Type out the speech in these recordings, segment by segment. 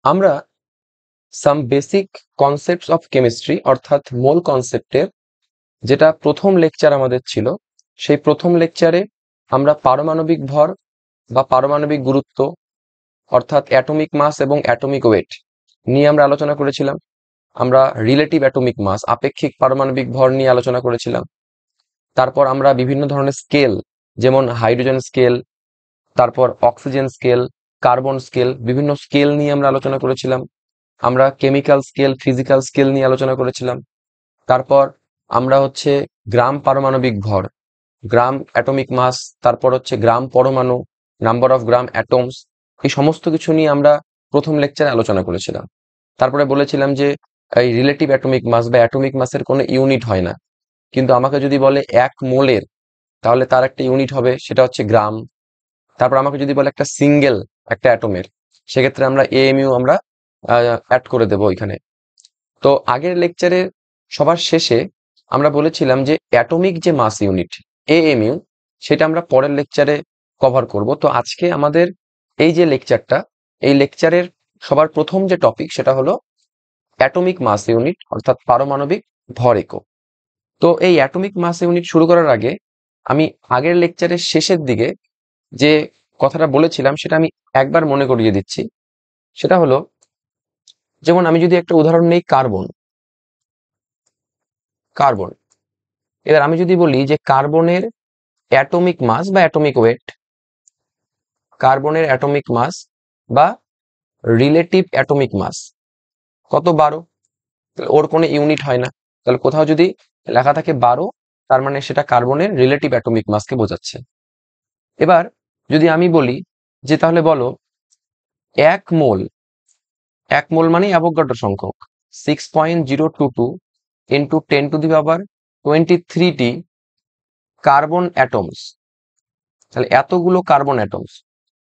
আমরা some basic concepts of chemistry অর্থাৎ মোল কনসেপ্টের যেটা প্রথম লেকচার আমাদের ছিল, সেই প্রথম লেকচারে আমরা পারমাণবিক ভর বা পারমাণবিক গুরুত্ব অর্থাৎ অ্যাটমিক মাস এবং অ্যাটমিক ওয়েট নিয়ে আমরা আলোচনা করেছিলাম। আমরা রিলেটিভ অ্যাটমিক মাস আপেক্ষিক পারমাণবিক ভর নিয়ে আলোচনা করেছিলাম। তারপর আমরা বিভিন্ন ধরনের স্কেল, যেমন হাইড্রোজেন স্কেল, তারপর অক্সিজেন স্কেল, কার্বন স্কেল, বিভিন্ন স্কেল নিয়ে আমরা আলোচনা করেছিলাম। আমরা কেমিক্যাল স্কেল, ফিজিক্যাল স্কেল নিয়ে আলোচনা করেছিলাম। তারপর আমরা গ্রাম পারমাণবিক ভর, গ্রাম অ্যাটমিক মাস, তারপর গ্রাম পরমাণু, নাম্বার অফ গ্রাম অ্যাটমস, এই সমস্ত কিছু নিয়ে আমরা প্রথম লেকচারে আলোচনা করেছিলাম। তারপরে বলেছিলাম যে এই রিলেটিভ অ্যাটমিক মাস বা অ্যাটমিক মাসের কোনো ইউনিট হয় না, কিন্তু আমাকে যদি বলে 1 মোলের, তাহলে তার একটা ইউনিট হবে, সেটা হচ্ছে গ্রাম। তারপর আমাকে যদি বলে একটা সিঙ্গেল একটা অ্যাটমের, সেক্ষেত্রে আমরা এএমইউ আমরা অ্যাড করে দেবো ওইখানে। তো আগের লেকচারে সবার শেষে আমরা বলেছিলাম যে অ্যাটমিক যে মাস ইউনিট এএমইউ, সেটা আমরা পরের লেকচারে কভার করব। তো আজকে আমাদের এই যে লেকচারটা, এই লেকচারের সবার প্রথম যে টপিক সেটা হলো অ্যাটমিক মাস ইউনিট অর্থাৎ পারমাণবিক ভর একক। তো এই অ্যাটমিক মাস ইউনিট শুরু করার আগে আমি আগের লেকচারের শেষের দিকে যে কথাটা বলেছিলাম সেটা আমি একবার মনে করিয়ে দিচ্ছি। সেটা হলো, যেমন আমি যদি একটা উদাহরণ নেই, কার্বন। কার্বন এবার আমি যদি বলি যে কার্বনের অ্যাটমিক মাস বা অ্যাটমিক ওয়েট, কার্বনের অ্যাটমিক মাস বা রিলেটিভ অ্যাটমিক মাস কত? 12। ওর কোনো ইউনিট হয় না, তাহলে কোথাও যদি লেখা থাকে 12, তার মানে সেটা কার্বনের রিলেটিভ অ্যাটমিক মাসকে বোঝাচ্ছে। এবার যদি আমি বলি যে তাহলে বলো 1 মোল, 1 মোল মানে অ্যাভোগাড্রো সংখ্যক 6.022 ইন্টু 10⁻23টি কার্বন অ্যাটমস, তাহলে এতগুলো কার্বন অ্যাটমস,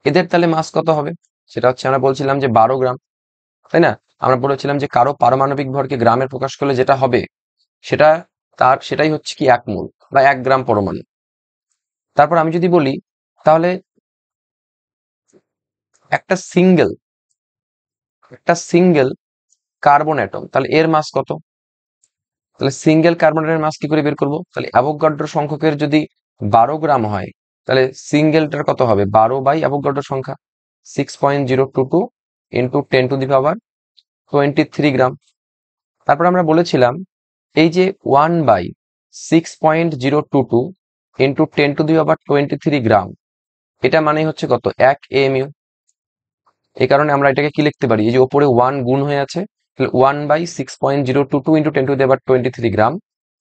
এদের তাহলে মাস কত হবে? সেটা আমরা বলছিলাম যে 12 গ্রাম, তাই না? আমরা বলেছিলাম যে কারো পারমাণবিক ভরকে গ্রামে প্রকাশ করলে যেটা হবে সেটা সেটাই হচ্ছে কি 1 মোল বা 1 গ্রাম পরমাণু। তারপর আমি যদি বলি তাহলে একটা সিঙ্গেল কার্বন অ্যাটম, তাহলে এর মাস কত? তাহলে সিঙ্গেল কার্বনের মাস কি করে বের করব? তাহলে অ্যাভোগাড্রো সংখ্যকের যদি 12 গ্রাম হয়, তাহলে সিঙ্গেলটার কত হবে? 12 বাই অ্যাভোগাড্রো সংখ্যা 6.022 ইন্টু 10⁻23 গ্রাম। তারপর আমরা বলেছিলাম এই যে 1/6.022 ইন্টু 10⁻23 গ্রাম, এটা মানে হচ্ছে কত? 1 এএমইউ। এই কারণে আমরা এটাকে কি লিখতে পারি? এই যে ওপরে 1 গুণ হয়ে আছে, তাহলে 1/6.022 ইন্টু 10⁻23 গ্রাম,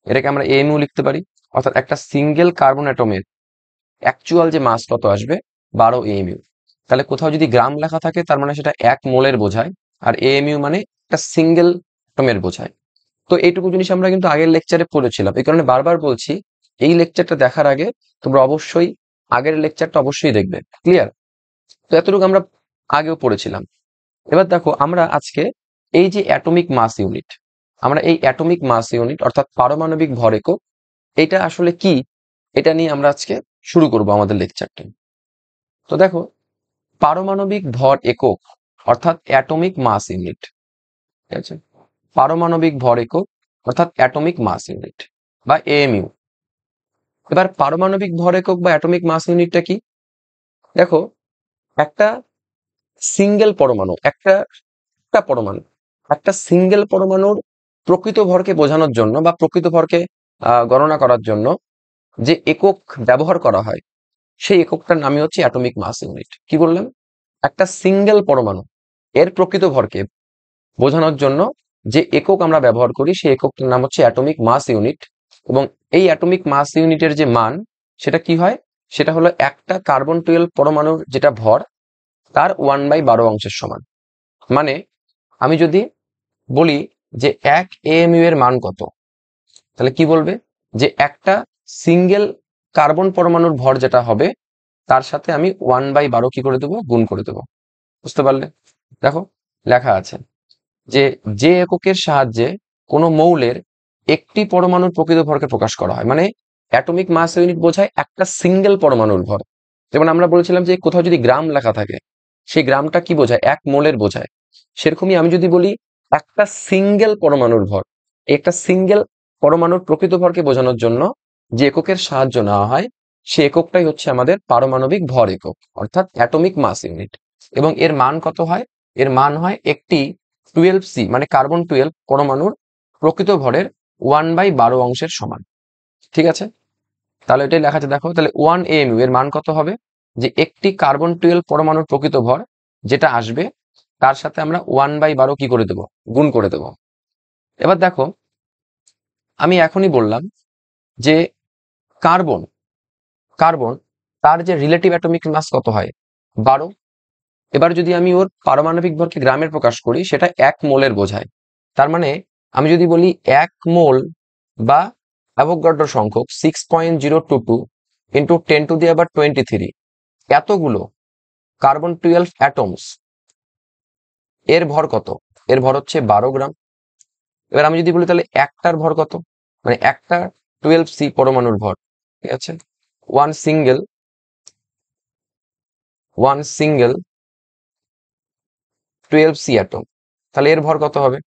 এটাকে আমরা এএমইউ লিখতে পারি। অর্থাৎ একটা সিঙ্গেল কার্বন অ্যাটমের অ্যাকচুয়াল যে মাস কত আসবে? 12 এএমইউ। তাহলে কোথাও যদি গ্রাম লেখা থাকে তার মানে সেটা 1 মোলের বোঝায়, আর এএমইউ মানে একটা সিঙ্গেল অ্যাটমের বোঝায়। তো এইটুকু জিনিস আমরা কিন্তু আগের লেকচারে পড়েছিলাম, এই কারণে বারবার বলছি এই লেকচারটা দেখার আগে তোমরা অবশ্যই আগের লেকচারটা অবশ্যই দেখবে। ক্লিয়ার? তো এতটুকু আমরা আগেও পড়েছিলাম। এবার দেখো আমরা আজকে এই যে অ্যাটমিক মাস ইউনিট, আমরা এই অ্যাটমিক মাস ইউনিট অর্থাৎ পারমাণবিক ভর একক, এটা আসলে কি, এটা নিয়ে আমরা আজকে শুরু করব আমাদের লেকচারটা। তো দেখো, পারমাণবিক ভর একক অর্থাৎ অ্যাটমিক মাস ইউনিট, ঠিক আছে? পারমাণবিক ভর একক অর্থাৎ অ্যাটমিক মাস ইউনিট বা এএমইউ। এবার পারমাণবিক ভর একক বা অ্যাটমিক মাস ইউনিটটা কি? দেখো, একটা সিঙ্গেল পরমাণু, একটা পরমাণু, একটা সিঙ্গেল পরমাণুর প্রকৃত ভরকে বোঝানোর জন্য বা প্রকৃত ভরকে গণনা করার জন্য যে একক ব্যবহার করা হয়, সেই এককটার নামই হচ্ছে অ্যাটমিক মাস ইউনিট। কি বললাম? একটা সিঙ্গেল পরমাণু এর প্রকৃত ভরকে বোঝানোর জন্য যে একক আমরা ব্যবহার করি, সেই এককটার নাম হচ্ছে অ্যাটমিক মাস ইউনিট। এবং এই অ্যাটমিক মাস ইউনিটের যে মান, সেটা কি হয়? সেটা হলো একটা কার্বন 12 পরমাণুর যেটা ভর, তার 1/12 অংশের সমান। মানে আমি যদি বলি যে 1 এএমইউ এর মান কত, তাহলে কি বলবে? যে একটা সিঙ্গেল কার্বন পরমাণুর ভর যেটা হবে, তার সাথে আমি 1/12 কি করে দেবো? গুণ করে দেবো। বুঝতে পারলে? দেখো, লেখা আছে যে যে এককের সাহায্যে কোনো মৌলের একটি পরমাণুর প্রকৃত ভরকে প্রকাশ করা হয়, মানে অ্যাটমিক মাস ইউনিট বোঝায় একটা সিঙ্গেল পরমাণুর ভর। যেমন আমরা বলেছিলাম যে কোথাও যদি গ্রাম লেখা থাকে, সেই গ্রামটা কি বোঝায়? 1 মোলের বোঝায়। সেরকমই আমি যদি বলি একটা সিঙ্গেল পরমাণুর ভর, একটা সিঙ্গেল পরমাণুর প্রকৃত ভরকে বোঝানোর জন্য যে এককের সাহায্য নেওয়া হয় সে এককটাই হচ্ছে আমাদের পারমাণবিক ভর একক, অর্থাৎ অ্যাটমিক মাস ইউনিট। এবং এর মান কত হয়? এর মান হয় একটি 12C মানে কার্বন 12 পরমাণুর প্রকৃত ভরের 1/12 অংশের সমান। ঠিক আছে, তাহলে এটাই লেখা আছে, দেখো তাহলে 1 AMU এর মান কত হবে? যে একটি কার্বন 12 পরমাণুর প্রকৃত ভর যেটা আসবে তার সাথে আমরা 1/12 কি করে দেবো? গুণ করে দেবো। এবার দেখো, আমি এখনই বললাম যে কার্বন কার্বন তার যে রিলেটিভ অ্যাটমিক মাস কত হয়? 12। এবার যদি আমি ওর পারমাণবিক ভরকে গ্রামে প্রকাশ করি সেটা 1 মোলের বোঝায়। তার মানে আমি যদি বলি 1 মোল বা অ্যাভোগাড্রো সংখ্যক 6.022 ইন্টু 10⁻23 এতগুলো কার্বন 12 অ্যাটমস এর ভর কত? এর ভর হচ্ছে 12 গ্রাম। এবার আমি যদি বলি তাহলে একটার ভর কত, মানে একটা 12C পরমাণুর ভর, ঠিক আছে, ওয়ান সিঙ্গেল 12C অ্যাটম, তাহলে এর ভর কত হবে?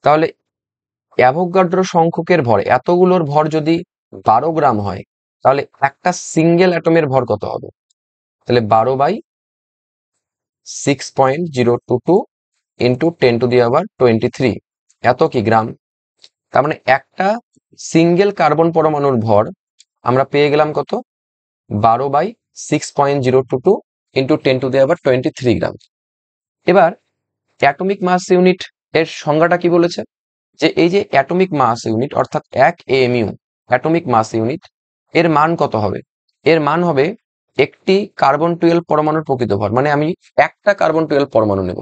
তাহলে অ্যাভোগাড্রো সংখ্যকের ভর, এতগুলোর ভর যদি 12 গ্রাম হয় তাহলে একটা সিঙ্গেল অ্যাটমের ভর কত হবে? তাহলে 12/6.022 ইন্টু 10⁻23 এত কি গ্রাম। তার মানে একটা সিঙ্গেল কার্বন পরমাণুর ভর আমরা পেয়ে গেলাম কত? 12/6.022 ইন্টু 10⁻23 গ্রাম। এবার অ্যাটমিক মাস ইউনিট এর সংজ্ঞাটা কি বলেছে? যে এই যে অ্যাটমিক মাস ইউনিট অর্থাৎ 1 AMU অ্যাটমিক মাস ইউনিট এর মান কত হবে? এর মান হবে একটি কার্বন 12 পরমাণুর প্রকৃত ভর, মানে আমি একটা কার্বন 12 পরমাণু নেব।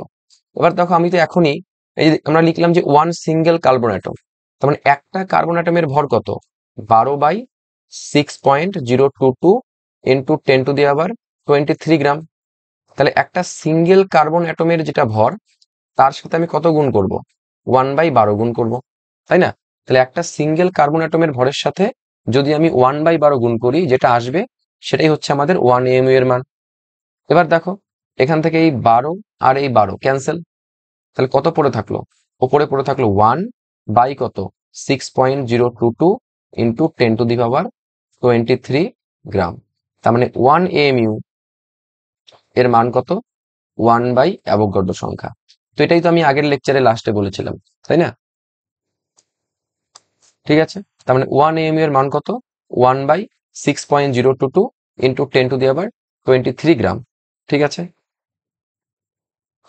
এবার দেখো আমি তো এখনই এই যে আমরা লিখলাম যে ওয়ান সিঙ্গেল কার্বন অ্যাটম, তার মানে একটা কার্বন অ্যাটমের ভর কত? 12/6.022 ইন্টু 10⁻23 গ্রাম। তাহলে একটা সিঙ্গেল কার্বন অ্যাটমের যেটা ভর তার সাথে আমি কত গুণ করব? 1/12 গুণ করব, তাই না? তাহলে একটা সিঙ্গেল কার্বন অ্যাটমের ভরের সাথে যদি আমি 1/12 গুণ করি যেটা আসবে সেটাই হচ্ছে আমাদের 1 AMU এর মান। এবার দেখো, এখান থেকে এই 12 আর এই 12 ক্যান্সেল, তাহলে কত পড়ে থাকলো? ওপরে পড়ে থাকলো 1/কত? 6.022 ইন্টু 10⁻23 গ্রাম। তার মানে 1 AMU এর মান কত? 1/অ্যাভোগাড্রো সংখ্যা। তো এটাই তো আমি আগের লেকচারে লাস্টে বলেছিলাম, তাই না? ঠিক আছে, তার মানে 1 AMU এর মান কত? 1/6.022 ইন্টু 10⁻23 গ্রাম। ঠিক আছে,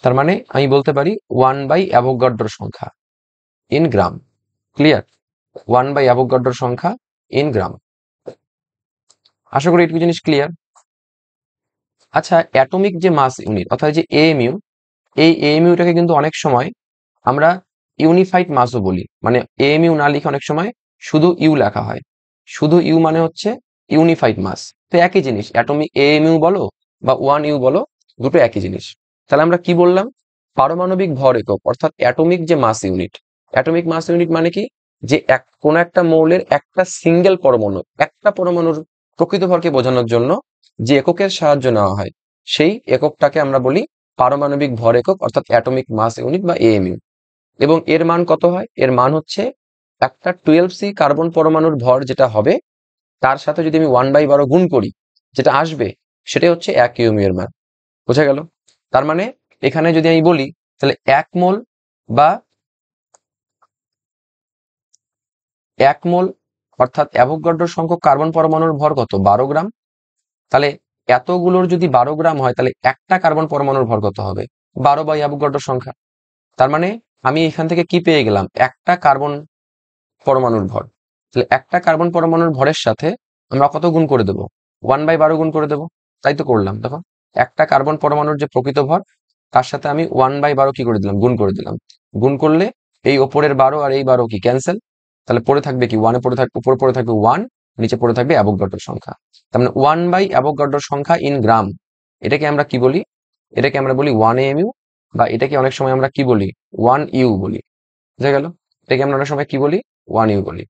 তার মানে আমি বলতে পারি 1/অ্যাভোগাড্রো সংখ্যা ইন গ্রাম। ক্লিয়ার? 1/অ্যাভোগাড্রো সংখ্যা ইন গ্রাম। আশা করি এইটুকু জিনিস ক্লিয়ার। আচ্ছা, অ্যাটমিক যে মাস ইউনিট অর্থাৎ যে AMU, এই AMUটাকে কিন্তু অনেক সময় আমরা ইউনিফাইড মাসও বলি, মানে AMU না লিখে অনেক সময় শুধু ইউ লেখা হয়। শুধু ইউ মানে হচ্ছে ইউনিফাইড মাস। তো একই জিনিস, অ্যাটমিক AMU বলো বা 1U বলো, দুটো একই জিনিস। তাহলে আমরা কি বললাম? পারমাণবিক ভর একক অর্থাৎ অ্যাটমিক যে mass unit. Atomic mass unit মানে কি? যে কোন একটা মৌলের একটা সিঙ্গেল পরমাণু, একটা পরমাণুর প্রকৃত ভরকে বোঝানোর জন্য যে এককের সাহায্য নেওয়া হয় সেই এককটাকে আমরা বলি পারমাণবিক ভর একক অর্থাৎ অ্যাটমিক মাস ইউনিট বা AMU। এবং এর মান কত হয়? এর মান হচ্ছে একটা 12C কার্বন পরমাণুর ভর যেটা হবে তার সাথে যদি আমি 1/12 গুণ করি যেটা আসবে সেটাই হচ্ছে 1 AMU এর মান। বোঝা গেল? তার মানে এখানে যদি আমি বলি তাহলে 1 মোল বা 1 মোল অর্থাৎ অ্যাভোগাড্রো সংখ্যক কার্বন পরমাণুর ভর কত? 12 গ্রাম। তাহলে এতগুলোর যদি 12 গ্রাম হয় তাহলে একটা কার্বন পরমাণুর ভর কত হবে? 12/অ্যাভোগাড্রো সংখ্যা। তার মানে আমি এখান থেকে কি পেয়ে গেলাম? একটা কার্বন পরমাণুর ভর। তাহলে একটা কার্বন পরমাণুর ভরের সাথে আমরা কত গুণ করে দেবো? 1/12 গুণ করে দেবো। তাই তো করলাম, দেখো একটা কার্বন পরমাণুর যে প্রকৃত ভর তার সাথে আমি 1/12 কি করে দিলাম? গুণ করে দিলাম। গুণ করলে এই ওপরের 12 আর এই 12 কি ক্যান্সেল, তাহলে পড়ে থাকবে কি? ওয়ানে পড়ে থাকবে, উপরে পড়ে থাকবে 1, নিচে পড়ে থাকবে অ্যাভোগাড্রোর সংখ্যা। তার মানে 1/অ্যাভোগাড্রোর সংখ্যা ইন গ্রাম। এটাকে আমরা কি বলি? এটাকে আমরা বলি 1 AMU, বা এটাকে অনেক সময় আমরা কি বলি? 1U বলি। বুঝা গেল? এটাকে আমরা অনেক সময় কি বলি? 1U বলি।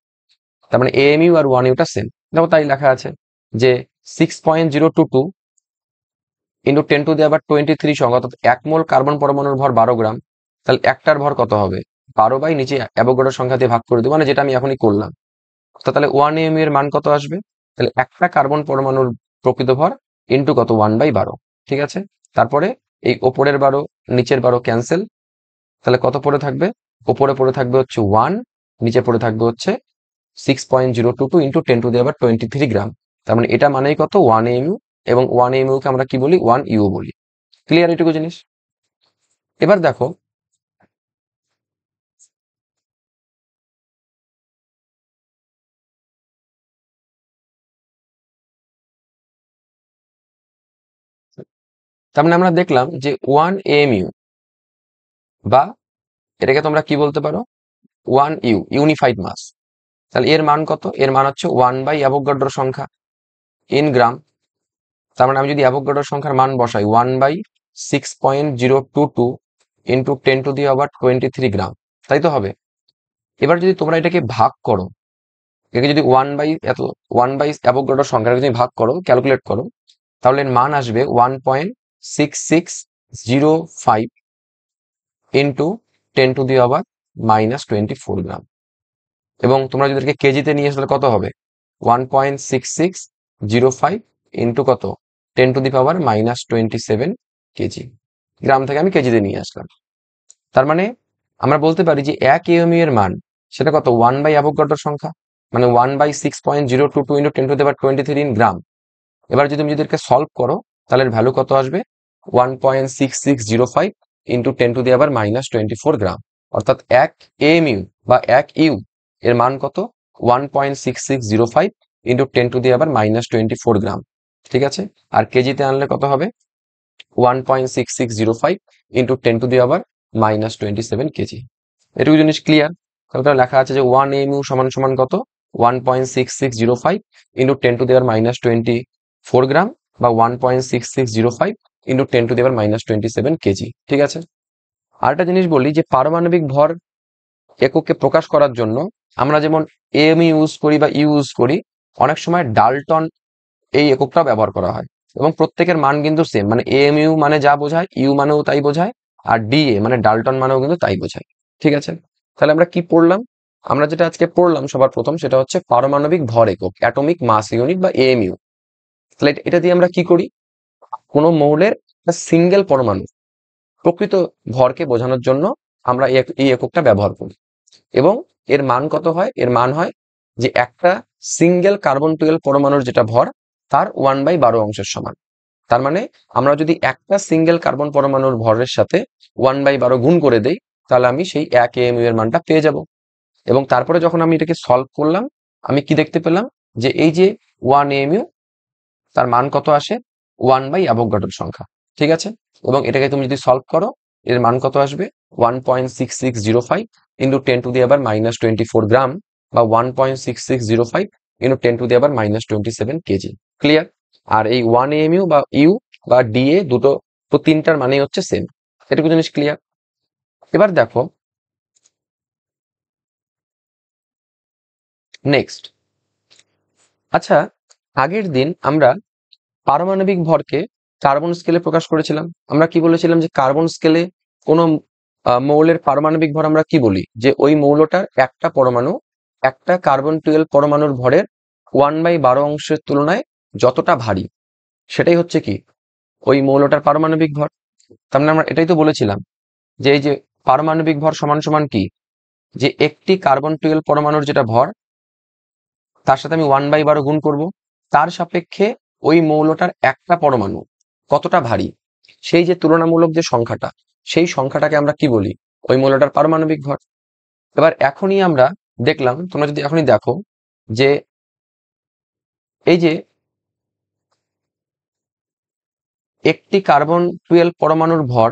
তার মানে AMU আর 1U টা সেম। দেখো তাই লেখা আছে যে 6.022 ইন্টু 10⁻23 সংখ্যা, অর্থাৎ 1 মোল কার্বন পরমাণুর ভর 12 গ্রাম। তাহলে একটার ভর কত হবে? 12 বাই নিচে অ্যাভোগাড্রো সংখ্যা দিয়ে ভাগ করে দেবো, মানে যেটা আমি এখনই করলাম। তো তাহলে 1 AMU এর মান কত আসবে? তাহলে একটা কার্বন পরমাণুর প্রকৃত ভর ইন্টু কত? 1/12। ঠিক আছে, তারপরে এই ওপরের 12 নিচের 12 ক্যান্সেল। তাহলে কত পড়ে থাকবে? ওপরে পড়ে থাকবে হচ্ছে 1, নিচে পড়ে থাকবে হচ্ছে 6.022 ইন্টু 10⁻23 গ্রাম। তার মানে এটা মানেই কত? 1 AMU। এবং 1 AMU কে আমরা কি বলি? 1 U বলি। ক্লিয়ার এটুকু জিনিস? এবার দেখো, তার মানে আমরা দেখলাম যে 1 AMU বা এটাকে তোমরা কি বলতে পারো? 1 U, ইউনিফাইড মাস। তাহলে এর মান কত? এর মান হচ্ছে 1 বাই অ্যাভোগাড্রো সংখ্যা ইন গ্রাম। তার মানে আমি যদি অ্যাভোগাড্রো সংখ্যার মান বসাই 1/6.022 ইন্টু 10⁻23 গ্রাম, তাই তো হবে। এবার যদি তোমরা এটাকে ভাগ করো, এটাকে যদি 1 বাই অ্যাভোগাড্রো সংখ্যাকে যদি ভাগ করো, ক্যালকুলেট করো, তাহলে এর মান আসবে 1.6605 ইন্টু 10⁻24 গ্রাম। এবং তোমরা যদি এটাকে কেজিতে নিয়ে আসলে কত হবে? 1.6605 ইন্টু কত? 10⁻27 কেজি। গ্রাম থেকে আমি কেজিতে নিয়ে আসলাম। তার মানে আমরা বলতে পারি যে 1 AMU এর মান সেটা কত? 1 বাই অ্যাভোগাড্রো সংখ্যা, মানে 1/6.022 ইন্টু 10⁻23 ইন গ্রাম। এবার যদি তুমি যদি এটাকে সলভ করো, তাহলে এর ভ্যালু কত আসবে? 1.6605 ইন্টু 10⁻24 গ্রাম। অর্থাৎ 1 AMU বা 1 ইউ এর মান কত? 1.6605 ইন্টু 10⁻24 গ্রাম। ঠিক আছে, আর কেজিতে আনলে কত হবে? 1.6605 ইন্টু 10⁻27 কেজি। এটুকু জিনিস ক্লিয়ার? তাহলে লেখা আছে যে 1 AMU সমান সমান কত? 1.6605 ইন্টু 10⁻24 গ্রাম, বা 1.6605 ইন্টু 10⁻27 কেজি। ঠিক আছে, আরেকটা জিনিস বলি যে পারমাণবিক ভর এককে প্রকাশ করার জন্য আমরা যেমন এম ইউজ করি বা ইউজ করি, অনেক সময় ডাল্টন এই এককটা ব্যবহার করা হয়। এবং প্রত্যেকের মান কিন্তু সেম, মানে এএমইউ মানে যা বোঝায়, ইউ মানেও তাই বোঝায়, আর ডিএ মানে ডাল্টন মানেও কিন্তু তাই বোঝায়। ঠিক আছে, তাহলে আমরা কি পড়লাম? আমরা যেটা আজকে পড়লাম সবার প্রথম, সেটা হচ্ছে পারমাণবিক ভর একক, অ্যাটমিক মাস ইউনিট বা এএমইউ। তাহলে এটা দিয়ে আমরা কি করি? কোনো মৌলের একটা সিঙ্গেল পরমাণু প্রকৃত ভরকে বোঝানোর জন্য আমরা এই এককটা ব্যবহার করি। এবং এর মান কত হয়? এর মান হয় যে একটা সিঙ্গেল কার্বন-12 পরমাণুর যেটা ভর তার 1/12 অংশের সমান। তার মানে আমরা যদি একটা সিঙ্গেল কার্বন পরমাণুর ভরের সাথে 1/12 গুণ করে দেই, তাহলে আমি সেই 1 AMU এর মানটা পেয়ে যাব। এবং তারপরে যখন আমি এটাকে সলভ করলাম, আমি কি দেখতে পেলাম? যে এই যে 1 AMU, তার মান কত আসে? 1 বাই অ্যাভোগাড্রোর সংখ্যা। ঠিক আছে, এবং এটাকে তুমি যদি সলভ করো, এর মান কত আসবে? 1.6605 ইন্টু 10⁻24 গ্রাম, বা 1.6605 ইন্টু 10⁻27 কেজি। ক্লিয়ার? আর এই 1 AMU বা ইউ বা ডিএ দুটো তিনটার মানেই হচ্ছে সেম। এটুকু জিনিস ক্লিয়ার? এবার দেখো নেক্সট। আচ্ছা, আগের দিন আমরা পারমাণবিক ভরকে কার্বন স্কেলে প্রকাশ করেছিলাম। আমরা কি বলেছিলাম? যে কার্বন স্কেলে কোনো মৌলের পারমাণবিক ভর আমরা কি বলি? যে ওই মৌলটার একটা পরমাণু একটা কার্বন-12 পরমাণুর ভরের 1/12 অংশের তুলনায় যতটা ভারী, সেটাই হচ্ছে কি ওই মৌলটার পারমাণবিক ভর। তার মানে আমরা এটাই তো বলেছিলাম যে এই যে পারমাণবিক ভর সমান সমান কি, যে একটি কার্বন-12 পরমাণুর যেটা ভর, তার সাথে আমি 1/12 গুণ করব, তার সাপেক্ষে ওই মৌলটার একটা পরমাণু কতটা ভারী, সেই যে তুলনামূলক যে সংখ্যাটা, সেই সংখ্যাটাকে আমরা কি বলি? ওই মৌলটার পারমাণবিক ভর। এবার এখনই আমরা দেখলাম, তোমরা যদি এখনই দেখো, যে এই যে একটি কার্বন-12 পরমাণুর ভর,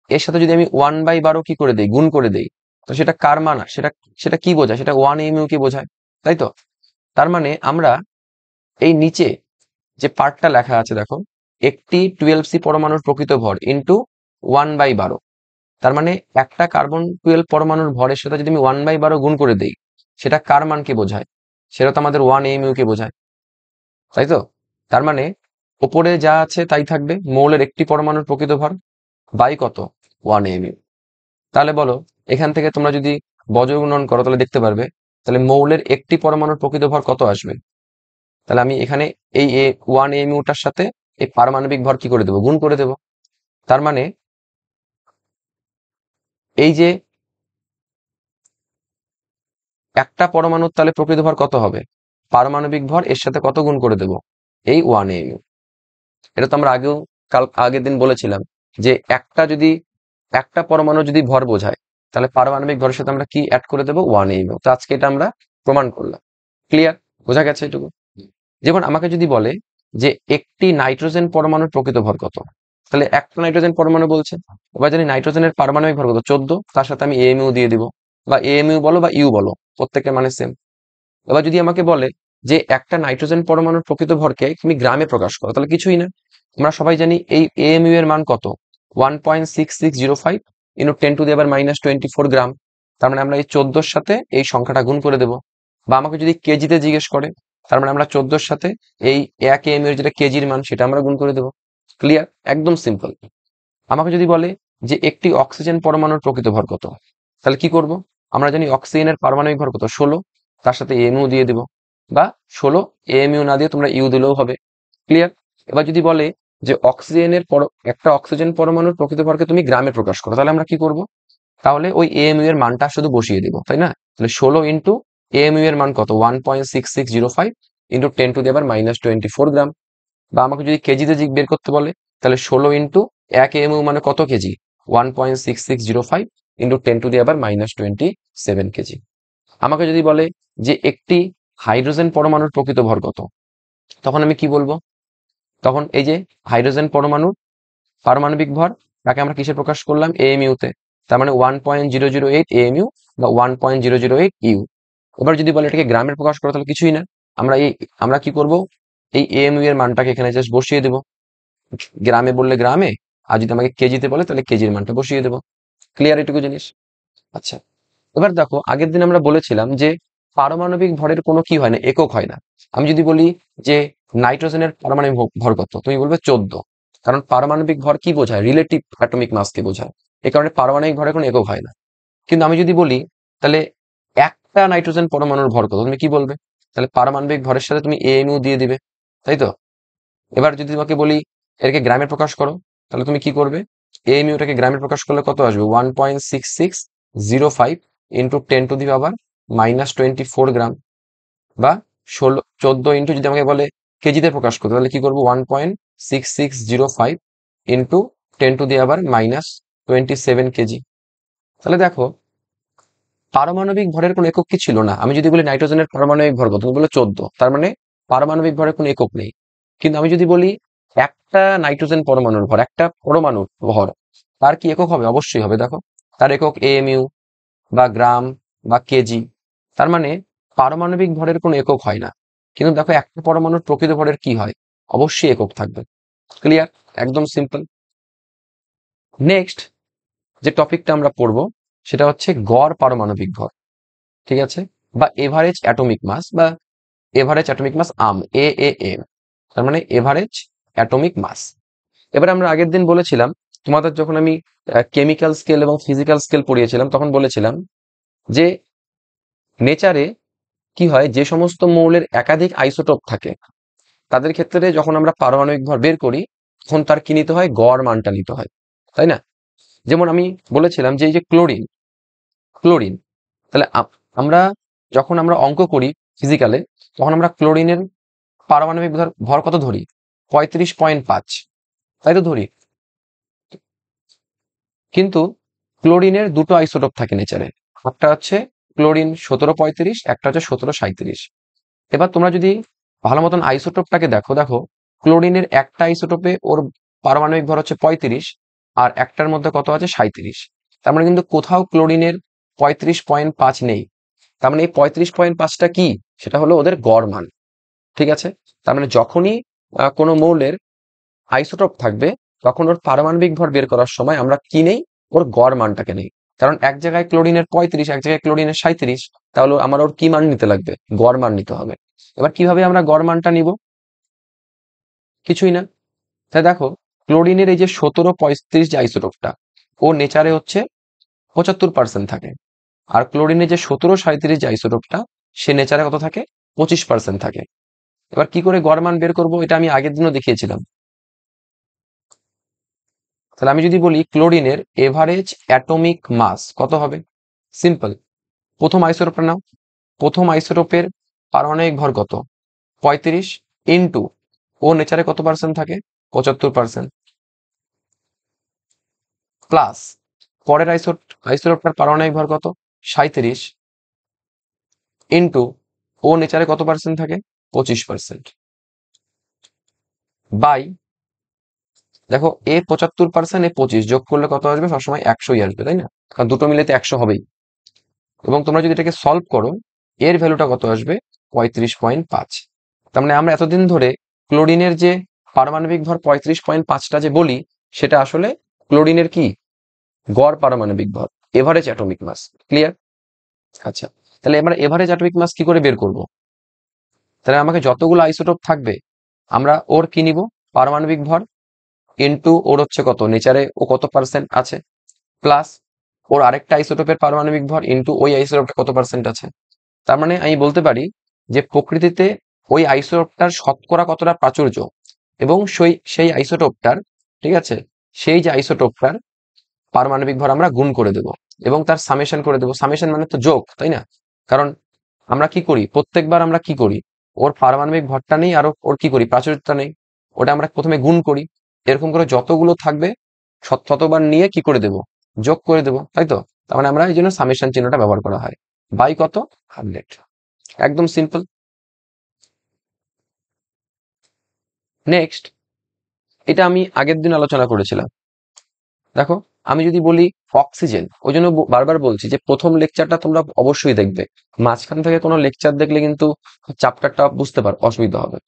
এর সাথে যদি আমি 1/12 কি করে দেই? গুণ করে দেই, তো সেটা কার মান? সেটা সেটা কি বোঝায়? সেটা 1 AMU কে বোঝায়, তাই তো? তার মানে আমরা এই নিচে যে পার্টটা লেখা আছে দেখো, একটি 12C পরমাণুর প্রকৃত ভর ইন্টু 1/12, তার মানে একটা কার্বন-12 পরমাণুর ভরের সাথে যদি আমি 1/12 গুণ করে দেই, সেটা কার মানকে বোঝায়? সেটা তো আমাদের 1 AMU কে বোঝায়, তাই তো? তার মানে ওপরে যা আছে তাই থাকবে, মৌলের একটি পরমাণুর প্রকৃত ভর বাই কত 1 mu। তাহলে বলো এখান থেকে তোমরা যদি বজ্রগুণন করো তাহলে দেখতে পারবে, তাহলে মৌলের একটি পরমাণুর প্রকৃত ভর কত আসবে। তাহলে আমি এখানে এই 1 muটার সাথে এই পারমাণবিক ভর কি করে দেবো, গুণ করে দেবো। তার মানে এই যে একটা পরমাণুর তাহলে প্রকৃত ভর কত হবে, পারমাণবিক ভর এর সাথে কত গুণ করে দেবো, এই 1 mu। এটা তো আমরা আগের দিন বলেছিলাম যে একটা পরমাণু যদি ভর বোঝায় তাহলে পারমাণবিক ভরের সাথে আমরা কি অ্যাড করে দেবো, 1 mu। তো আজকে এটা আমরা প্রমাণ করলাম। ক্লিয়ার, বোঝা গেছে এটুকু। যেমন আমাকে যদি বলে যে একটি নাইট্রোজেন পরমাণুর প্রকৃত ভর কত, তাহলে একটা নাইট্রোজেন পরমাণু বলছে, এবার জানি নাইট্রোজেনের পারমাণবিক ভর কত 14, তার সাথে আমি AMU দিয়ে দিব, বা AMU বলো বা ইউ বলো, প্রত্যেকের মানে সেম। এবার যদি আমাকে বলে যে একটা নাইট্রোজেন পরমাণুর প্রকৃত ভরকে তুমি গ্রামে প্রকাশ করো, তাহলে কিছুই না, আমরা সবাই জানি এই AMU এর মান কত, 1.6605 ইন্টু 10⁻⁻24 গ্রাম। তার মানে আমরা এই 14 সাথে এই সংখ্যাটা গুণ করে দেব। বা আমাকে যদি কেজিতে জিজ্ঞেস করে, তার মানে আমরা 14 সাথে এই 1 AMU এর যেটা কেজির মান সেটা আমরা গুণ করে দেবো। ক্লিয়ার, একদম সিম্পল। আমাকে যদি বলে যে একটি অক্সিজেন পরমাণুর প্রকৃত ভর কত, তাহলে কি করব, আমরা জানি অক্সিজেনের পারমাণবিক ভর কত 16, তার সাথে এমইউ দিয়ে দিব, বা 16 AMU না দিয়ে তোমরা ইউ দিলেও হবে। ক্লিয়ার। এবার যদি বলে যে একটা অক্সিজেন পরমাণুর প্রকৃত ভরকে তুমি গ্রামে প্রকাশ করো, তাহলে আমরা কি করব, তাহলে ওই AMU এর মানটা শুধু বসিয়ে দিব, তাই না। তাহলে 16 ইন্টু AMU এর মান কত, 1.6605 ইন্টু 10⁻⁻24 গ্রাম। বা আমাকে যদি কেজিতে বের করতে বলে, তাহলে 16 ইন্টু 1 AMU মানে কত কেজি, 1.6605 ইন্টু 10⁻⁻27 কেজি। আমাকে যদি বলে যে একটি হাইড্রোজেন পরমাণুর প্রকৃত ভর কত, তখন আমি কি বলবো, তখন এই যে হাইড্রোজেন পরমাণুর পারমাণবিক ভর তাকে আমরা কিসে প্রকাশ করলাম, AMU তে। তার মানে 1.008 AMU বা 1.008 ইউ। এবার যদি বলে এটাকে গ্রামের প্রকাশ করো, তাহলে কিছুই না, আমরা কি করব, এই AMU এর মানটাকে এখানে জাস্ট বসিয়ে দেবো, গ্রামে বললে গ্রামে, আর যদি আমাকে কেজিতে বলে তাহলে কেজির মানটা বসিয়ে দেবো। ক্লিয়ার এটুকু জিনিস। আচ্ছা, এবার দেখো আগের দিন আমরা বলেছিলাম যে পারমাণবিক ভরের কোনো কি হয় না, একক হয় না। আমি যদি বলি যে নাইট্রোজেনের পারমাণবিক ভর কত, তুমি বলবে 14, কারণ পারমাণবিক ভর কি বোঝায়, রিলেটিভ অ্যাটমিক মাসকে বোঝায়, এই কারণে পারমাণবিক ভরের কোনো একক হয় না। কিন্তু আমি যদি বলি তাহলে একটা নাইট্রোজেন পরমাণুর ভর কত, তুমি কি বলবে, তাহলে পারমাণবিক ভরের সাথে তুমি AMU দিয়ে দিবে, তাই তো। এবার যদি তোমাকে বলি এটাকে গ্রামে প্রকাশ করো, তাহলে তুমি কি করবে, AMUটাকে গ্রামে প্রকাশ করলে কত আসবে, 1.6605 ইন্টু 10⁻⁻24 গ্রাম, বা 14 ইন্টু যদি আমাকে বলে কেজিতে প্রকাশ করতে, তাহলে কি করবো, 1.6605 ইন্টু 10⁻⁻27 কেজি। তাহলে দেখো পারমাণবিক ভরের কোনো একক কি ছিল না। আমি যদি বলি নাইট্রোজেনের পারমাণবিক ভর কত, তুমি বলে 14, তার মানে পারমাণবিক ভরের কোনো একক নেই। কিন্তু আমি যদি বলি একটা নাইট্রোজেন পরমাণুর ভর, একটা পরমাণুর ভর, তার কি একক হবে, অবশ্যই হবে। দেখো তার একক AMU বা গ্রাম বা কেজি। তার মানে পারমাণবিক ভরের কোনো একক হয় না, কিন্তু দেখো একটা পরমাণুর প্রকৃত ভরের কি হয়, অবশ্যই একক থাকবে। ক্লিয়ার, একদম সিম্পল। নেক্সট যে টপিকটা আমরা পড়বো সেটা হচ্ছে গড় পারমাণবিক ভর, ঠিক আছে, বা এভারেজ অ্যাটমিক মাস, বা এভারেজ অ্যাটমিক মাস AAM, তার মানে এভারেজ অ্যাটমিক মাস। এবার আমরা আগের দিন বলেছিলাম, তোমাদের যখন আমি কেমিক্যাল স্কেল এবং ফিজিক্যাল স্কেল পড়িয়েছিলাম তখন বলেছিলাম যে নেচারে কি হয়, যে সমস্ত মৌলের একাধিক আইসোটোপ থাকে তাদের ক্ষেত্রে যখন আমরা পারমাণবিক ভর বের করি তখন তার কি নিতে হয়, গড় মানটা নিতে হয়, তাই না। যেমন আমি বলেছিলাম যে এই যে ক্লোরিন, ক্লোরিন তাহলে যখন আমরা অঙ্ক করি ফিজিক্যালে, তখন আমরা ক্লোরিনের পারমাণবিক ভর কত ধরি, 35.5, তাই তো ধরি। কিন্তু ক্লোরিনের দুটো আইসোটোপ থাকে নেচারে, একটা হচ্ছে ক্লোরিন 1735, একটা হচ্ছে 1737। এবার তোমরা যদি ভালো মতন আইসোটোপটাকে দেখো, দেখো ক্লোরিনের একটা আইসোটোপে ওর পারমাণবিক ভর হচ্ছে 35, আর একটার মধ্যে কত আছে 37। তার মানে কিন্তু কোথাও ক্লোরিনের 35.5 নেই। তার মানে এই 35.5টা কি, সেটা হলো ওদের গড় মান, ঠিক আছে। তার মানে যখনই কোনো মৌলের আইসোটোপ থাকবে তখন ওর পারমাণবিক ভর বের করার সময় আমরা কি নেই, ওর গড় মানটাকে নেই। কারণ এক জায়গায় ক্লোরিনের 35, এক জায়গায় ক্লোরিনের 37, তাহলে আমার ওর কি মান নিতে লাগবে, গড় মান নিতে হবে। এবার কিভাবে আমরা গড় মানটা নিব, কিছুই না। তাই দেখো ক্লোরিনের এই যে 1735 যে আইসোটোপটা, ও নেচারে হচ্ছে 75% থাকে, আর ক্লোরিনের যে 1737 যে আইসোটোপটা, সে নেচারে কত থাকে? 25% থাকে। এবার কি করে গড় মান বের করবো, এটা আমি আগের দিনও দেখিয়েছিলাম। তাহলে আমি যদি বলি ক্লোরিনের এভারেজ অ্যাটমিক মাস কত হবে, সিম্পল, প্রথম আইসোটোপটা নাও, প্রথম আইসোটোপের পারমাণবিক ভর কত? 35 ইন্টু ও নেচারে কত পার্সেন্ট থাকে? 75%, প্লাস পরের আইসোটোপটার পারমাণবিক ভর কত? 37 ইন্টু ও নেচারে কত পার্সেন্ট থাকে? 25%, বাই, দেখো এ 75%, এ 25, যোগ করলে কত আসবে? সবসময় 100ই আসবে, তাই না? কারণ দুটো মিলে তো 100 হবেই। এবং তোমরা যদি এটাকে সলভ করো, এর ভ্যালুটা কত আসবে? 35.5। তার মানে আমরা এতদিন ধরে ক্লোরিনের যে পারমাণবিক ভর 35.5টা যে বলি, সেটা আসলে ক্লোরিনের কি গড় পারমাণবিক ভর, এভারেজ অ্যাটমিক মাস। ক্লিয়ার? আচ্ছা, তাহলে আমরা এভারেজ অ্যাটমিক মাস কি করে বের করব? তাহলে আমাকে যতগুলো আইসোটোপ থাকবে, আমরা ওর কি নিব? পারমাণবিক ভর ইন্টু ওর হচ্ছে কত নেচারে ও কত পার্সেন্ট আছে, প্লাস ওর আরেকটা আইসোটোপের পারমাণবিক ভর ইন্টু ওই আইসোটোপটা কত পার্সেন্ট আছে। তার মানে আমি বলতে পারি যে প্রকৃতিতে ওই আইসোটোপটার শতকরা কতটা প্রাচুর্য, এবং সেই আইসোটোপটার, ঠিক আছে, সেই যে আইসোটোপটার পারমাণবিক ভর আমরা গুণ করে দেব, এবং তার সামেশন করে দেব। সামেশন মানে তো যোগ, তাই না? কারণ আমরা কি করি, প্রত্যেকবার আমরা কি করি, ওর পারমাণবিক ভরটা নেই আর ওর কি করি, প্রাচুর্যটা নেই, ওটা আমরা প্রথমে গুণ করি। এরকম করে যতগুলো থাকবে ততবার নিয়ে কি করে দেব, যোগ করে দেব, তাই তো? তার মানে আমরা এই জন্য সামেশন চিহ্নটা ব্যবহার করা হয়। বাই কত? 100। একদম সিম্পল। নেক্সট, এটা আমি আগের দিন আলোচনা করেছিলাম। দেখো আমি যদি বলি অক্সিজেন, ওই জন্য বারবার বলছি যে প্রথম লেকচারটা তোমরা অবশ্যই দেখবে, মাঝখান থেকে কোনো লেকচার দেখলে কিন্তু চ্যাপ্টারটা বুঝতে পার অসুবিধা হবে।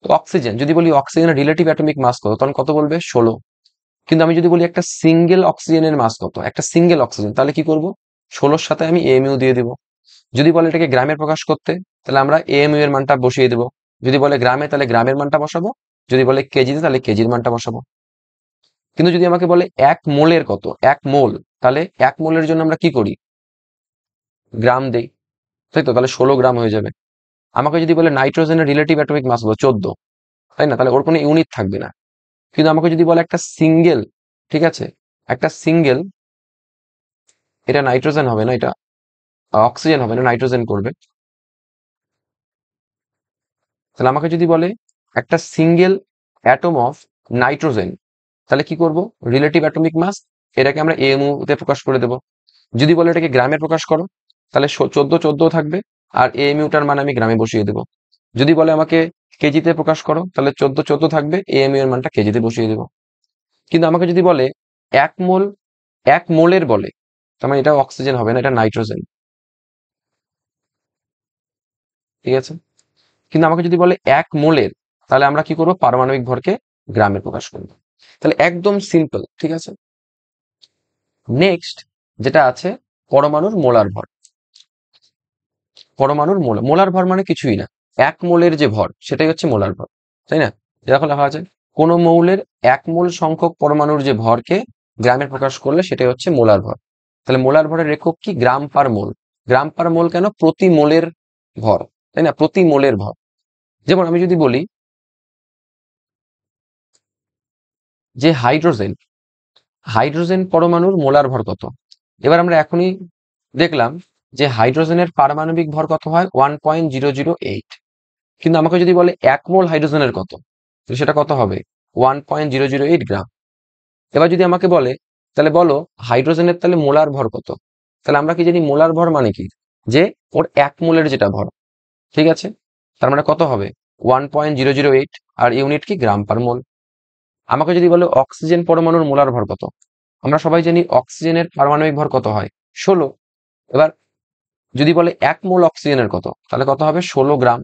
তো অক্সিজেন যদি বলি, অক্সিজেনের রিলেটিভ অ্যাটমিক মাস কত, তখন কত বলবে? 16। কিন্তু আমি যদি বলি একটা সিঙ্গেল অক্সিজেনের মাস কত, একটা সিঙ্গেল অক্সিজেন, তাহলে কি করব? 16-র সাথে আমি এএমইউ দিয়ে দিব। যদি বলে এটাকে গ্রামে প্রকাশ করতে, তাহলে আমরা এএমইউ এর মানটা বসিয়ে দেবো। যদি বলে গ্রামে, তাহলে গ্রামের মানটা বসাবো। যদি বলে কেজিতে, তাহলে কেজির মানটা বসাবো। কিন্তু যদি আমাকে বলে এক মোলের কত, এক মোল, তাহলে এক মোলের জন্য আমরা কি করি? গ্রাম দেই, তাই তো? তাহলে 16 গ্রাম হয়ে যাবে। আমাকে যদি বলে নাইট্রোজেনের রিলেটিভ অ্যাটমিক মাস বলো 14, তাই না? তাহলে ওর কোনো ইউনিট থাকবে না। কিন্তু আমাকে যদি বলে একটা সিঙ্গেল, ঠিক আছে, একটা সিঙ্গেল, এটা নাইট্রোজেন হবে না, এটা অক্সিজেন হবে না, নাইট্রোজেন করবে। তাহলে আমাকে যদি বলে একটা সিঙ্গেল অ্যাটম অফ নাইট্রোজেন, তাহলে কি করব? রিলেটিভ অ্যাটমিক মাস, এটাকে আমরা এএমইউ তে প্রকাশ করে দেব। যদি বলে এটাকে গ্রামে প্রকাশ করো, তাহলে 14 থাকবে, আর এএমইউটার মান আমি গ্রামে বসিয়ে দেবো। যদি বলে আমাকে কেজিতে প্রকাশ করো, তাহলে 14 থাকবে, এএমইউ এর মানটা কেজিতে বসিয়ে দেবো। কিন্তু আমাকে যদি বলে এক মোল, এক মোলের বলে, তার মানে এটা অক্সিজেন হবে না, এটা নাইট্রোজেন, ঠিক আছে? কিন্তু আমাকে যদি বলে এক মোলের, তাহলে আমরা কি করবো? পারমাণবিক ভরকে গ্রামে প্রকাশ করবো। তাহলে একদম সিম্পল, ঠিক আছে? নেক্সট যেটা আছে, পরমাণুর মোলার ভর। পরমাণুর মোলার ভর মানে কিছুই না, এক মোলের যে ভর সেটাই হচ্ছে মোলার ভর, তাই না? এরকম লেখা আছে, কোন মৌলের এক মোল সংখ্যক পরমাণুর যে ভরকে গ্রামে প্রকাশ করলে সেটাই হচ্ছে মোলার ভর। তাহলে মোলার ভরের একক কি? গ্রাম পার মোল। গ্রাম পার মোল কেন? প্রতি মোলের ভর, তাই না? প্রতি মোলের ভর। যেমন আমি যদি বলি যে হাইড্রোজেন, হাইড্রোজেন পরমাণুর মোলার ভর কত, এবার আমরা এখনই দেখলাম যে হাইড্রোজেনের পারমাণবিক ভর কত হয়? 1.008। কিন্তু আমাকে যদি বলে এক মোল হাইড্রোজেনের কত, তো সেটা কত হবে? 1.008 গ্রাম। এবার যদি আমাকে বলে তাহলে বলো হাইড্রোজেনের তাহলে মোলার ভর কত, তাহলে আমরা কি জানি মোলার ভর মানে কি? যে ওর এক মোলের যেটা ভর, ঠিক আছে? তার মানে কত হবে? 1.008, আর ইউনিট কি? গ্রাম পার মোল। আমাকে যদি বলে অক্সিজেন পরমাণুর মোলার ভর কত, আমরা সবাই জানি অক্সিজেনের পারমাণবিক ভর কত হয়? 16। এবার যদি বলে এক মোল অক্সিজেনের কত, তাহলে কত হবে? 16 গ্রাম।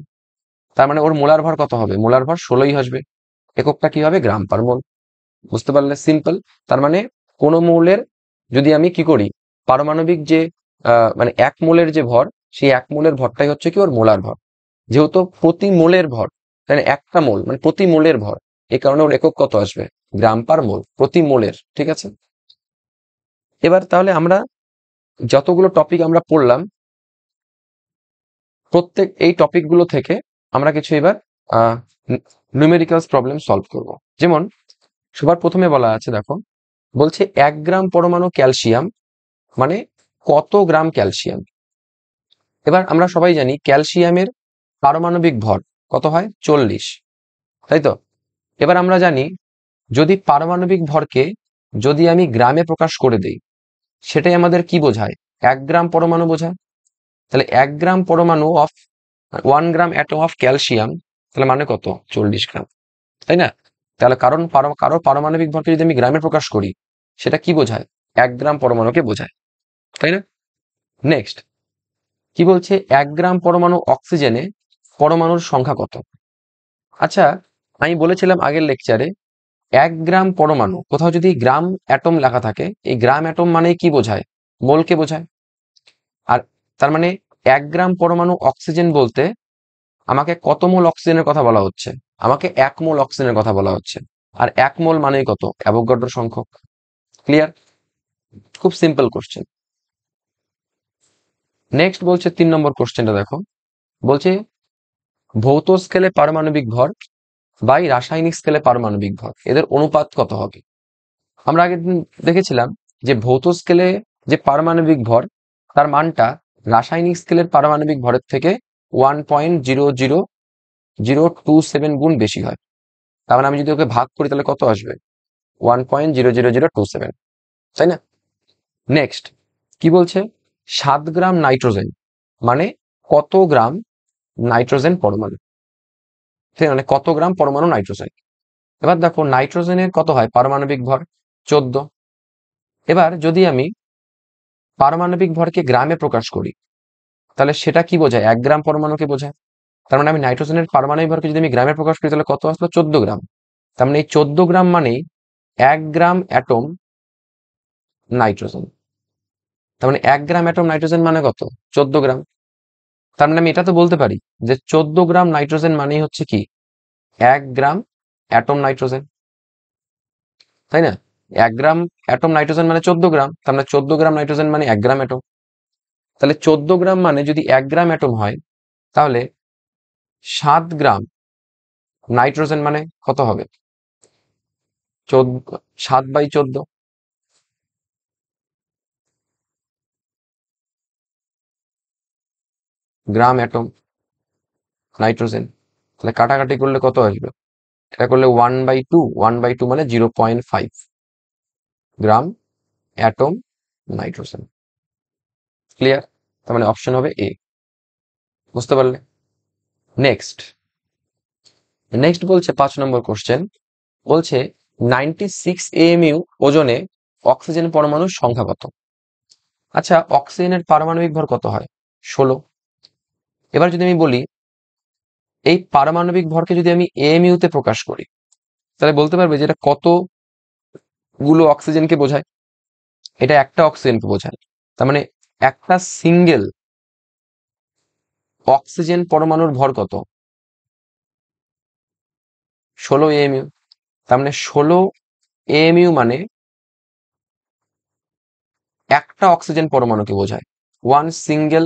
তার মানে ওর মোলার ভর কত হবে? মোলার ভর 16ই আসবে। এককটা কি হবে? গ্রাম পার মোল। বুঝতে পারলে? সিম্পল। তার মানে কোন মৌলের যদি আমি কি করি, পারমাণবিক যে মানে এক মোলের যে ভর, সেই এক মোলের ভরটাই হচ্ছে কি ওর মোলার ভর। যেহেতু প্রতি মোলের ভর, মানে একটা মোল মানে প্রতি মোলের ভর, এই কারণে ওর একক কত আসবে, গ্রাম পার মোল, প্রতি মোলের। ঠিক আছে, এবার তাহলে আমরা যতগুলো টপিক আমরা পড়লাম, প্রত্যেক এই টপিকগুলো থেকে আমরা কিছু এবার নিউমেরিক্যালস প্রবলেম সলভ করব। যেমন সবার প্রথমে বলা আছে, দেখো বলছে 1 গ্রাম পরমাণু ক্যালসিয়াম মানে কত গ্রাম ক্যালসিয়াম। এবার আমরা সবাই জানি ক্যালসিয়ামের পারমাণবিক ভর কত হয়, 40, তাই তো। এবার আমরা জানি যদি পারমাণবিক ভরকে যদি আমি গ্রামে প্রকাশ করে দেই, সেটাই আমাদের কি বোঝায়, 1 গ্রাম পরমাণু বোঝায়। তাহলে 1 গ্রাম পরমাণু of 1 gram atom of calcium, তাহলে মানে কত, 40 গ্রাম, তাই না। তাহলে কারো পারমাণবিক ভরকে যদি আমি গ্রামে প্রকাশ করি, সেটা কি বোঝায়, 1 গ্রাম পরমাণুকে বোঝায়, তাই না। নেক্সট কি বলছে, 1 গ্রাম পরমাণু অক্সিজেনে পরমাণুর সংখ্যা কত। আচ্ছা, আমি বলেছিলাম আগের লেকচারে 1 গ্রাম পরমাণু, কোথাও যদি গ্রাম অ্যাটম লেখা থাকে, এই গ্রাম অ্যাটম মানে কি বোঝায়, মোলকে বোঝায়। আর তার মানে 1 গ্রাম পরমাণু অক্সিজেন বলতে আমাকে কত মোল অক্সিজেনের কথা বলা হচ্ছে, আমাকে 1 মোল অক্সিজেনের কথা বলা হচ্ছে। আর 1 মোল মানেই কত, অ্যাভোগাড্রো সংখ্যক। ক্লিয়ার, খুব সিম্পল কোশ্চেন। নেক্সট বলছে 3 নম্বর কোশ্চেনটা দেখো, বলছে ভৌত স্কেলে পারমাণবিক ভর বাই রাসায়নিক স্কেলে পারমাণবিক ভর, এদের অনুপাত কত হবে। আমরা আগের দিন দেখেছিলাম যে ভৌত স্কেলে যে পারমাণবিক ভর, তার মানটা রাসায়নিক স্কেলের পারমাণবিক ভরের থেকে 1.00027 গুণ বেশি হয়। তার মানে আমি যদি ওকে ভাগ করি তাহলে কত আসবে, 1.00027, তাই না। নেক্সট কি বলছে, 7 গ্রাম নাইট্রোজেন মানে কত গ্রাম নাইট্রোজেন পরমাণু, ঠিক মানে কত গ্রাম পরমাণু নাইট্রোজেন। এবার দেখো নাইট্রোজেনের কত হয় পারমাণবিক ভর, 14। এবার যদি আমি পারমাণবিক ভরকে গ্রামে প্রকাশ করি, তাহলে সেটা কি বোঝায়, 1 গ্রাম পরমাণুকে বোঝায়। তার মানে আমি নাইট্রোজেনের পারমাণবিক ভরকে যদি আমি গ্রামে প্রকাশ করি, তাহলে কত আসলো, 14 গ্রাম। তার মানে এই 14 গ্রাম মানেই 1 গ্রাম অ্যাটম নাইট্রোজেন। তার মানে 1 গ্রাম অ্যাটম নাইট্রোজেন মানে কত, 14 গ্রাম। তার মানে আমি এটা তো বলতে পারি যে 14 গ্রাম নাইট্রোজেন মানেই হচ্ছে কি, 1 গ্রাম অ্যাটম নাইট্রোজেন, তাই না। 1 গ্রাম অ্যাটম নাইট্রোজেন মানে 14 গ্রাম, তার মানে 14 গ্রাম নাইট্রোজেন মানে 1 গ্রাম অ্যাটম। তাহলে 14 গ্রাম মানে যদি 1 গ্রাম অ্যাটম হয়, তাহলে 7 গ্রাম নাইট্রোজেন মানে কত হবে, 7/14 গ্রাম অ্যাটম নাইট্রোজেন। তাহলে কাটাকাটি করলে কত আসবে, এটা করলে 1/2 মানে 0.5 গ্রাম অ্যাটম নাইট্রোজেন। ক্লিয়ার, তার মানে অপশন হবে এ। বুঝতে পারলে। নেক্সট নেক্সট বলছে 5 নম্বর কোশ্চেন, বলছে 96 AMU ওজনে অক্সিজেন পরমাণুর সংখ্যা কত। আচ্ছা, অক্সিজেনের পারমাণবিক ভর কত হয়, 16। এবার যদি আমি বলি এই পারমাণবিক ভরকে যদি আমি AMU তে প্রকাশ করি, তাহলে বলতে পারবে যে এটা কতগুলো অক্সিজেনকে বোঝায়, এটা একটা অক্সিজেনকে বোঝায়। তার মানে একটা সিঙ্গেল অক্সিজেন পরমাণুর ভর কত, 16 AMU। তার মানে 16 AMU মানে একটা অক্সিজেন পরমাণুকে বোঝায়, ওয়ান সিঙ্গেল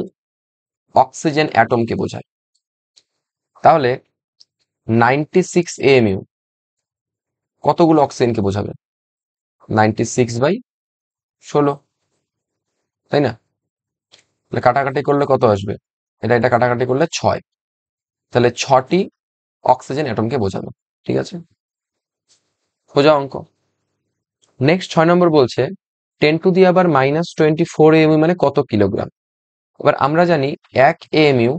অক্সিজেন অ্যাটমকে বোঝায়। তাহলে 96 AMU কতগুলো অক্সিজেনকে বোঝাবে, 96/16, তাই না। তাহলে কাটাকাটি করলে কত আসবে, এটা কাটাকাটি করলে 6, তাহলে 6টি অক্সিজেন অ্যাটমকে বোঝাবে। ঠিক আছে, সোজা অঙ্ক। নেক্সট 6 নম্বর বলছে 10⁻⁻24 AMU মানে কত কিলোগ্রাম। এবার আমরা জানি 1 AMU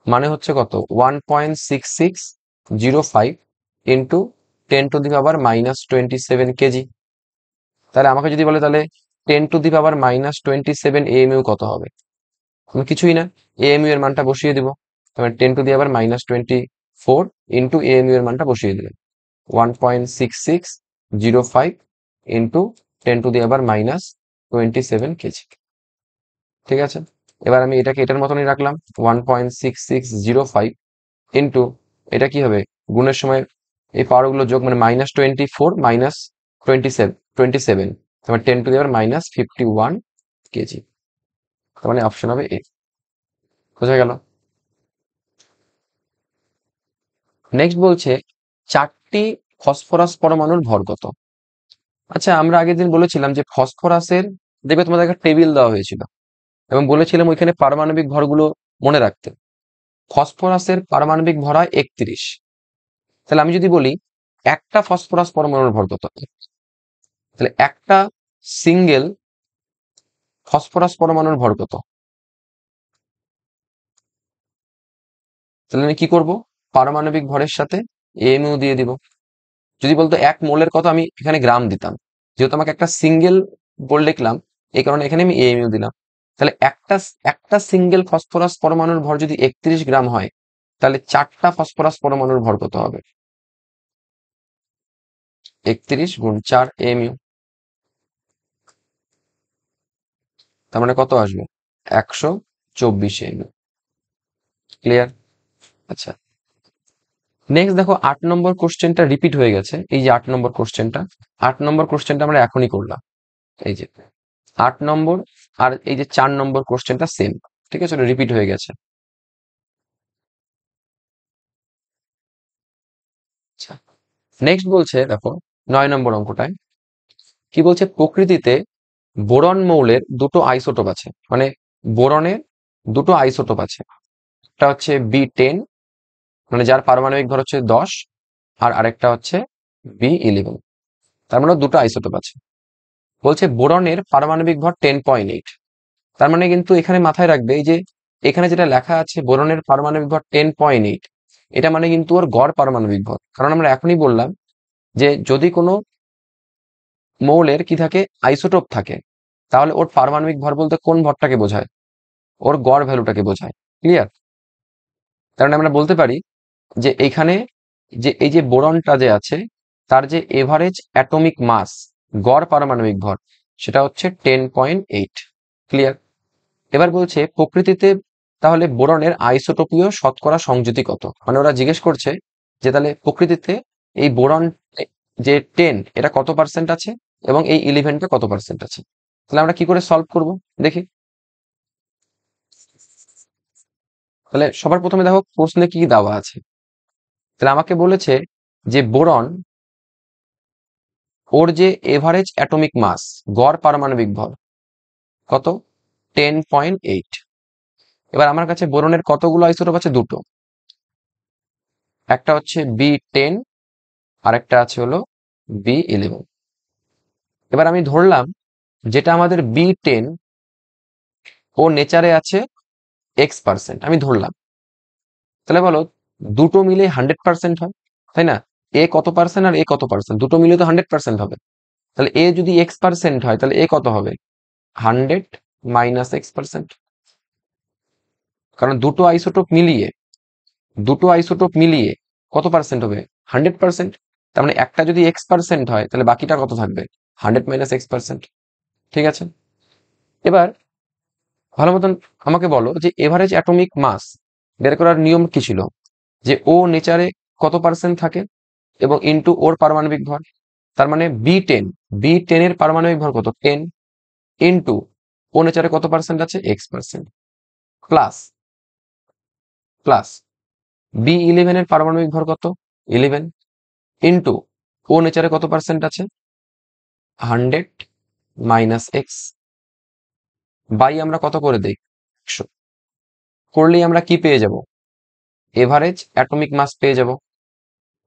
মানে হচ্ছে কত, 1.6605 ইন্টু 10⁻⁻27 কেজি। তাহলে আমাকে যদি বলে তাহলে 10⁻⁻27 AMU কত হবে, আমি কিছুই না, AMU এর মানটা বসিয়ে দিব। তাহলে 10⁻⁻24 ইন্টু AMU এর মানটা বসিয়ে দিলেন, 1.6605 ইন্টু 10⁻⁻27 কেজি। ঠিক আছে, এবার আমি এটাকে এটার মতনই রাখলাম, 1.6605 ইন্টু এটা কি হবে, গুণের সময় এই পাওয়ারগুলো যোগ মানে -24 -27 তার 10⁻51 কেজি। তার মানে অপশন হবে এ। বোঝা গেল? নেক্সট বলছে 4টি ফসফরাস পরমাণুর ভর কত? আচ্ছা, আমরা আগের দিন বলেছিলাম যে ফসফরাসের, দেখবে তোমাদের একটা টেবিল দেওয়া হয়েছিল এবং বলেছিলাম ওইখানে পারমাণবিক ভরগুলো মনে রাখতে। ফসফরাসের পারমাণবিক ভর হয় 31। তাহলে আমি যদি বলি একটা ফসফরাস পরমাণুর ভর কত, তাহলে একটা সিঙ্গেল ফসফরাস পরমাণুর ভর কত? তাহলে আমি কি করব, পারমাণবিক ভরের সাথে এমইউ দিয়ে দিব। যদি বলতো 1 মোলের কত, আমি এখানে গ্রাম দিতাম। যেহেতু আমাকে একটা সিঙ্গেল বল লিখলাম, এই কারণে এখানে আমি এমইউ দিলাম। তাহলে একটা একটা সিঙ্গেল ফসফরাস পরমাণুর ভর যদি 31 গ্রাম হয়, তাহলে 4টা ফসফরাস পরমাণুর ভর কত হবে? 31 গুণ 4 এমইউ, তার মানে কত আসবে? 124 এমইউ। ক্লিয়ার? আচ্ছা, নেক্সট দেখো 8 নম্বর কোশ্চেনটা রিপিট হয়ে গেছে। এই যে 8 নম্বর কোশ্চেনটা, 8 নম্বর কোশ্চেনটা আমরা এখনই করলাম। এই যে 8 নম্বর আর এই যে 4 নম্বর কোশ্চেনটা সেম, ঠিক আছে, রিপিট হয়ে গেছে। আচ্ছা, নেক্সট বলছে দেখো 9 নম্বর অঙ্কটায় কি বলছে, প্রকৃতিতে বোরন মৌলের দুটো আইসোটোপ আছে, মানে বোরনের দুটো আইসোটোপ আছে। একটা হচ্ছে B10, মানে যার পারমাণবিক ভর হচ্ছে 10, আর আরেকটা হচ্ছে B11। তার মানে দুটো আইসোটোপ আছে। বলছে বোরনের পারমাণবিক ভর 10.8। তার মানে কিন্তু এখানে মাথায় রাখবে, এই যে এখানে যেটা লেখা আছে বোরনের পারমাণবিক ভর 10.8, এটা মানে কিন্তু ওর গড় পারমাণবিক ভর। কারণ আমরা এখনই বললাম যে যদি কোনো মৌলের কি থাকে, আইসোটোপ থাকে, তাহলে ওর পারমাণবিক ভর বলতে কোন ভরটাকে বোঝায়? ওর গড় ভ্যালুটাকে বোঝায়। ক্লিয়ার? কারণ আমরা বলতে পারি যে এখানে যে এই যে বোরনটা যে আছে, তার যে এভারেজ অ্যাটমিক মাস, গড় পারমাণবিক ভর, সেটা হচ্ছে 10.8। ক্লিয়ার? এবার বলছে প্রকৃতিতে তাহলে বোরনের আইসোটোপীয় শতকরা সংযুতি কত? মানে ওরা জিজ্ঞেস করছে যে তাহলে প্রকৃতিতে এই বোরন যে 10, এটা কত পার্সেন্ট আছে এবং এই 11টা কত পার্সেন্ট আছে। তাহলে আমরা কি করে সলভ করব দেখি। তাহলে সবার প্রথমে দেখো প্রশ্নে কি দেওয়া আছে। তাহলে আমাকে বলেছে যে বোরন, ওর যে এভারেজ অ্যাটমিক মাস, গড় পারমাণবিক ভর কত? 10.8। এবার আমার কাছে বোরনের কতগুলো আইসোটোপ আছে? দুটো। একটা হচ্ছে B10 আর একটা আছে হলো B11। এবার আমি ধরলাম যেটা আমাদের B10, ও নেচারে আছে X%, আমি ধরলাম। তাহলে বলো দুটো মিলে 100% হয়, তাই না? এ কত পার্সেন্ট আর এ কত পার্সেন্ট, দুটো মিলে তো 100% হবে। তাহলে এ যদি X% হয়, তাহলে এ কত হবে? 100 মাইনাস X%। কারণ দুটো আইসোটোপ মিলিয়ে কত পার্সেন্ট হবে? 100%। তার মানে একটা যদি X% হয়, তাহলে বাকিটা কত থাকবে? 100 মাইনাস X%। ঠিক আছে? এবার ভালো মতন আমাকে বলো যে এভারেজ অ্যাটমিক মাস বের করার নিয়ম কি ছিল? যে ও নেচারে কত পার্সেন্ট থাকে এবং ইনটু ওর পারমাণবিক ভর। তার মানে বি টেন এর পারমাণবিক ভর কত? 10, ইনটু ও নেচারে কত পার্সেন্ট আছে? X%, প্লাস প্লাস B11 এর পারমাণবিক ভর কত? 11, ইনটু ও নেচারে কত পার্সেন্ট আছে? 100 মাইনাস X, বাই আমরা কত করে দেই? 100। করলেই আমরা কি পেয়ে যাব? এভারেজ অ্যাটমিক মাস পেয়ে যাব।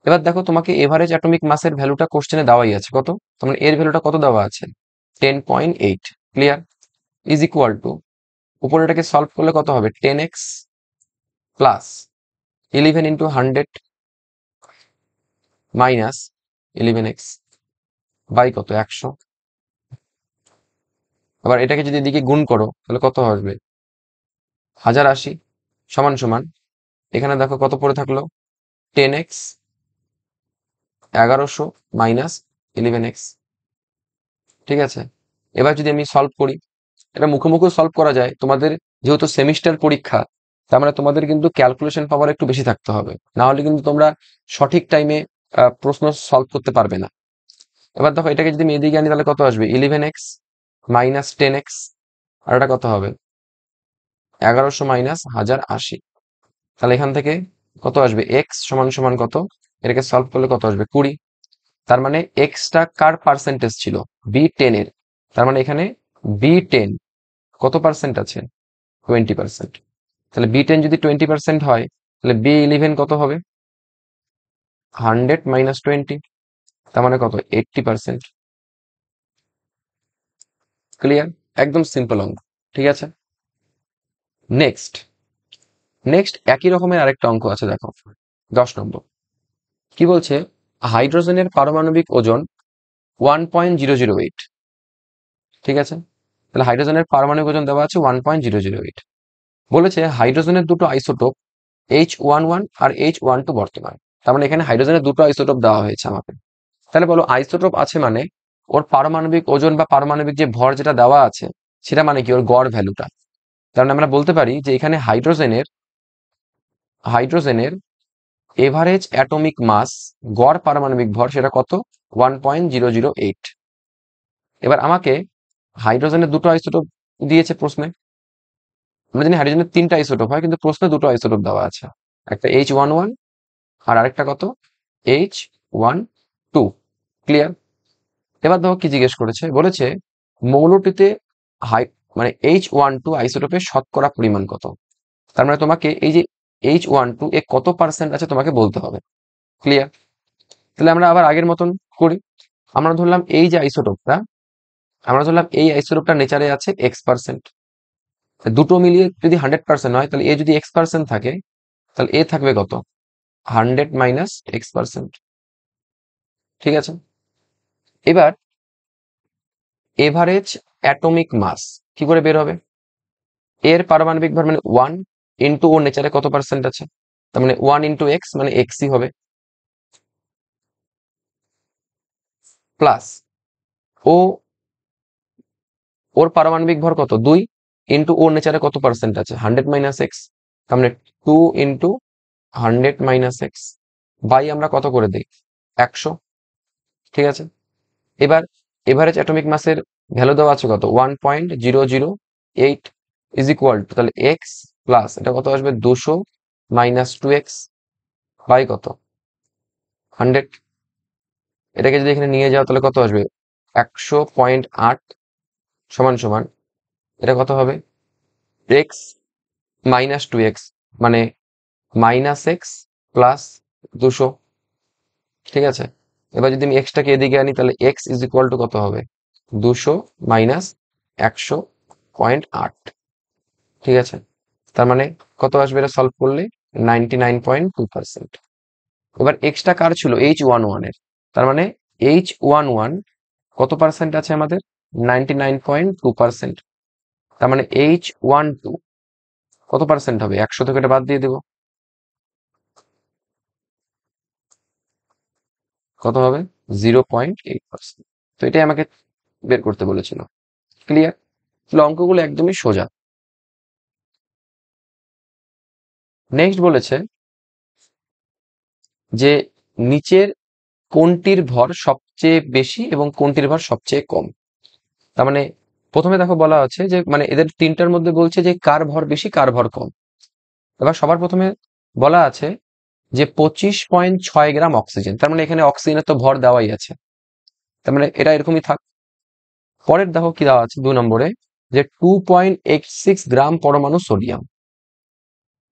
এবার দেখো তোমাকে এভারেজ অ্যাটমিক মাসের ভ্যালুটা কোশ্চেনে দেওয়াই আছে কত, তোমার এর ভ্যালুটা কত দেওয়া আছে? 10.8। ক্লিয়ার? ইজ ইকুয়াল টু, উপরে এটাকে সলভ করলে কত হবে? 10x plus 11 into 100 minus 11x by কত? 100। আবার এটাকে যদি এদিকে গুণ করো, তাহলে কত আসবে? 1080 সমান সমান, এখানে দেখো কত পড়ে থাকলো? 10x 1100 minus 11x। ঠিক আছে? এবার যদি আমি সলভ করি, এটা মুখে সলভ করা যায়। তোমাদের যেহেতু সেমিস্টার পরীক্ষা, তার মানে তোমাদের কিন্তু ক্যালকুলেশন পাওয়ার একটু বেশি থাকতে হবে, না হলে কিন্তু তোমরা সঠিক টাইমে প্রশ্ন সলভ করতে পারবে না। এবার দেখো এটাকে যদি আমি এদিকে আনি তাহলে কত আসবে, 11x মাইনাস 10x, আর এটা কত হবে 1100 মাইনাস 1080। তাহলে এখান থেকে কত আসবে, এক্স সমান সমান কত, এটাকে সলভ করলে কত আসবে 20। তার মানে এক্সটা কার পার্সেন্টেজ ছিল, B10 এর। তার মানে এখানে B10 কত পার্সেন্ট আছে, 20%। তাহলে B10 যদি 20% হয় তাহলে B11 কত হবে, 100 মাইনাস 20, তার মানে কত 80%। ক্লিয়ার, একদম সিম্পল অঙ্ক। ঠিক আছে, নেক্সট নেক্সট একই রকমের আরেকটা অঙ্ক আছে, দেখো 10 নম্বর। কি বলছে, হাইড্রোজেনের পারমাণবিক ওজন 1.008। ঠিক আছে, তাহলে হাইড্রোজেনের পারমাণবিক ওজন দেওয়া আছে 1.008। বলেছে হাইড্রোজেনের দুটো আইসোটোপ H11 আর H12 বর্তমান। তার মানে এখানে হাইড্রোজেনের দুটো আইসোটোপ দেওয়া হয়েছে আমাকে। তাহলে বলো আইসোটোপ আছে মানে ওর পারমাণবিক ওজন বা পারমাণবিক যে ভর যেটা দেওয়া আছে সেটা মানে কি, ওর গড় ভ্যালুটা। তার মানে আমরা বলতে পারি যে এখানে হাইড্রোজেনের এভারেজ অ্যাটমিক মাস, গড় পারমাণবিক ভর, সেটা কত, 1.008। এবার আমাকে হাইড্রোজেনের দুটো আইসোটোপ দিয়েছে প্রশ্নে। আমরা জানি হাইড্রোজেনের 3টা আইসোটোপ হয়, কিন্তু প্রশ্নে দুটো আইসোটোপ দেওয়া আছে, একটা H11 আর আরেকটা কত, H12। ক্লিয়ার। এবার দেখো কি জিজ্ঞেস করেছে, বলেছে মৌলটিতে হাই মানে H12 আইসোটোপের শতকরা পরিমাণ কত। তার মানে তোমাকে এই যে H12 এ কত পার্সেন্ট আছে তোমাকে বলতে হবে। ক্লিয়ার। তাহলে আমরা আবার আগের মতন করি। আমরা ধরলাম এই যে আইসোটোপটা, আমরা ধরলাম এই আইসোটোপটা নেচারে আছে X%। দুটো মিলিয়ে যদি 100% হয় তাহলে এ যদি X% থাকে তাহলে এ থাকবে কত, 100 মাইনাস X%। ঠিক আছে, এবার এভারেজ অ্যাটমিক মাস কি করে বের হবে, এর পারমাণবিক ভর মানে 1 ইন্টু ওর নেচারে কত পার্সেন্ট আছে, তার মানে 1 ইন্টু এক্স মানে এক্সই হবে, প্লাস ও ওর পারমাণবিক ভর কত 2 ইন্টু ওর নেচারে কত পার্সেন্ট আছে 100 মাইনাস এক্স, তার মানে 2 ইন্টু 100 মাইনাস এক্স বাই আমরা কত করে দিই 100। ঠিক আছে, এবার এভারেজ অ্যাটমিক মাসের ভ্যালু দেওয়া আছে কত 1.008 ইজ ইকুয়াল টু, তাহলে এক্স প্লাস এটা কত আসবে 200 মাইনাস 2x বাই কত 100। এটাকে যদি এখানে নিয়ে যাও তাহলে কত আসবে 100.8 সমান সমান, এটা কত হবে এক্স মাইনাস 2x মানে মাইনাস এক্স প্লাস 200। ঠিক আছে, এবার যদি আমি এক্সটাকে এদিকে আনি তাহলে এক্স ইজ ইকুয়াল টু কত হবে 200 মাইনাস 100.8। ঠিক আছে, তার মানে কত আসবে এটা সলভ করলে 99.2%। এবার এক্সটা কার ছিল H11 এর, তার মানে H11 কত পার্সেন্ট আছে আমাদের 99.2%। তার মানে H12 কত পার্সেন্ট হবে, 100 থেকে এটা বাদ দিয়ে দেবো, কত হবে 0.8%। তো এটাই আমাকে বের করতে বলেছিল। ক্লিয়ার, তাহলে অঙ্কগুলো একদমই সোজা। নেক্সট বলেছে যে নিচের কোনটির ভর সবচেয়ে বেশি এবং কোনটির ভর সবচেয়ে কম। তার মানে প্রথমে দেখো বলা আছে যে মানে এদের তিনটার মধ্যে বলছে যে কার ভর বেশি কার ভর কম। এবার সবার প্রথমে বলা আছে যে 25.6 গ্রাম অক্সিজেন, তার মানে এখানে অক্সিজেনের তো ভর দেওয়াই আছে, তার মানে এটা এরকমই থাক। পরের দেখো কি দেওয়া আছে 2 নম্বরে, যে 2.86 গ্রাম পরমাণু সোডিয়াম।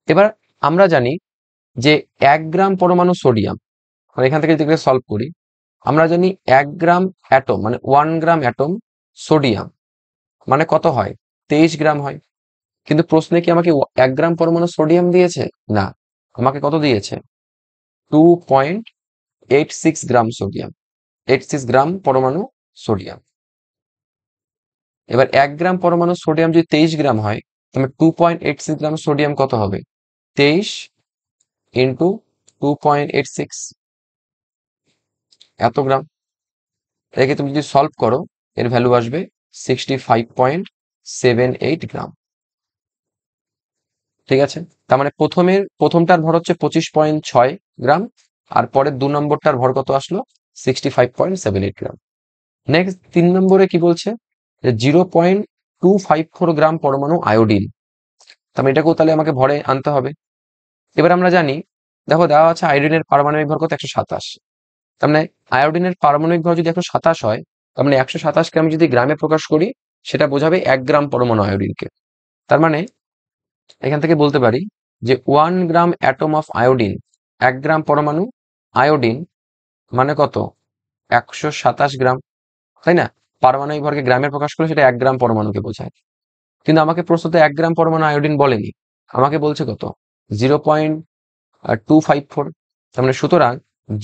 এবার আমরা জানি যে 1 গ্রাম পরমাণু সোডিয়াম, মানে এখান থেকে যদি সলভ করি আমরা জানি 1 গ্রাম অ্যাটম মানে 1 গ্রাম অ্যাটম সোডিয়াম মানে কত হয় 23 গ্রাম হয়। কিন্তু প্রশ্নে কি আমাকে 1 গ্রাম পরমাণু সোডিয়াম দিয়েছে, না, আমাকে কত দিয়েছে 2.86 গ্রাম সোডিয়াম, 86 গ্রাম পরমাণু সোডিয়াম। এবার 1 গ্রাম পরমাণু সোডিয়াম যদি 23 গ্রাম হয় তাহলে 2.86 গ্রাম সোডিয়াম কত হবে 23 ইন্টু 2.86, এত গ্রাম। এটাকে তুমি যদি সলভ করো এর ভ্যালু আসবে 65.78 গ্রাম। ঠিক আছে, তার মানে প্রথমটার ভর হচ্ছে 25.6 গ্রাম, আর পরের 2 নম্বরটার ভর কত আসলো 65.78 গ্রাম। নেক্সট 3 নম্বরে কি বলছে যে 0.254 গ্রাম পরমাণু আয়োডিন। তাহলে এটাকেও তাহলে আমাকে ভরে আনতে হবে। এবার আমরা জানি, দেখো দেওয়া আছে আয়োডিনের পারমাণবিক ভর কত 127। তার মানে আয়োডিনের পারমাণবিক ভর যদি 127 হয়, তার মানে 127কে আমি যদি গ্রামে প্রকাশ করি, সেটা বোঝাবে 1 গ্রাম পরমাণু আয়োডিনকে। তার মানে এখান থেকে বলতে পারি যে 1 গ্রাম অ্যাটম অফ আয়োডিন, 1 গ্রাম পরমাণু আয়োডিন মানে কত 127 গ্রাম, তাই না? পারমাণবিক ভরকে গ্রামে প্রকাশ করলে সেটা 1 গ্রাম পরমাণুকে বোঝায়। কিন্তু আমাকে প্রশ্নতে 1 গ্রাম পরমাণু আয়োডিন বলেনি, আমাকে বলছে কত 0.254। তার মানে সুতরাং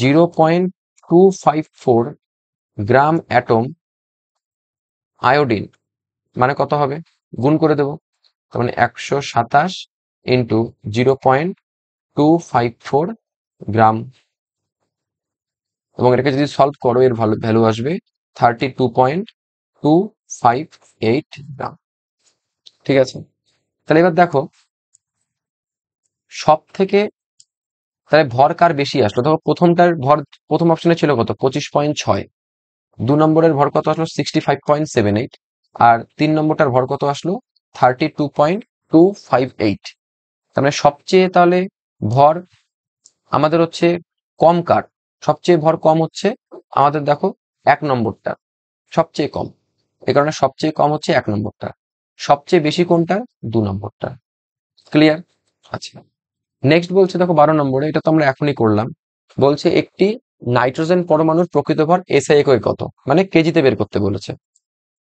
0.254 গ্রাম অ্যাটম আয়োডিন মানে কত হবে, গুণ করে দেব। তার মানে 127 ইন্টু 0.254 গ্রাম, এবং এটাকে যদি সলভ করো এর ভ্যালু আসবে 32.258 গ্রাম। ঠিক আছে, তাহলে এবার দেখো সব থেকে তাহলে ভর কার বেশি আসলো। দেখো প্রথমটার ভর প্রথম অপশনে ছিল কত 25.6, 2 নম্বরের ভর কত আসলো 65.78, আর 3 নম্বরটার ভর কত আসলো 32.258। তার মানে সবচেয়ে তাহলে ভর আমাদের হচ্ছে কম কার, সবচেয়ে ভর কম হচ্ছে আমাদের দেখো 1 নম্বরটা সবচেয়ে কম, এই কারণে সবচেয়ে কম হচ্ছে 1 নম্বরটা, সবচেয়ে বেশি কোনটা 2 নম্বরটা। ক্লিয়ার? আচ্ছা, নেক্সট বলছে দেখো 12 নম্বরে, এটা তো আমরা এখনই করলাম। বলছে একটি নাইট্রোজেন পরমাণুর প্রকৃত ভর এসআই একক কত, মানে কেজিতে বের করতে বলেছে।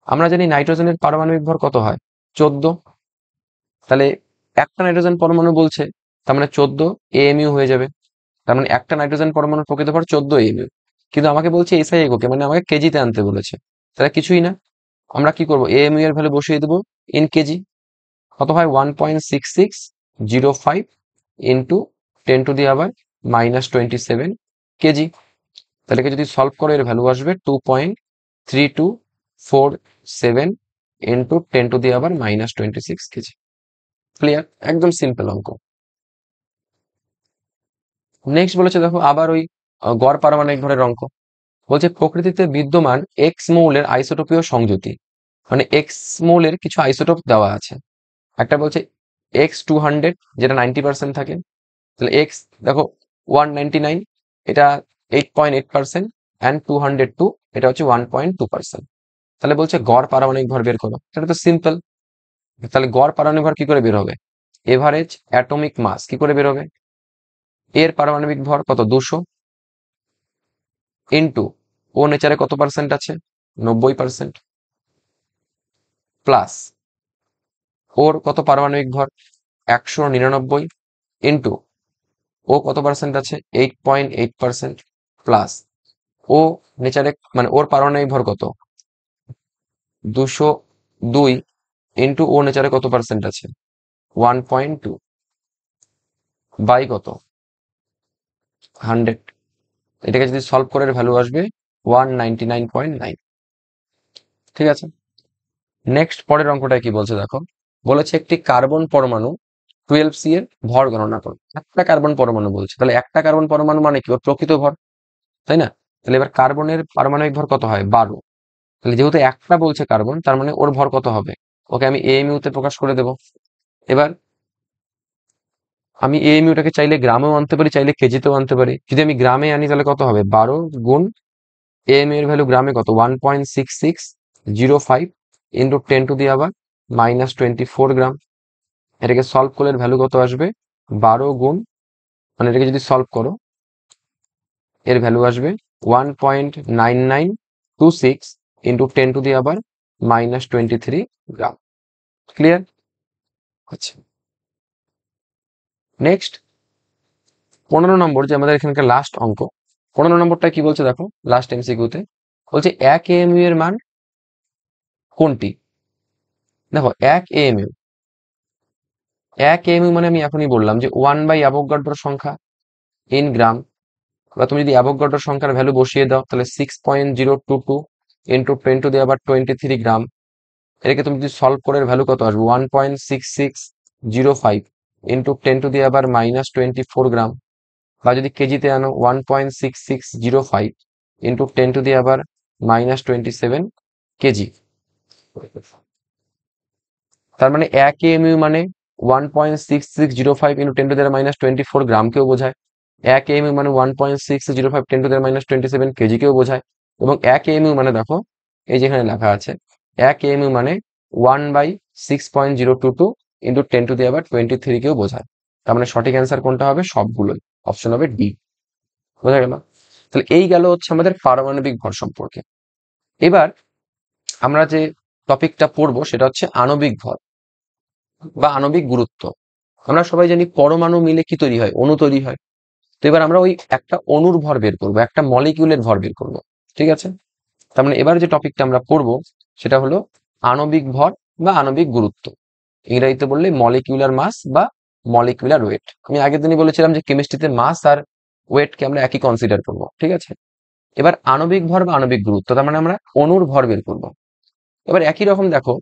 আমরা জানি নাইট্রোজেনের পারমাণবিক ভর কত হয় 14। তাহলে একটা নাইট্রোজেন পরমাণু বলছে, তার মানে 14 এএমইউ হয়ে যাবে। তার মানে একটা নাইট্রোজেন পরমাণুর প্রকৃত ভর 14 এএমইউ, কিন্তু আমাকে বলছে এসআই এককে, মানে আমাকে কেজিতে আনতে বলেছে। তাহলে কিছুই না, আমরা কি করবো এএমইউ এর ভ্যালু বসিয়ে দেবো ইন কেজি। কত হয় 1.6605 ইন্টু 10⁻⁻27 কেজি। তাহলে যদি সলভ করো এর ভ্যালু আসবে 2.3247 ইন্টু 10⁻⁻26 কেজি। ক্লিয়ার? একদম সিম্পল অঙ্ক। নেক্সট বলেছে দেখো আবার ওই গড় পারমাণবিক ভরের অঙ্ক। বলছে প্রকৃতিতে বিদ্যমান এক্স মৌলের আইসোটোপীয় সংযুতি, মানে এক্স মৌলের কিছু আইসোটোপ দেওয়া আছে। একটা বলছে X200 যেটা 90% থাকে, তাহলে এক্স দেখো 199 এটা 8.8%, অ্যান্ড 202 এটা হচ্ছে 1.2%। তাহলে বলছে গড় পারমাণবিক ভর বের করো, এটা তো সিম্পল। তাহলে গড় পারমাণবিক ভর কি করে বের হবে, এভারেজ অ্যাটমিক মাস কি করে বের হবে, এর পারমাণবিক ভর কত 200 ইন্টু ও নেচারে কত পার্সেন্ট আছে 90%, প্লাস ওর কত পারমাণবিক ভর 199 ইন্টু ও কত পার্সেন্ট আছে 8.8%, প্লাস ও নেচারে মানে ওর পারমাণবিক ভর কত 202 ইন্টু ও নেচারে কত পার্সেন্ট আছে 1.2 বাই কত 100। এটাকে যদি সলভ করে ভ্যালু আসবে 199.9। ঠিক আছে, নেক্সট পরের অঙ্কটা কি বলছে দেখো। বলেছে একটি কার্বন পরমাণু 12C এর ভর গণনা করো। একটা কার্বন পরমাণু বলছে, তাহলে একটা কার্বন পরমাণু মানে কি ওর প্রকৃত ভর, তাই না? তাহলে এবার কার্বনের পারমাণবিক ভর কত হয় 12। তাহলে যেহেতু একটা বলছে কার্বন, তার মানে ওর ভর কত হবে, ওকে আমি এএমইউ তে প্রকাশ করে দেব। এবার আমি এএমইউটাকে চাইলে গ্রামেও আনতে পারি, চাইলে কেজিতেও আনতে পারি। যদি আমি গ্রামে আনি তাহলে কত হবে 12 গুণ এএমইউ এর ভ্যালু গ্রামে কত 1.6605 ইন্টু 10⁻⁻24 গ্রাম। এটাকে সলভ করলে ভ্যালু কত আসবে 12 গুণ, মানে এটাকে যদি সলভ করো এর ভ্যালু আসবে 1.9926 ইন্টু 10⁻⁻23 গ্রাম। ক্লিয়ার? আচ্ছা, নেক্সট 15 নম্বর, যে আমাদের এখানকার লাস্ট অঙ্ক। 15 নম্বরটা কি বলছে দেখো, লাস্ট এমসিকিউতে বলছে 1 এএমইউ এর মান কোনটি। দেখো 1 এএমইউ, 1 এএমইউ মানে আমি এখনই বললাম যে 1 বাই অ্যাভোগাড্রোর সংখ্যা ইন গ্রাম। বা তুমি যদি অ্যাভোগাড্রোর সংখ্যার ভ্যালু বসিয়ে দাও তাহলে 6.022 ইন্টু 10⁻23 গ্রাম। এটাকে তুমি যদি সলভ করে ভ্যালু কত আসবে 1.6605 ইন্টু 10⁻⁻24 গ্রাম। বা যদি কেজিতে আনো 1.6605 ইন্টু 10⁻⁻27 কেজি। তার মানে 1 এমইউ মানে 1.6605 ইন্টু 10⁻⁻24 গ্রামকেও বোঝায়। 1 এমইউ মানে 1.6605 10⁻⁻27 কেজিকেও বোঝায়। এবং 1 এমইউ মানে দেখো এই যেখানে লেখা আছে 1 এমইউ মানে 1/6.022 ইন্টু 10⁻23 কেও বোঝায়। তার মানে সঠিক অ্যান্সার কোনটা হবে? সবগুলোই। অপশন হবে ডি। বোঝা গেল? তাহলে এই গেল হচ্ছে আমাদের পারমাণবিক ভর সম্পর্কে। এবার আমরা যে টপিকটা পড়বো সেটা হচ্ছে আণবিক ভর বা আণবিক গুরুত্ব। আমরা সবাই জানি পরমাণু মিলে কি তৈরি হয়? অণু তৈরি হয়। তো এবার আমরা ওই একটা অণুর ভর বের করবো, একটা মলিকিউলের ভর বের করবো। ঠিক আছে? তার মানে এবার যে টপিকটা আমরা পড়বো সেটা হলো আণবিক ভর বা আণবিক গুরুত্ব। ইংরেজিতে বললে মলিকিউলার মাস বা মলিকিউলার ওয়েট। আমি আগের দিনই বলেছিলাম যে কেমিস্ট্রিতে মাস আর ওয়েটকে আমরা একই কনসিডার করবো। ঠিক আছে? এবার আণবিক ভর বা আণবিক গুরুত্ব, তার মানে আমরা অণুর ভর বের করবো। এবার একই রকম দেখো,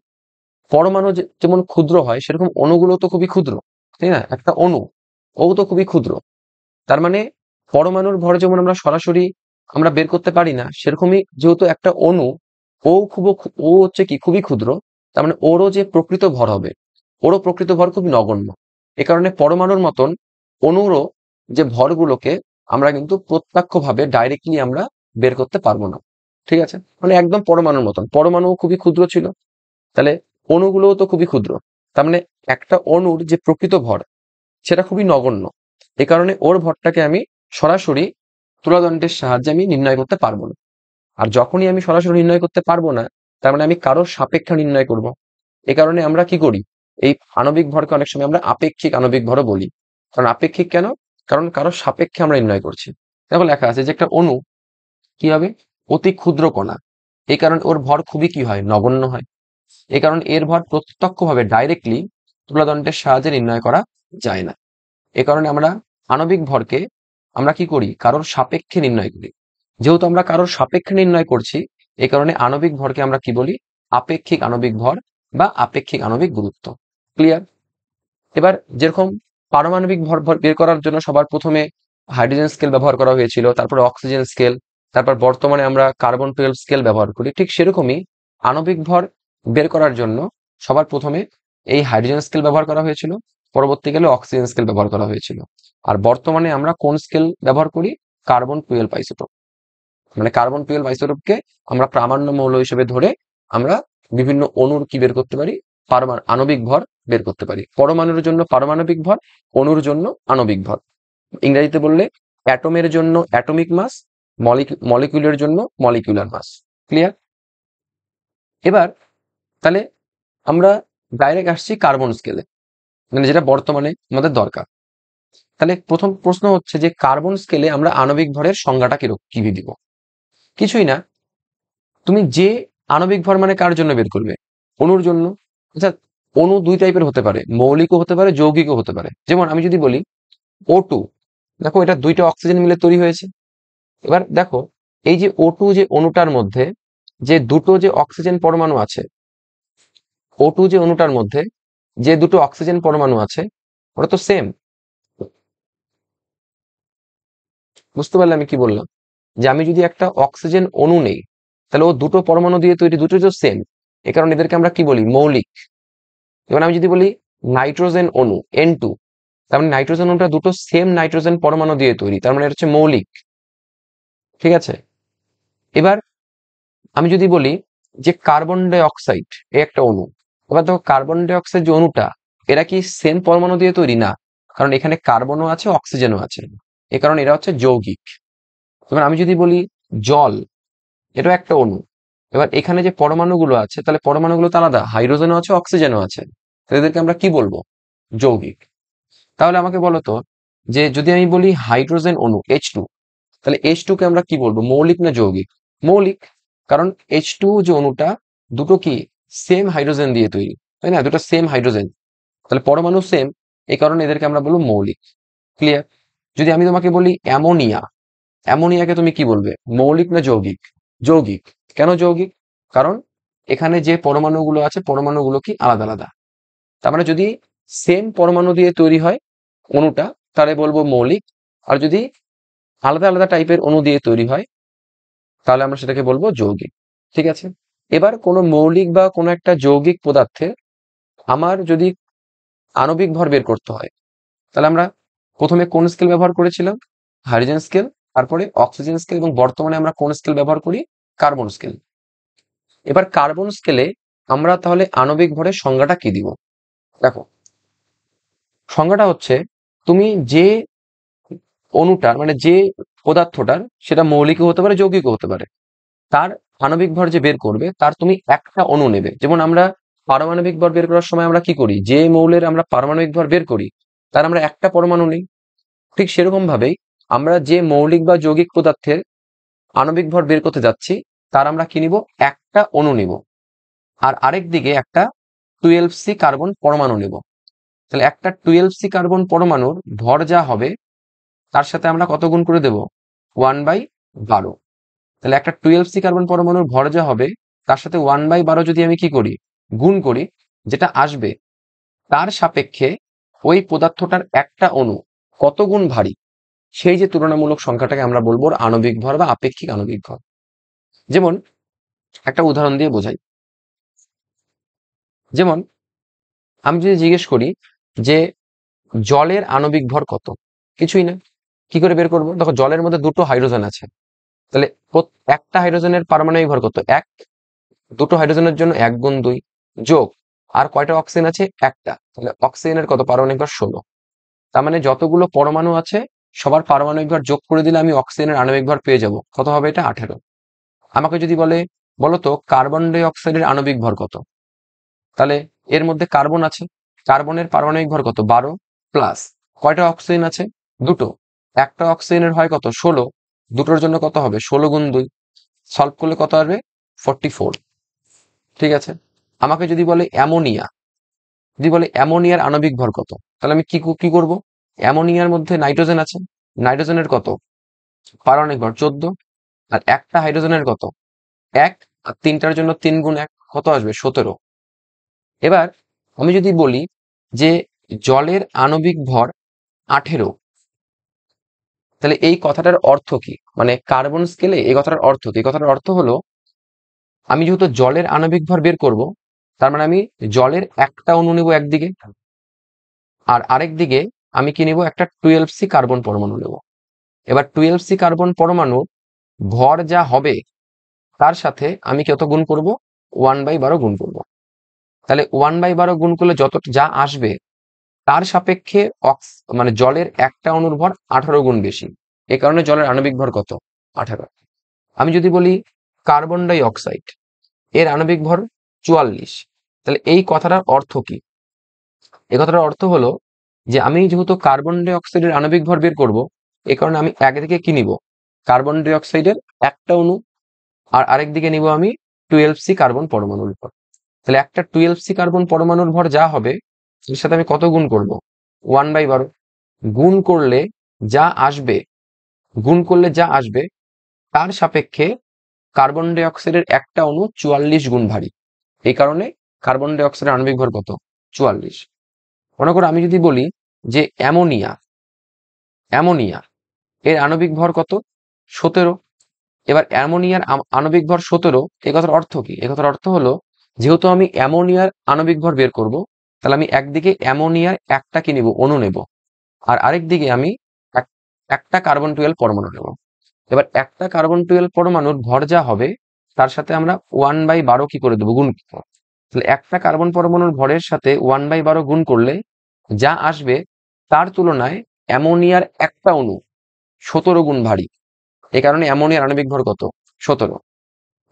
পরমাণু যেমন ক্ষুদ্র হয় সেরকম অণুগুলো তো খুবই ক্ষুদ্র, তাই না? একটা অণু ও তো খুবই ক্ষুদ্র। তার মানে পরমাণুর ভর যেমন আমরা সরাসরি আমরা বের করতে পারি না, সেরকমই যেহেতু একটা অণু ও হচ্ছে কি খুবই ক্ষুদ্র, তার মানে ওরও যে প্রকৃত ভর হবে, ওরও প্রকৃত ভর খুব নগণ্য। এ কারণে পরমাণুর মতন অণুরও যে ভরগুলোকে আমরা কিন্তু প্রত্যক্ষভাবে ডাইরেক্টলি আমরা বের করতে পারবো না। ঠিক আছে? মানে একদম পরমাণুর মতন, পরমাণু খুবই ক্ষুদ্র ছিল, তাহলে অণুগুলোও তো খুবই ক্ষুদ্র। তার মানে একটা অণুর যে প্রকৃত ভর সেটা খুবই নগণ্য। এ কারণে ওর ভরটাকে আমি সরাসরি তুলাদণ্ডের সাহায্যে আমি নির্ণয় করতে পারবো না। আর যখনই আমি সরাসরি নির্ণয় করতে পারবো না, তার মানে আমি কারোর সাপেক্ষে নির্ণয় করব। এ কারণে আমরা কি করি, এই আণবিক ভরকে অনেক সময় আমরা আপেক্ষিক আণবিক ভরও বলি। কারণ আপেক্ষিক কেন? কারণ কারোর সাপেক্ষে আমরা নির্ণয় করছি। দেখো লেখা আছে যে একটা অণু কি হবে? অতি ক্ষুদ্র কণা। এই কারণে ওর ভর খুবই কি হয়? নগণ্য হয়। এই কারণে এর ভর প্রত্যক্ষভাবে ডাইরেক্টলি তুলাদণ্ডের সাহায্যে নির্ণয় করা যায় না। এ কারণে আমরা আণবিক ভরকে আমরা কি করি? কারোর সাপেক্ষে নির্ণয় করি। যেহেতু আমরা কারোর সাপেক্ষে নির্ণয় করছি, এই কারণে আণবিক ভরকে আমরা কি বলি? আপেক্ষিক আণবিক ভর বা আপেক্ষিক আণবিক গুরুত্ব। ক্লিয়ার? এবার যেরকম পারমাণবিক ভর ভর বের করার জন্য সবার প্রথমে হাইড্রোজেন স্কেল ব্যবহার করা হয়েছিল, তারপরে অক্সিজেন স্কেল, তারপর বর্তমানে আমরা কার্বন 12 স্কেল ব্যবহার করি। ঠিক সেরকমই আণবিক ভর বের করার জন্য সবার প্রথমে এই হাইড্রোজেন স্কেল ব্যবহার করা হয়েছিল, পরবর্তীকালে অক্সিজেন স্কেল ব্যবহার করা হয়েছিল। আর বর্তমানে আমরা কোন স্কেল ব্যবহার করি? Carbon 12 isotope. মানে কার্বন 12 আইসোটোপকে আমরা প্রামাণ্য মৌল হিসেবে ধরে আমরা বিভিন্ন অণুর কি বের করতে পারি? আণবিক ভর বের করতে পারি। পরমাণুর জন্য পারমাণবিক ভর, অণুর জন্য আণবিক ভর। ইংরেজিতে বললে অ্যাটমের জন্য অ্যাটমিক মাস, মলিকিউলের জন্য মলিকিউলার মাস। ক্লিয়ার? এবার তাহলে আমরা ডাইরেক্ট আসছি কার্বন স্কেলে, মানে যেটা বর্তমানে আমাদের দরকার। তাহলে প্রথম প্রশ্ন হচ্ছে যে কার্বন স্কেলে আমরা আণবিক ভরের সংজ্ঞাটা কি দিব? কিছুই না। তুমি যে আণবিক ভর মানে কার জন্য বের করবে? অণুর জন্য। আচ্ছা, অণু দুই টাইপের হতে পারে, মৌলিকও হতে পারে, যৌগিকও হতে পারে। যেমন আমি যদি বলি O2, দেখো এটা দুইটা অক্সিজেন মিলে তৈরি হয়েছে। এবার দেখো এই যে O2 যে অণুটার মধ্যে যে দুটো যে অক্সিজেন পরমাণু আছে, O2 যে অণুটার মধ্যে যে দুটো অক্সিজেন পরমাণু আছে, ওটা তো সেম। বুঝতে পারলে আমি কি বললাম? যে আমি যদি একটা অক্সিজেন অণু নেই, তাহলে ও দুটো পরমাণু দিয়ে তৈরি, দুটো তো সেম। এ কারণে এদেরকে আমরা কি বলি? মৌলিক। এবার আমি যদি বলি নাইট্রোজেন অণু N2, তার মানে নাইট্রোজেন অণুটা দুটো সেম নাইট্রোজেন পরমাণু দিয়ে তৈরি, তার মানে এটা হচ্ছে মৌলিক। ঠিক আছে? এবার আমি যদি বলি যে কার্বন ডাই অক্সাইড এই একটা অণু, এবার দেখো কার্বন ডাই অক্সাইড যে অণুটা, এরা কি সেম পরমাণু দিয়ে তৈরি? না, কারণ এখানে কার্বনও আছে, অক্সিজেনও আছে। এ কারণে এরা হচ্ছে যৌগিক। এবার আমি যদি বলি জল, এটাও একটা অণু। এবার এখানে যে পরমাণুগুলো আছে, তাহলে পরমাণুগুলো তো আলাদা, হাইড্রোজেনও আছে, অক্সিজেনও আছে। তাহলে এদেরকে আমরা কি বলবো? যৌগিক। তাহলে আমাকে বলো তো, যে যদি আমি বলি হাইড্রোজেন অণু H2, তাহলে H2 কে আমরা কি বলবো? মৌলিক না যৌগিক? মৌলিক। কারণ H2 যে অণুটা দুটো কি সেম হাইড্রোজেন দিয়ে তৈরি, তাই না? দুটো সেম হাইড্রোজেন, তাহলে পরমাণু সেম, এই কারণে এদেরকে আমরা বলবো মৌলিক। ক্লিয়ার? যদি আমি তোমাকে বলি অ্যামোনিয়া, অ্যামোনিয়াকে তুমি কি বলবে? মৌলিক না যৌগিক? যৌগিক। কেন যৌগিক? কারণ এখানে যে পরমাণুগুলো আছে, পরমাণুগুলো কি আলাদা আলাদা। তার মানে যদি সেম পরমাণু দিয়ে তৈরি হয় অণুটা, তাহলে বলবো মৌলিক। আর যদি আলাদা আলাদা টাইপের অণু দিয়ে তৈরি হয় তাহলে আমরা সেটাকে বলবো যৌগিক। ঠিক আছে, এবার কোনো মৌলিক বা কোনো একটা যৌগিক পদার্থে আমার যদি আণবিক ভর বের করতে হয়, তাহলে আমরা প্রথমে কোন স্কেল ব্যবহার করেছিলাম? হাইড্রোজেন স্কেল, তারপরে অক্সিজেন স্কেল, এবং বর্তমানে আমরা কোন স্কেল ব্যবহার করি? Carbon scale. এবার কার্বন স্কেলে আমরা তাহলে আণবিক ভরের সংজ্ঞাটা কি দিব? দেখো, সংজ্ঞাটা হচ্ছে তুমি যে অণুটার মানে যে পদার্থটার, সেটা মৌলিকও হতে পারে যৌগিকও হতে পারে, তার আণবিক ভর যে বের করবে তার তুমি একটা অণু নেবে। যেমন আমরা পারমাণবিক ভর বের করার সময় আমরা কি করি? যে মৌলের আমরা পারমাণবিক ভর বের করি তার আমরা একটা পরমাণু নেই। ঠিক সেরকম ভাবেই আমরা যে মৌলিক বা যৌগিক পদার্থের আণবিক ভর বের করতে যাচ্ছি তার আমরা কি নিব? একটা অণু নিব। আর আরেক দিকে একটা 12C কার্বন পরমাণু নেব। তাহলে একটা 12C কার্বন পরমাণুর ভর যা হবে তার সাথে আমরা কত গুণ করে দেব? 1/12। তাহলে একটা 12C কার্বন পরমাণুর ভর যা হবে তার সাথে 1/12 যদি আমি কি করি? গুণ করি, যেটা আসবে তার সাপেক্ষে ওই পদার্থটার একটা অণু কত গুণ ভারী, সেই যে তুলনামূলক সংখ্যাটাকে আমরা বলবো ওর আণবিক ভর বা আপেক্ষিক আণবিক ভর। যেমন একটা উদাহরণ দিয়ে বোঝাই। যেমন আমি যদি জিজ্ঞেস করি যে জলের আণবিক ভর কত, কিছুই না, কি করে বের করবো? দেখো, জলের মধ্যে দুটো হাইড্রোজেন আছে, তাহলে একটা হাইড্রোজেনের পারমাণবিক ভর কত? এক। দুটো হাইড্রোজেনের জন্য 1 গুণ 2 যোগ আর কয়টা অক্সিজেন আছে? একটা। তাহলে অক্সিজেনের কত পারমাণবিক ভর? 16। তার মানে যতগুলো পরমাণু আছে সবার পারমাণবিক ভর যোগ করে দিলে আমি অক্সিজেনের আণবিক ভর পেয়ে যাব। কত হবে এটা? 18। আমাকে যদি বলো তো কার্বন ডাই অক্সাইডের আণবিক ভর কত, তাহলে এর মধ্যে কার্বন আছে, কার্বনের পারমাণবিক ভর কত? 12 প্লাস কয়টা অক্সিজেন আছে? দুটো। একটা অক্সিজেনের হয় কত? 16। দুটোর জন্য কত হবে? 16 গুণ 2। সলভ করলে কত আসবে? 44। ঠিক আছে, আমাকে যদি বলে অ্যামোনিয়া, যদি বলে অ্যামোনিয়ার আণবিক ভর কত, তাহলে আমি কি করব? অ্যামোনিয়ার মধ্যে নাইট্রোজেন আছে, নাইট্রোজেনের কত পারমাণবিক ভর? 14। আর একটা হাইড্রোজেনের কত? 1। আর তিনটার জন্য 3 গুণ 1 কত আসবে? 17। এবার আমি যদি বলি যে জলের আণবিক ভর 18, তাহলে এই কথাটার অর্থ কি? মানে কার্বন স্কেলে এই কথাটার অর্থ কি? এই কথাটার অর্থ হলো আমি যেহেতু জলের আণবিক ভর বের করব, তার মানে আমি জলের একটা অণু নেব একদিকে, আর আরেক দিকে আমি কি নেব? একটা 12C কার্বন পরমাণু নেব। এবার 12C কার্বন পরমাণুর ভর যা হবে তার সাথে আমি কত গুণ করব? 1/12 গুণ করব। তাহলে 1/12 গুণ করলে যত যা আসবে তার সাপেক্ষে মানে জলের একটা অণুর ভর 18 গুণ বেশি। এ কারণে জলের আণবিক ভর কত? 18। আমি যদি বলি কার্বন ডাই অক্সাইড, এর আণবিক ভর 44, তাহলে এই কথাটার অর্থ কি? এই কথাটার অর্থ হলো যে আমি যেহেতু কার্বন ডাই অক্সাইডের আণবিক ভর বের করব, এ কারণে আমি একদিকে কি নিব? কার্বন ডাই অক্সাইডের একটা অণু, আর আরেক দিকে নিব আমি 12C কার্বন পরমাণুর ভর। তাহলে একটা 12C কার্বন পরমাণুর ভর যা হবে এর সাথে আমি কত গুণ করব? 1/12। গুণ করলে যা আসবে, গুণ করলে যা আসবে তার সাপেক্ষে কার্বন ডাই অক্সাইডের একটা অণু 44 গুণ ভারী। এই কারণে কার্বন ডাই অক্সাইডের আণবিক ভর কত? 44। মনে করো আমি যদি বলি যে অ্যামোনিয়া, অ্যামোনিয়া এর আণবিক ভর কত? 17। এবার অ্যামোনিয়ার আণবিক ভর 17, এই কথার অর্থ কি? এই কথার অর্থ হলো যেহেতু আমি অ্যামোনিয়ার আণবিক ভর বের করব, তাহলে আমি একদিকে অ্যামোনিয়ার একটা কি নেব? অণু নেব, আর আরেক দিকে আমি একটা কার্বন 12 পরমাণু নেব। এবার একটা কার্বন 12 পরমাণুর ভর যা হবে তার সাথে আমরা 1/12 কি করে দেবো? গুণ করবো। তাহলে একটা কার্বন পরমাণুর ভরের সাথে 1/12 গুণ করলে যা আসবে তার তুলনায় অ্যামোনিয়ার একটা অণু 17 গুণ ভারী। এই কারণে অ্যামোনিয়ার আণবিক ভর কত? 17।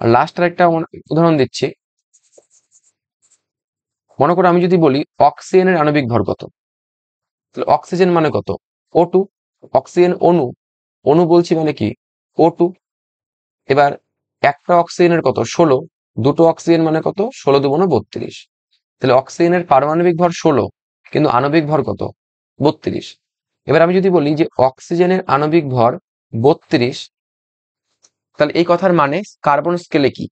আর লাস্ট আর একটা উদাহরণ দিচ্ছি। মনে করো আমি যদি বলি অক্সিজেনের আণবিক ভর কত, তাহলে অক্সিজেন মানে কত? O2। অক্সিজেন অণু, অণু বলছি মানে কি? O2। এবার একটা অক্সিজেনের কত? 16। দুটো অক্সিজেন মানে কত? 16 দুগুণ 32। তাহলে অক্সিজেনের পারমাণবিক ভর 16, কিন্তু আণবিক ভর কত? 32। এবার আমি যদি বলি যে অক্সিজেনের আণবিক ভর 32, তাহলে এই কথার মানে কার্বন স্কেলে কি?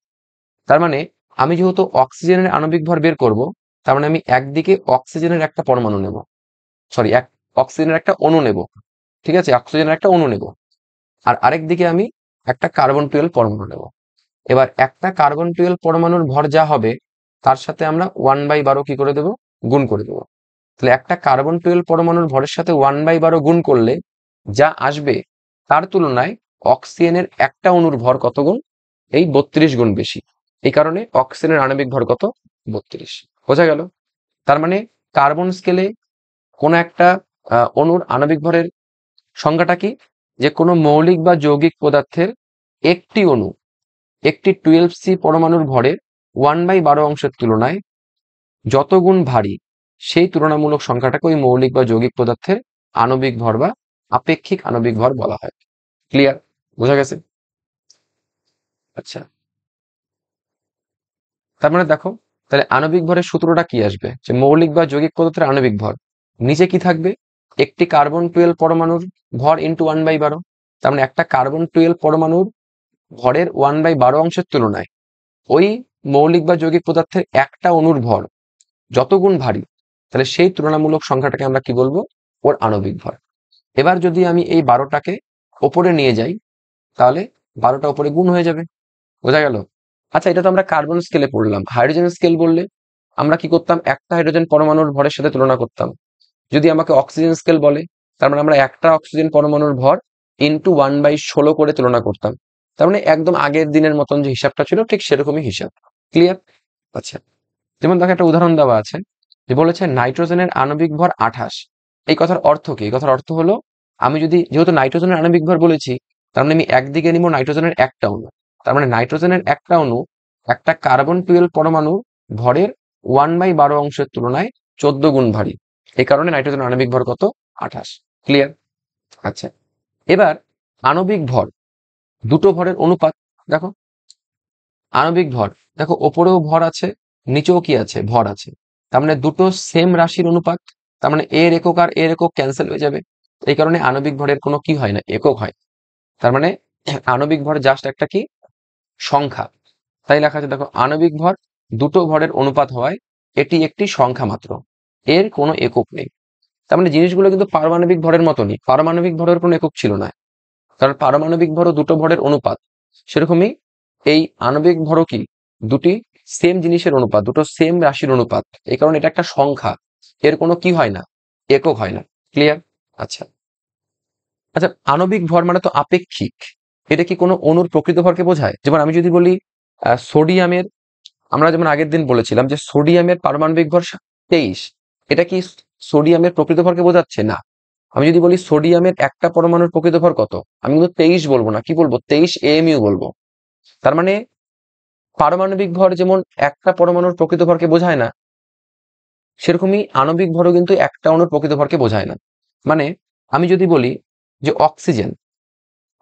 তার মানে আমি যেহেতু অক্সিজেনের আণবিক ভর বের করব, তার মানে আমি একদিকে অক্সিজেনের একটা পরমাণু নেব, সরি, অক্সিজেনের একটা অণু নেব, ঠিক আছে, অক্সিজেনের একটা অণু নেব, আর আরেক দিকে আমি একটা কার্বন-12 পরমাণু নেব। এবার একটা কার্বন-12 পরমাণুর ভর যা হবে তার সাথে আমরা 1/12 কি করে দেবো, গুণ করে দেবো। তাহলে একটা কার্বন-12 পরমাণুর ভরের সাথে 1/12 গুণ করলে যা আসবে তার তুলনায় অক্সিজেনের একটা অণুর ভর কত গুণ, এই 32 গুণ বেশি। এই কারণে অক্সিজেনের আণবিক ভর কত, 32। বোঝা গেল? তার মানে কার্বন স্কেলে কোন একটা অণুর আণবিক ভরের সংজ্ঞাটা কি, যে কোনো মৌলিক বা যৌগিক পদার্থের একটি অণু একটি 12C পরমাণুর ভরের 1/12 অংশের তুলনায় যত গুণ ভারী, সেই তুলনামূলক সংখ্যাটাকে ওই মৌলিক বা যৌগিক পদার্থের আণবিক ভর বা আপেক্ষিক আণবিক ভর বলা হয়। ক্লিয়ার? বোঝা গেছে? আচ্ছা, তার মানে দেখো, তাহলে আণবিক ভরের সূত্রটা কি আসবে, যে মৌলিক বা যৌগিক পদার্থের আণবিক ভর নিচে কি থাকবে, একটি কার্বন-12 পরমাণুর ভর ইন্টু 1/12। তার মানে একটা কার্বন-12 পরমাণুর ভরের 1/12 অংশের তুলনায় ওই মৌলিক বা যৌগিক পদার্থের একটা অণুর ভর যত গুণ ভারী, তাহলে সেই তুলনামূলক সংখ্যাটাকে আমরা কি বলবো, ওর আণবিক ভর। এবার যদি আমি এই 12টাকে ওপরে নিয়ে যাই, তাহলে 12টা ওপরে গুণ হয়ে যাবে। বোঝা গেল? আচ্ছা, এটা তো আমরা কার্বন স্কেলে পড়লাম। হাইড্রোজেন স্কেল বললে আমরা কি করতাম, একটা হাইড্রোজেন পরমাণুর ভরের সাথে তুলনা করতাম। যদি আমাকে অক্সিজেন স্কেল বলে, তার মানে আমরা একটা অক্সিজেন পরমাণুর ভর ইন্টু 1/16 করে তুলনা করতাম। তার মানে একদম আগের দিনের মতন যে হিসাবটা ছিল ঠিক সেরকমই হিসাব। ক্লিয়ার? আচ্ছা, যেমন দেখো একটা উদাহরণ দেওয়া আছে, যে বলেছে নাইট্রোজেনের আণবিক ভর 28। এই কথার অর্থ কি? এই কথার অর্থ হলো, আমি যদি যেহেতু নাইট্রোজেনের আণবিক ভর বলেছি, তার মানে আমি একদিকে নিব নাইট্রোজেনের একটা অণু। তার মানে নাইট্রোজেনের একটা অণু একটা কার্বন-12 পরমাণু ভরের 1/12 অংশের তুলনায় 14 গুণ ভারী। এই কারণে নাইট্রোজেনের আণবিক ভর কত, 28। ক্লিয়ার? আচ্ছা, এবার আণবিক ভর, দুটো ভরের অনুপাত দেখো। আণবিক ভর দেখো, ওপরেও ভর আছে, নিচেও কি আছে, ভর আছে। তার মানে দুটো সেম রাশির অনুপাত। তার মানে এর একক আর এর একক ক্যান্সেল হয়ে যাবে। এই কারণে আণবিক ভরের কোনো কি হয় না, একক হয়। তার মানে আণবিক ভর জাস্ট একটা কি, সংখ্যা। তাই লেখা আছে দেখো, আণবিক ভর দুটো ভরের অনুপাত হওয়ায় এটি একটি সংখ্যা মাত্র, এর কোনো একক নেই। তার মানে জিনিসগুলো কিন্তু পারমাণবিক ভরের মতনই, পারমাণবিক ভরের কোনো একক ছিল না, কারণ পারমাণবিক ভরও দুটো ভরের অনুপাত। সেরকমই এই আণবিক ভরও কি, দুটি সেম জিনিসের অনুপাত, দুটো সেম রাশির অনুপাত। এই কারণে এটা একটা সংখ্যা, এর কোনো কি হয় না, একক হয় না। ক্লিয়ার? আচ্ছা আচ্ছা, আণবিক ভর মানে তো আপেক্ষিক। এটা কি কোনো অণুর প্রকৃত ভরকে বোঝায়? যেমন আমি যদি বলি সোডিয়ামের, আমরা যেমন আগের দিন বলেছিলাম যে সোডিয়ামের পারমাণবিক ভর 23, এটা কি সোডিয়ামের প্রকৃত ভরকে বোঝাচ্ছে? না। আমি যদি বলি সোডিয়ামের একটা পরমাণুর প্রকৃত ভর কত, আমি কিন্তু 23 বলবো না, কি বলবো, 23 AMU বলবো। তার মানে পারমাণবিক ভর যেমন একটা পরমাণুর প্রকৃত ভরকে বোঝায় না, সেরকমই আণবিক ভরও কিন্তু একটা অণুর প্রকৃত ভরকে বোঝায় না। মানে আমি যদি বলি যে অক্সিজেন,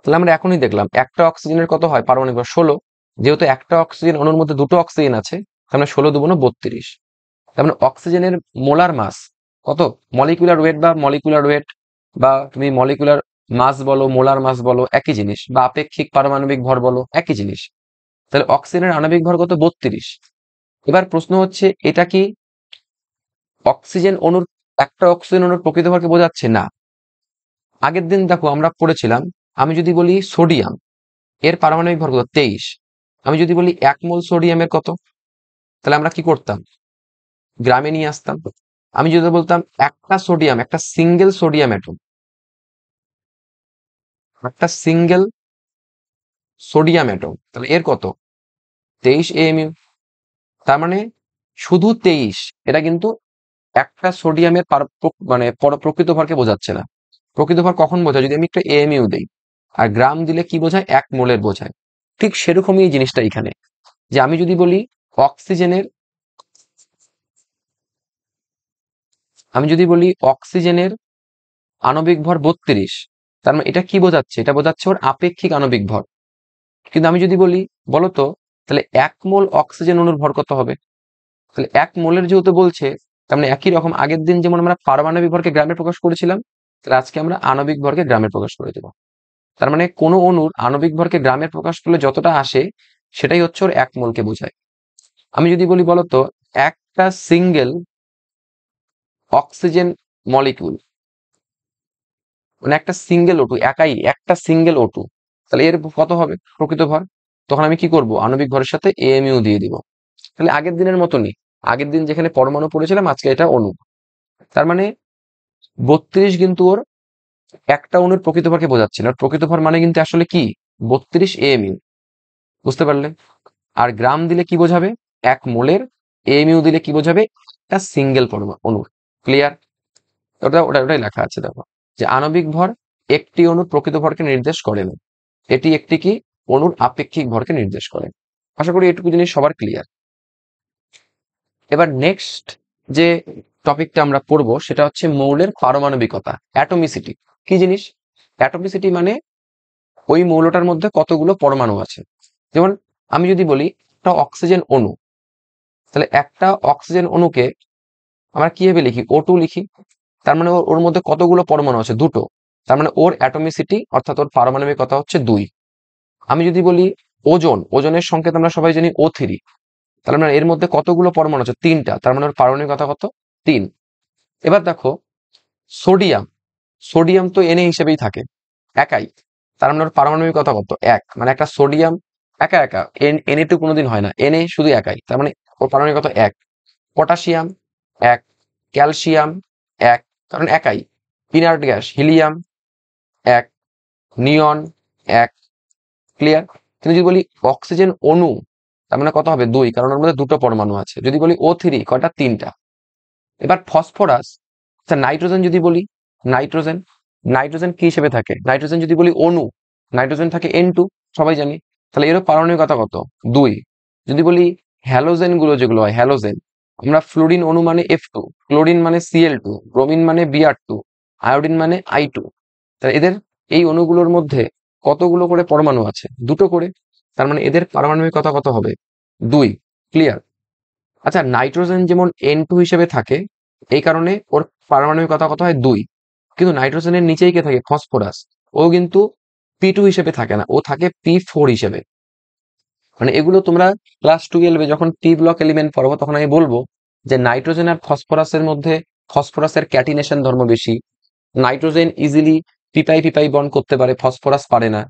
তাহলে আমরা এখনই দেখলাম একটা অক্সিজেনের কত হয় পারমাণবিক ভর, 16। যেহেতু একটা অক্সিজেন অণুর মধ্যে দুটো অক্সিজেন আছে, তার মানে 16 দুগুণ 32। তার মানে অক্সিজেনের মোলার মাস কত, মলিকুলার ওয়েট বা মলিকুলার ওয়েট, বা তুমি মলিকুলার মাস বলো, মোলার মাস বলো, একই জিনিস, বা আপেক্ষিক পারমাণবিক ভর বলো, একই জিনিস। তাহলে অক্সিজেনের আণবিক ভর কত, 32। এবার প্রশ্ন হচ্ছে, এটা কি অক্সিজেন অণুর, একটা অক্সিজেন অণুর প্রকৃত ভরকে বোঝাচ্ছে? না। আগের দিন দেখো আমরা পড়েছিলাম, আমি যদি বলি সোডিয়াম, এর পারমাণবিক ভর কত, 23। আমি যদি বলি 1 মোল সোডিয়ামের কত, তাহলে আমরা কি করতাম, গ্রামে নিয়ে আসতাম। আমি যদি বলতাম একটা সোডিয়াম, একটা সিঙ্গেল সোডিয়াম অ্যাটম, একটা সিঙ্গেল সোডিয়াম অ্যাটম, তাহলে এর কত, 23 AMU। তার মানে শুধু 23, এটা কিন্তু একটা সোডিয়ামের মানে প্রকৃত ভরকে বোঝাচ্ছে না। প্রকৃত ভর কখন বোঝায়, যদি আমি একটা AMU দেই। আর গ্রাম দিলে কি বোঝায়, 1 মোলের বোঝায়। ঠিক সেরকমই এই জিনিসটা এখানে, যে আমি যদি বলি অক্সিজেনের, আমি যদি বলি অক্সিজেনের আণবিক ভর 32, তার মানে এটা কি বোঝাচ্ছে, এটা বোঝাচ্ছে ওর আপেক্ষিক আণবিক ভর। কিন্তু আমি যদি বলি, বলতো তাহলে 1 মোল অক্সিজেন অণুর ভর কত হবে, তাহলে 1 মোলের যেহেতু বলছে, তার মানে একই রকম আগের দিন যেমন আমরা পারমাণবিক ভরকে গ্রামে প্রকাশ করেছিলাম, তাহলে আজকে আমরা আণবিক ভরকে গ্রামে প্রকাশ করে দেবো। তার মানে কোনো অণুর আণবিক ভরকে গ্রামে প্রকাশ করলে যতটা আসে, সেটাই হচ্ছে ওর 1 মোলকে বোঝায়। আমি যদি বলি বলতো একটা সিঙ্গেল অক্সিজেন মলিকিউল, মানে একটা সিঙ্গেল O2, একাই একটা সিঙ্গেল O2, তাহলে এর কত হবে প্রকৃত ভর? তখন আমি কি করব, আণবিক ভরের সাথে AMU দিয়ে দিব। তাহলে আগের দিনের মতনই, আগের দিন যেখানে পরমাণু পড়েছিলাম আজকে এটা অণু। তার মানে 32 কিন্তু ওর একটা অণুর প্রকৃত ভরকে বোঝাচ্ছে না, প্রকৃত ভর মানে কিন্তু আসলে কি 32 AMU, বুঝতে পারলে? আর গ্রাম দিলে কি বোঝাবে, 1 মোলের। AMU দিলে কি বোঝাবে, একটা সিঙ্গেল পরমাণু অণুর। ক্লিয়ার? ওটাই লেখা আছে, দেখো যে আণবিক ভর একটি অণুর প্রকৃত ভরকে নির্দেশ করে না, এটি একটি কি অণুর আপেক্ষিক ভরকে নির্দেশ করে। আশা করি এটুকু জিনিস সবার ক্লিয়ার। এবার নেক্সট যে টপিকটা আমরা পড়বো সেটা হচ্ছে মৌলের পারমাণবিকতা, অ্যাটমিসিটি। কি জিনিস অ্যাটমিসিটি? মানে ওই মৌলটার মধ্যে কতগুলো পরমাণু আছে। যেমন আমি যদি বলি একটা অক্সিজেন অণু, তাহলে একটা অক্সিজেন অণুকে আমরা কিভাবে লিখি, O2 লিখি। তার মানে ওর মধ্যে কতগুলো পরমাণু আছে, দুটো। তার মানে ওর অ্যাটমিসিটি অর্থাৎ ওর পারমাণবিকতা হচ্ছে 2। আমি যদি বলি ওজন, ওজনের সংকেত আমরা সবাই জানি O3, তাহলে মানে এর মধ্যে কতগুলো পরমাণু আছে, 3টা। তার মানে ওর পারমাণবিকতা কত, 3। এবার দেখো সোডিয়াম, সোডিয়াম তো Na হিসেবেই থাকে, একাই। তার মানে ওর পারমাণবিকতা কত, 1। মানে একটা সোডিয়াম একা একা, Na2 কোনোদিন হয় না, Na শুধু একাই, তার মানে ওর পারমাণবিকতা 1। পটাশিয়াম 1, ক্যালসিয়াম 1, কারণ একাই। ইনার্ট গ্যাস হিলিয়াম 1, নিয়ন 1। ক্লিয়ার? কিন্তু যদি বলি অক্সিজেন অণু, তার মানে কত হবে, 2, কারণ ওর মধ্যে দুটো পরমাণু আছে। যদি বলি O3, কয়টা, 3টা। এবার ফসফরাস, আচ্ছা নাইট্রোজেন যদি বলি, নাইট্রোজেন, নাইট্রোজেন কি হিসেবে থাকে, নাইট্রোজেন যদি বলি অণু, নাইট্রোজেন থাকে N2, সবাই জানি। তাহলে এরও পারমাণবিকতা কত, 2। যদি বলি হ্যালোজেন গুলো যেগুলো হয়, হ্যালোজেন, আমরা ফ্লোরিন অণু মানে F2, ক্লোরিন মানে Cl2, ব্রোমিন মানে Br2, আয়োডিন মানে I2। তাহলে এদের এই অণুগুলোর মধ্যে কতগুলো করে পরমাণু আছে, দুটো করে। তার মানে এদের পারমাণবিকতা কত হবে, 2। ক্লিয়ার? আচ্ছা নাইট্রোজেন যেমন N2 হিসেবে থাকে, এই কারণে ওর পারমাণবিকতা কত হয়, 2। কিন্তু নাইট্রোজেনের নিচেই কে থাকে, ফসফরাস, ও কিন্তু P2 হিসেবে থাকে না, ও থাকে P4 হিসেবে। মানে এগুলো তোমরা ক্লাস 12-এ যখন পি ব্লক এলিমেন্ট পড়বো তখন আমি বলবো যে নাইট্রোজেন আর ফসফরাসের মধ্যে ফসফরাসের ক্যাটিনেশন ধর্ম বেশি। নাইট্রোজেন ইজিলি পিপাই পিপাই বন্ড করতে পারে, ফসফরাস পারে না।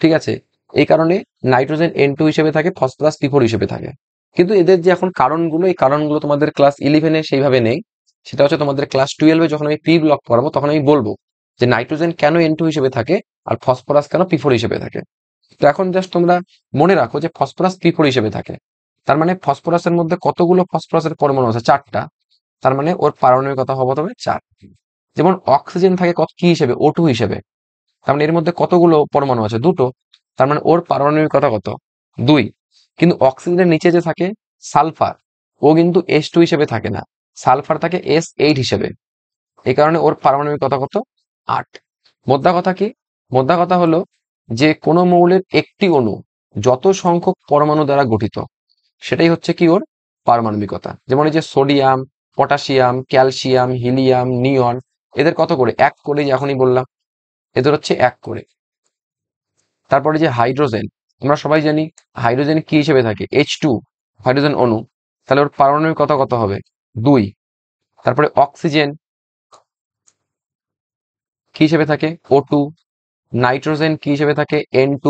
ঠিক আছে? এই কারণে নাইট্রোজেন N2 হিসেবে থাকে, ফসফরাস P4 হিসেবে থাকে। কিন্তু এদের যে এখন কারণগুলো, এই কারণগুলো তোমাদের ক্লাস 11-এ সেইভাবে নেই। সেটা হচ্ছে তোমাদের ক্লাস 12-এ যখন আমি পি ব্লক পড়াবো তখন আমি বলবো যে নাইট্রোজেন কেন N2 হিসেবে থাকে আর ফসফরাস কেন P4 হিসেবে থাকে। তো এখন জাস্ট তোমরা মনে রাখো যে ফসফরাস P4 হিসেবে থাকে। তার মানে ফসফরাসের মধ্যে কতগুলো ফসফরাসের পরমাণু আছে, 4টা। তার মানে ওর পারমাণবিকতা হবে তবে 4। যেমন অক্সিজেন থাকে কত কি হিসেবে, O2 হিসেবে। তার মানে এর মধ্যে কতগুলো পরমাণু আছে, দুটো। তার মানে ওর পারমাণবিকতা কত, 2। কিন্তু অক্সিজেনের নিচে যে থাকে সালফার, ও কিন্তু S2 হিসেবে থাকে না, সালফার থাকে S8 হিসেবে। এই কারণে ওর পারমাণবিকতা কত, 8। মোদ্দা কথা কি, মোদ্দা কথা হলো যে কোনো মৌলের একটি অণু যত সংখ্যক পরমাণু দ্বারা গঠিত সেটাই হচ্ছে কি ওর পারমাণবিকতা। যেমন এই যে সোডিয়াম, পটাশিয়াম, ক্যালসিয়াম, হিলিয়াম, নিয়ন, এদের কত করে, 1 করে, এখনই বললাম এদের হচ্ছে 1 করে। তারপরে যে হাইড্রোজেন, আমরা সবাই জানি হাইড্রোজেন কি হিসেবে থাকে, H2, হাইড্রোজেন অণু। তাহলে ওর পারমাণবিকতা কত হবে, 2। তারপরে অক্সিজেন কি হিসেবে থাকে, O2। নাইট্রোজেন কি হিসেবে থাকে, N2।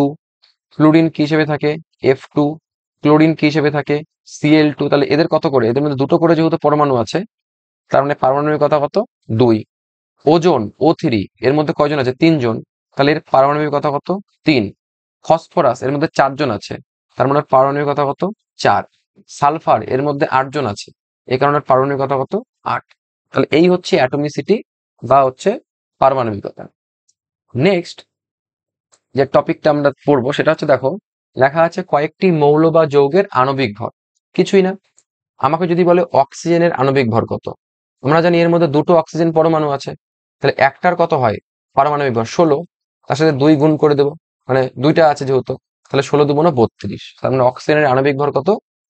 ফ্লুরিন কি হিসেবে থাকে, F2। ক্লোরিন কি হিসেবে থাকে, Cl2। তাহলে এদের কত করে, এদের মধ্যে দুটো করে যেহেতু পরমাণু আছে, তার মানে পারমাণবিকতা কত, 2। ওজোন O3, এর মধ্যে কয়জন আছে, 3 জন। তাহলে এর পারমাণবিকতা কত, 3। ফসফরাস এর মধ্যে 4 জন আছে, তার মানে পারমাণবিকতা কত, 4। সালফার এর মধ্যে 8 জন আছে, এই কারণে পারমাণবিকতা কত, 8। তাহলে এই হচ্ছে অ্যাটমিসিটি বা হচ্ছে পারমাণবিকতা। নেক্সট যে টপিকটা আমরা পড়বো সেটা হচ্ছে, দেখো লেখা আছে কয়েকটি মৌল বা যৌগের আণবিক ভর। কিছুই না, আমাকে যদি বলে অক্সিজেনের আণবিক ভর কত, আমরা জানি এর মধ্যে দুটো অক্সিজেন পরমাণু আছে, তাহলে একটার কত হয় পারমাণবিক ভর 16, তার সাথে 2 গুণ করে দেবো, মানে দুইটা আছে যেহেতু, তাহলে 16 2 × 32। তার মানে অক্সিজেনের আণবিক ভর কত,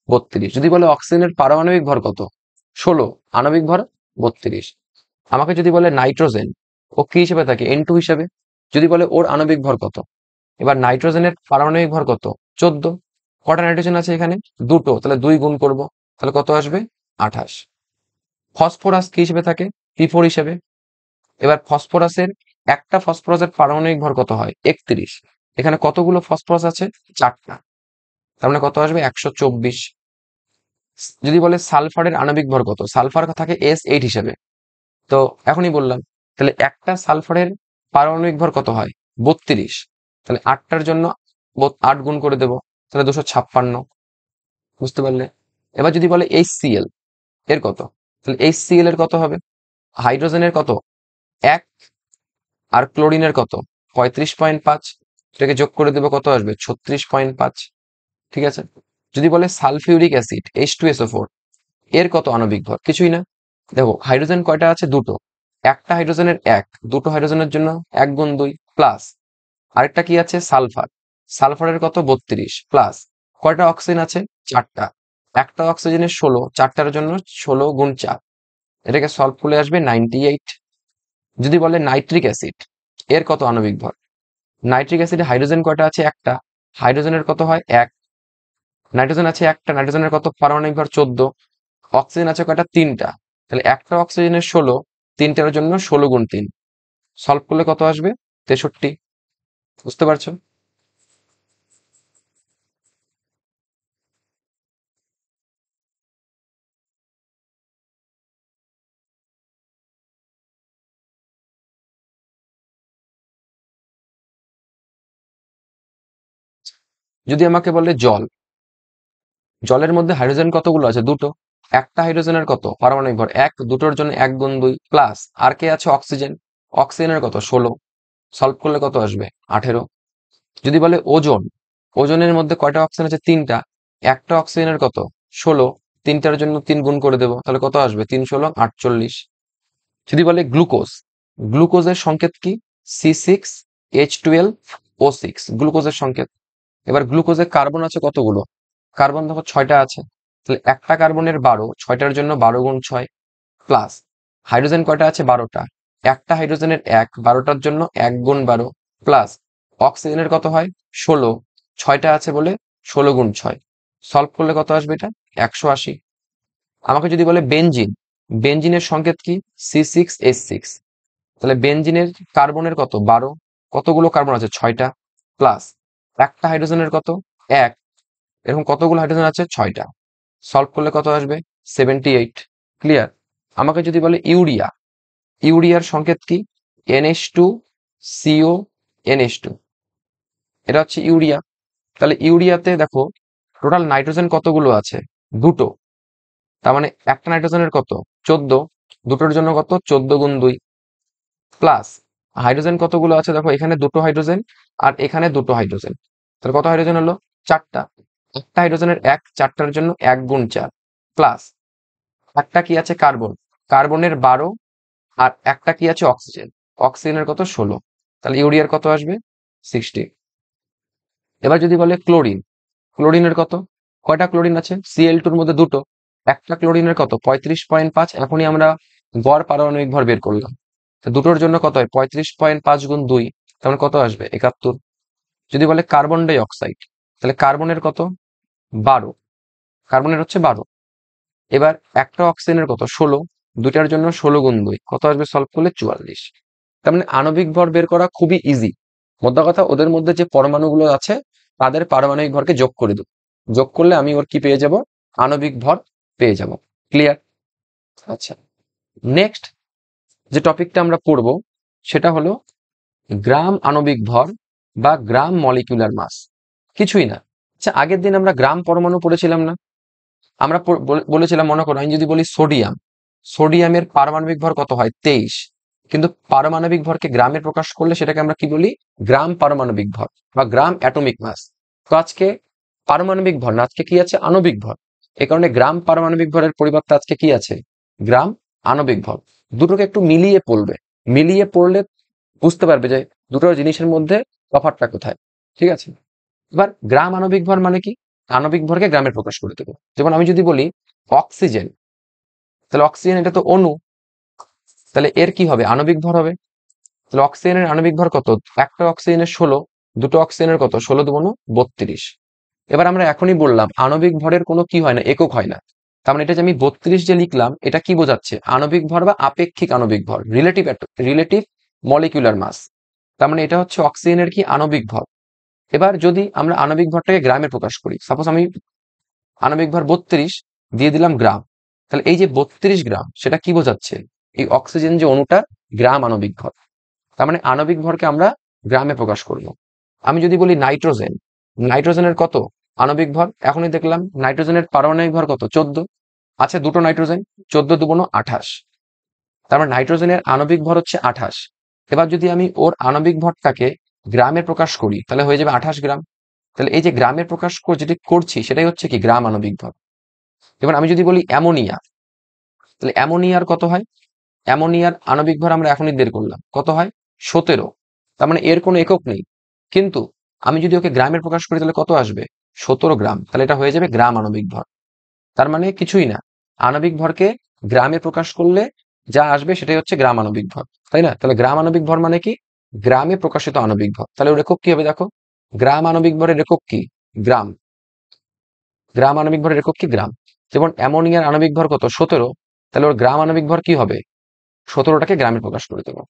32। যদি বলে অক্সিজেনের পারমাণবিক ভর কত, 16, আণবিক ভর 32। আমাকে যদি বলে নাইট্রোজেন, ও কি হিসেবে থাকে, N2 হিসেবে, যদি বলে ওর আণবিক ভর কত। এবার নাইট্রোজেনের পারমাণবিক ভর কত, 14। কটা নাইট্রোজেন আছে এখানে, দুটো, তাহলে 2 গুণ করব, তাহলে কত আসবে, 28। ফসফরাস কি হিসেবে থাকে, P4 হিসেবে। এবার ফসফরাসের একটা ফসফরাসের পারমাণবিক ভর কত হয় 31। এখানে কতগুলো ফসফরাস আছে 4টা, তার মানে কত আসবে 124। যদি বলে সালফারের আণবিক ভর কত, সালফার থাকে S8 হিসেবে, তো এখনই বললাম, তাহলে একটা সালফারের পারমাণবিক ভর কত হয় 32, তাহলে 8টার জন্য 8 গুণ করে দেবো, তাহলে 256। বুঝতে পারলে? এবার যদি বলে HCl এর কত, তাহলে HCl এর কত হবে, হাইড্রোজেনের কত 1 আর ক্লোরিনের কত 35.5, এটাকে যোগ করে দেবো, কত আসবে 36.5। ঠিক আছে। যদি বলে সালফিউরিক অ্যাসিড H2SO4 এর কত আণবিক ভর, কিছুই না। দেখো হাইড্রোজেন কয়টা আছে, দুটো, একটা হাইড্রোজেনের 1, দুটো হাইড্রোজেনের জন্য 1 গুণ 2 প্লাস, আরেকটা কি আছে সালফার, সালফারের কত 32 প্লাস, কয়টা অক্সিজেন আছে 4টা, একটা অক্সিজেনের 16, 4টার জন্য 16 গুণ 4, এটাকে সলভ করলে আসবে 98। যদি বলে নাইট্রিক অ্যাসিড এর কত আণবিক ভর, নাইট্রিক অ্যাসিডে হাইড্রোজেন কয়টা আছে একটা, হাইড্রোজেনের কত হয় 1, নাইট্রোজেন আছে একটা, নাইট্রোজেনের কত পারমাণবিক ভর 14, অক্সিজেন আছে কয়টা 3টা, তাহলে একটা অক্সিজেনের 16, 3টার জন্য 16 গুণ 3, সলভ করলে কত আসবে 63। বুঝতে পারছো? যদি আমাকে বলে জল, জলের মধ্যে হাইড্রোজেন কতগুলো আছে, দুটো, একটা হাইড্রোজেনের কত পারমাণবিক ভর 1, দুটোর জন্য 1 গুণ 2 প্লাস, আর কে আছে অক্সিজেন, অক্সিজেনের কত 16, সলভ করলে কত আসবে 18। যদি বলে ওজোন, ওজনের মধ্যে কয়টা অক্সিজেন আছে 3টা, একটা অক্সিজেনের কত 16, 3টার জন্য 3 গুণ করে দেবো, তাহলে কত আসবে 3 16 48। যদি বলে গ্লুকোজ, গ্লুকোজের সংকেত কি C6H12O6, গ্লুকোজের সংকেত। এবার গ্লুকোজে কার্বন আছে কতগুলো, কার্বন দেখো 6টা আছে, তাহলে একটা কার্বনের 12, 6টার জন্য 12 গুণ 6 প্লাস, হাইড্রোজেন কয়টা আছে 12টা, একটা হাইড্রোজেনের 1, 12টার জন্য 1 গুণ 12 প্লাস, অক্সিজেনের কত হয় 16, 6টা আছে বলে 16 গুণ 6, সলভ করলে কত আসবে এটা 180। আমাকে যদি বলে বেনজিন, বেনজিনের সংকেত কি C6H6, তাহলে বেনজিনের কার্বনের কত 12, কতগুলো কার্বন আছে 6টা প্লাস, একটা হাইড্রোজেনের কত 1, এরকম কতগুলো হাইড্রোজেন আছে 6টা, সলভ করলে কত আসবে 78। ক্লিয়ার? আমাকে যদি বলে ইউরিয়া, ইউরিয়ার সংকেত কি NH2CONH2, এটা হচ্ছে ইউরিয়া। তাহলে ইউরিয়াতে দেখো টোটাল নাইট্রোজেন কতগুলো আছে, দুটো, তার মানে একটা নাইট্রোজেনের কত 14, দুটোর জন্য কত 14 গুণ 2 প্লাস, হাইড্রোজেন কতগুলো আছে দেখো, এখানে দুটো হাইড্রোজেন আর এখানে দুটো হাইড্রোজেন, তাহলে কত হাইড্রোজেন হলো 4টা, একটা হাইড্রোজেনের 1, 4টার জন্য 1 গুণ 4 প্লাস, একটা কি আছে কার্বন, কার্বনের 12 আর একটা কি আছে অক্সিজেন, অক্সিজেনের কত 16, তাহলে ইউরিয়ার কত আসবে 60। এবার যদি বলে ক্লোরিন, ক্লোরিনের কত, কয়টা ক্লোরিন আছে Cl2 এর মধ্যে দুটো, একটা ক্লোরিনের কত 35.5, এখনই আমরা গড় পারমাণবিক ভর বের করলাম, তো দুটোর জন্য কত হয় 35.5 গুণ 2, তার মানে কত আসবে 71। যদি বলে কার্বন ডাই অক্সাইড, তাহলে কার্বনের কত 12, কার্বনের হচ্ছে 12, এবার একটা অক্সিজেনের কত 16, দুইটার জন্য 16 গুণ 2, কত আসবে সলভ করলে 44। তার মানে আণবিক ভর বের করা খুবই ইজি। মোদ্দা কথা ওদের মধ্যে যে পরমাণুগুলো আছে তাদের পারমাণবিক ভরকে যোগ করে দেবো, যোগ করলে আমি ওর কি পেয়ে যাব, আণবিক ভর পেয়ে যাব। ক্লিয়ার? আচ্ছা, নেক্সট যে টপিকটা আমরা পড়ব সেটা হলো গ্রাম আণবিক ভর বা গ্রাম মলিকিউলার মাস। কিছুই না, আচ্ছা আগের দিন আমরা গ্রাম পরমাণু পড়েছিলাম না, আমরা বলেছিলাম মনে করো, আমি যদি বলি সোডিয়াম, সোডিয়ামের পারমাণবিক ভর কত হয় 23, কিন্তু পারমাণবিক ভরকে গ্রামে প্রকাশ করলে সেটাকে আমরা কি বলি, গ্রাম পারমাণবিক ভর বা গ্রাম অ্যাটমিক মাস। তো আজকে পারমাণবিক ভর না, আজকে কি আছে আণবিক ভর, এই কারণে গ্রাম পারমাণবিক ভরের পরিবর্তে আজকে কি আছে গ্রাম আণবিক ভর। দুটোকে একটু মিলিয়ে পড়বে, মিলিয়ে পড়লে বুঝতে পারবে যে দুটো জিনিসের মধ্যে তফাৎটা কোথায়। ঠিক আছে? এবার গ্রাম আণবিক ভর মানে কি, আণবিক ভরকে গ্রামে প্রকাশ করে দেবো। যেমন আমি যদি বলি অক্সিজেন, তাহলে অক্সিজেন এটা তো অণু, তাহলে এর কি হবে আণবিক ভর হবে, তাহলে অক্সিজেনের আণবিক ভর কত, একটা অক্সিজেনের 16, দুটো অক্সিজেনের কত 16 দুগুণ 32। এবার আমরা এখনই বললাম আণবিক ভরের কোনো কি হয় না, একক হয় না, তার মানে এটা যে আমি 32 যে লিখলাম এটা কি বোঝাচ্ছে, আণবিক ভর বা আপেক্ষিক আণবিক ভর, রিলেটিভ রিলেটিভ মলিকুলার মাস। তার মানে এটা হচ্ছে অক্সিজেনের কি আণবিক ভর। এবার যদি আমরা আণবিক ভরটাকে গ্রামে প্রকাশ করি, সাপোজ আমি আণবিক ভর 32 দিয়ে দিলাম গ্রাম, তাহলে এই যে 32 গ্রাম সেটা কি বোঝাচ্ছে? এই অক্সিজেন যে অণুটা গ্রাম আণবিক ভর। তার মানে আণবিক ভরকে আমরা গ্রামে প্রকাশ করব। আমি যদি বলি নাইট্রোজেন, নাইট্রোজেনের কত আণবিক ভর? এখনই দেখলাম নাইট্রোজেনের পারমাণবিক ভর কত? 14 আছে, দুটো নাইট্রোজেন, 14 দুগুণ 28। তার মানে নাইট্রোজেনের আণবিক ভর হচ্ছে 28। এবার যদি আমি ওর আণবিক ভরটাকে গ্রামে প্রকাশ করি তাহলে হয়ে যাবে 28 গ্রাম। তাহলে এই যে গ্রামে প্রকাশ যেটি করছি সেটাই হচ্ছে কি গ্রাম আণবিক ভর। এবার আমি যদি বলি অ্যামোনিয়া, তাহলে অ্যামোনিয়ার কত হয়? অ্যামোনিয়ার আণবিক ভর আমরা এখনই বের করলাম, কত হয়? 17। তার মানে এর কোনো একক নেই, কিন্তু আমি যদি ওকে গ্রামে প্রকাশ করি তাহলে কত আসবে? 17 গ্রাম। তাহলে এটা হয়ে যাবে গ্রাম আণবিক ভর। তার মানে কিছুই না, আণবিক ভরকে গ্রামে প্রকাশ করলে যা আসবে সেটাই হচ্ছে গ্রাম আণবিক ভর, তাই না? তাহলে গ্রাম আণবিক ভর মানে কি? গ্রামে প্রকাশিত আণবিক ভর। তাহলে ওর একক কি হবে দেখো, গ্রাম আণবিক ভরের একক কি? গ্রাম। গ্রাম আণবিক ভরের একক কি? গ্রাম। যেমন অ্যামোনিয়ার আণবিক ভর কত? 17। তাহলে ওর গ্রাম আণবিক ভর কি হবে? 17টাকে গ্রামে প্রকাশ করে দেবো।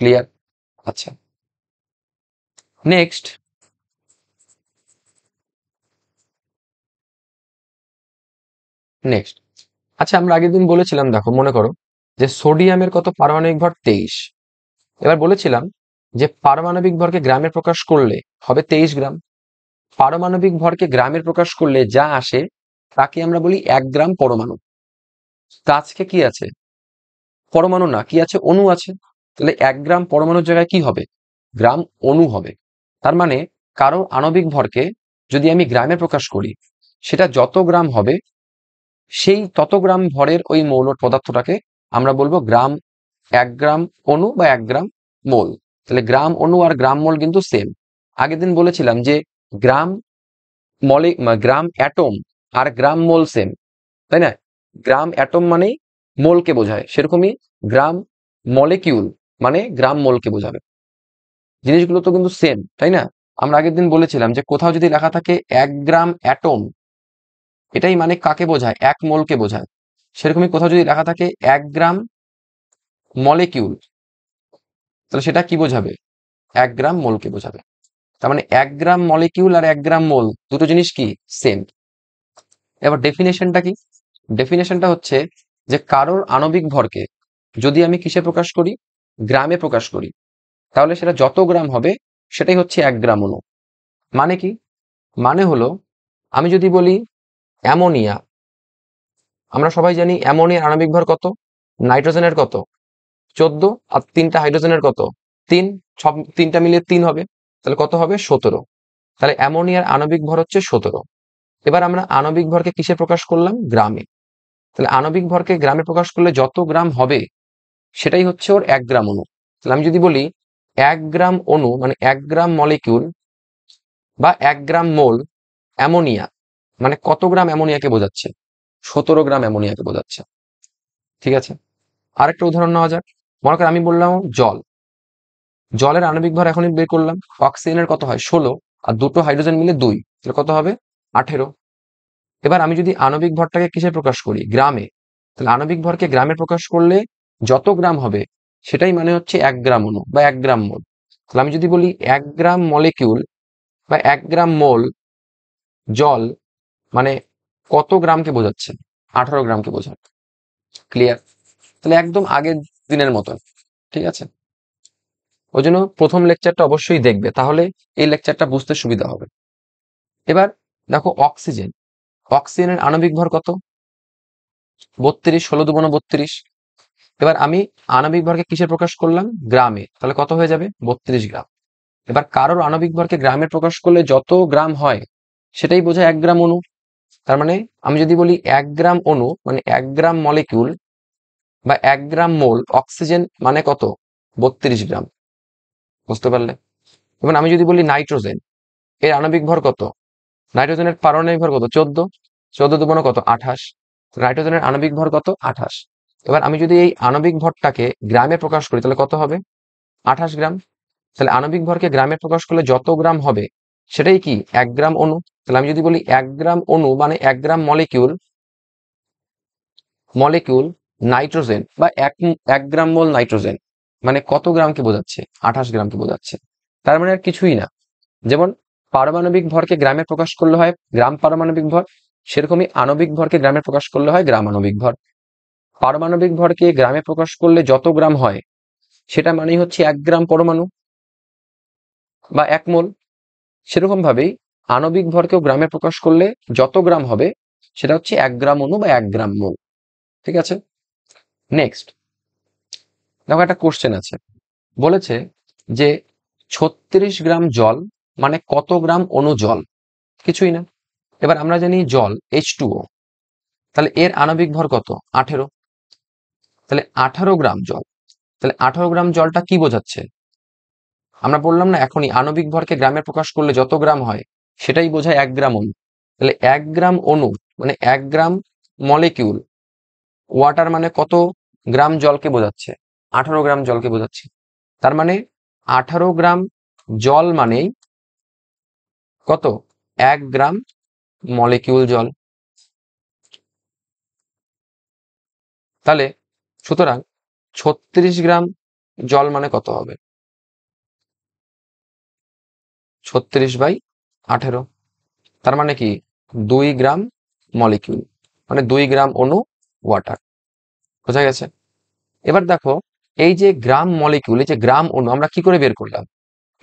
ক্লিয়ার? আচ্ছা, নেক্সট। নেক্সট, আচ্ছা আমরা আগের দিন বলেছিলাম, দেখো মনে করো যে সোডিয়ামের কত পারমাণবিক ভর? 23। এবার বলেছিলাম যে পারমাণবিক ভরকে গ্রামে প্রকাশ করলে হবে 23 গ্রাম। পারমাণবিক ভরকে গ্রামে প্রকাশ করলে যা আসে তাকে আমরা বলি 1 গ্রাম পরমাণু। তা আজকে কি আছে? পরমাণু না, কি আছে? অণু আছে। তাহলে 1 গ্রাম পরমাণুর জায়গায় কি হবে? গ্রাম অণু হবে। তার মানে কারো আণবিক ভরকে যদি আমি গ্রামে প্রকাশ করি, সেটা যত গ্রাম হবে সেই তত গ্রাম ভরের ওই মৌল পদার্থটাকে আমরা বলবো গ্রাম, 1 গ্রাম অণু বা 1 গ্রাম মোল। তাহলে গ্রাম অণু আর গ্রাম মোল কিন্তু সেম। আগের দিন বলেছিলাম যে গ্রাম গ্রাম অ্যাটম আর গ্রাম মোল সেম, তাই না? গ্রাম অ্যাটম মানেই মোলকে বোঝায়, সেরকমই গ্রাম মলিকিউল মানে গ্রাম মোলকে বোঝাবে। জিনিসগুলো তো কিন্তু সেম, তাই না? আমরা আগের দিন বলেছিলাম যে কোথাও যদি লেখা থাকে 1 গ্রাম অ্যাটম, এটাই মানে কাকে বোঝায়? 1 মোলকে বোঝায়। সেরকমই কোথাও যদি লেখা থাকে 1 গ্রাম মলিকিউল, তাহলে সেটা কি বোঝাবে? 1 গ্রাম মোলকে বোঝাবে। তার মানে 1 গ্রাম মলিকিউল আর 1 গ্রাম মোল দুটো জিনিস কি? সেম। এবার ডেফিনেশনটা কি? ডেফিনেশনটা হচ্ছে যে কারোর আণবিক ভরকে যদি আমি কিসে প্রকাশ করি? গ্রামে প্রকাশ করি, তাহলে সেটা যত গ্রাম হবে সেটাই হচ্ছে 1 গ্রাম অণু। মানে কি? মানে হলো আমি যদি বলি অ্যামোনিয়া, আমরা সবাই জানি অ্যামোনিয়ার আণবিক ভর কত? নাইট্রোজেনের কত? 14। আর তিনটা হাইড্রোজেনের কত? 3। সব তিনটা মিলিয়ে 3 হবে, তাহলে কত হবে? 17। তাহলে অ্যামোনিয়ার আণবিক ভর হচ্ছে 17। এবার আমরা আণবিক ভরকে কিসে প্রকাশ করলাম? গ্রামে। তাহলে আণবিক ভরকে গ্রামে প্রকাশ করলে যত গ্রাম হবে সেটাই হচ্ছে ওর 1 গ্রাম অণু। তাহলে আমি যদি বলি 1 গ্রাম অণু মানে 1 গ্রাম মলিকিউল বা 1 গ্রাম মোল অ্যামোনিয়া, মানে কত গ্রাম অ্যামোনিয়াকে বোঝাচ্ছে? 17 গ্রাম অ্যামোনিয়াকে বোঝাচ্ছে। ঠিক আছে, আরেকটা উদাহরণ নেওয়া যাক। মনে কর আমি বললাম জল, জলের আণবিক ভর এখনই বের করলাম। অক্সিজেনের কত হয়? 16। আর দুটো হাইড্রোজেন মিলে 2, তাহলে কত হবে? 18। এবার আমি যদি আণবিক ভরটাকে কিসে প্রকাশ করি? গ্রামে। তাহলে আণবিক ভরকে গ্রামে প্রকাশ করলে যত গ্রাম হবে সেটাই মানে হচ্ছে 1 গ্রাম অণু বা 1 গ্রাম মোল। তাহলে আমি যদি বলি 1 গ্রাম মলিকিউল বা 1 গ্রাম মোল জল, মানে কত গ্রামকে বোঝাচ্ছে? 18 গ্রামকে বোঝায়। ক্লিয়ার? তাহলে একদম আগের দিনের মতন। ঠিক আছে, ওই জন্য প্রথম লেকচারটা অবশ্যই দেখবে, তাহলে এই লেকচারটা বুঝতে সুবিধা হবে। এবার দেখো অক্সিজেন, অক্সিজেনের আণবিক ভর কত? 32। 16 দুগুণ 32। এবার আমি আণবিক ভরকে কিসে প্রকাশ করলাম? গ্রামে। তাহলে কত হয়ে যাবে? 32 গ্রাম। এবার কারোর আণবিক ভরকে গ্রামে প্রকাশ করলে যত গ্রাম হয় সেটাই বোঝায় 1 গ্রাম অণু। তার মানে আমি যদি বলি 1 গ্রাম অণু মানে 1 গ্রাম মলিকিউল বা 1 গ্রাম মোল অক্সিজেন মানে কত? 32 গ্রাম। বুঝতে পারলে? এবার আমি যদি বলি নাইট্রোজেন, এর আণবিক ভর কত? নাইট্রোজেনের পারমাণবিক ভর কত? 14। 14 দুগুণ কত? 28। নাইট্রোজেনের আণবিক ভর কত? 28। এবার আমি যদি এই আণবিক ভরটাকে গ্রামে প্রকাশ করি তাহলে কত হবে? 28 গ্রাম। তাহলে আণবিক ভরকে গ্রামে প্রকাশ করলে যত গ্রাম হবে সেটাই কি? 1 গ্রাম অণু। তাহলে আমি যদি বলি 1 গ্রাম অণু মানে 1 গ্রাম মলিকিউল, মলিকিউল নাইট্রোজেন বা 1 গ্রাম মোল নাইট্রোজেন, মানে কত গ্রামকে বোঝাচ্ছে? 28 গ্রামকে বোঝাচ্ছে। তার মানে আর কিছুই না। যেমন পারমাণবিক ভরকে গ্রামে প্রকাশ করলে হয় গ্রাম পারমাণবিক ভর, সেরকমই আণবিক ভরকে গ্রামে প্রকাশ করলে হয় গ্রাম আণবিক ভর। পারমাণবিক ভরকে গ্রামে প্রকাশ করলে যত গ্রাম হয় সেটা মানেই হচ্ছে 1 গ্রাম পরমাণু বা 1 মোল। সেরকম ভাবেই আণবিক ভরকেও গ্রামে প্রকাশ করলে যত গ্রাম হবে সেটা হচ্ছে 1 গ্রাম অণু বা 1 গ্রাম মোল। ঠিক আছে, নেক্সট দেখো একটা কোশ্চেন আছে, বলেছে যে 36 গ্রাম জল মানে কত গ্রাম অণু জল? কিছুই না। এবার আমরা জানি জল H2O, তাহলে এর আণবিক ভর কত? 18। তাহলে 18 গ্রাম জল, তাহলে 18 গ্রাম জলটা কি বোঝাচ্ছে? আমরা বললাম না এখনই আণবিক ভরকে গ্রামে প্রকাশ করলে যত গ্রাম হয় সেটাই বোঝায় 1 গ্রাম অণু। তাহলে 1 গ্রাম অণু মানে 1 গ্রাম মলিকিউল ওয়াটার মানে কত গ্রাম জলকে বোঝাচ্ছে? 18 গ্রাম জলকে বোঝাচ্ছে। তার মানে 18 গ্রাম জল মানেই কত? 1 গ্রাম মলিকিউল জল। তাহলে সুতরাং 36 গ্রাম জল মানে কত হবে? 36/18। তার মানে কি 2 গ্রাম মলিকিউল, মানে 2 গ্রাম অণু ওয়াটার। বোঝা গেছে? এবার দেখো এই যে গ্রাম মলিকিউল, এই যে গ্রাম অণু আমরা কি করে বের করলাম?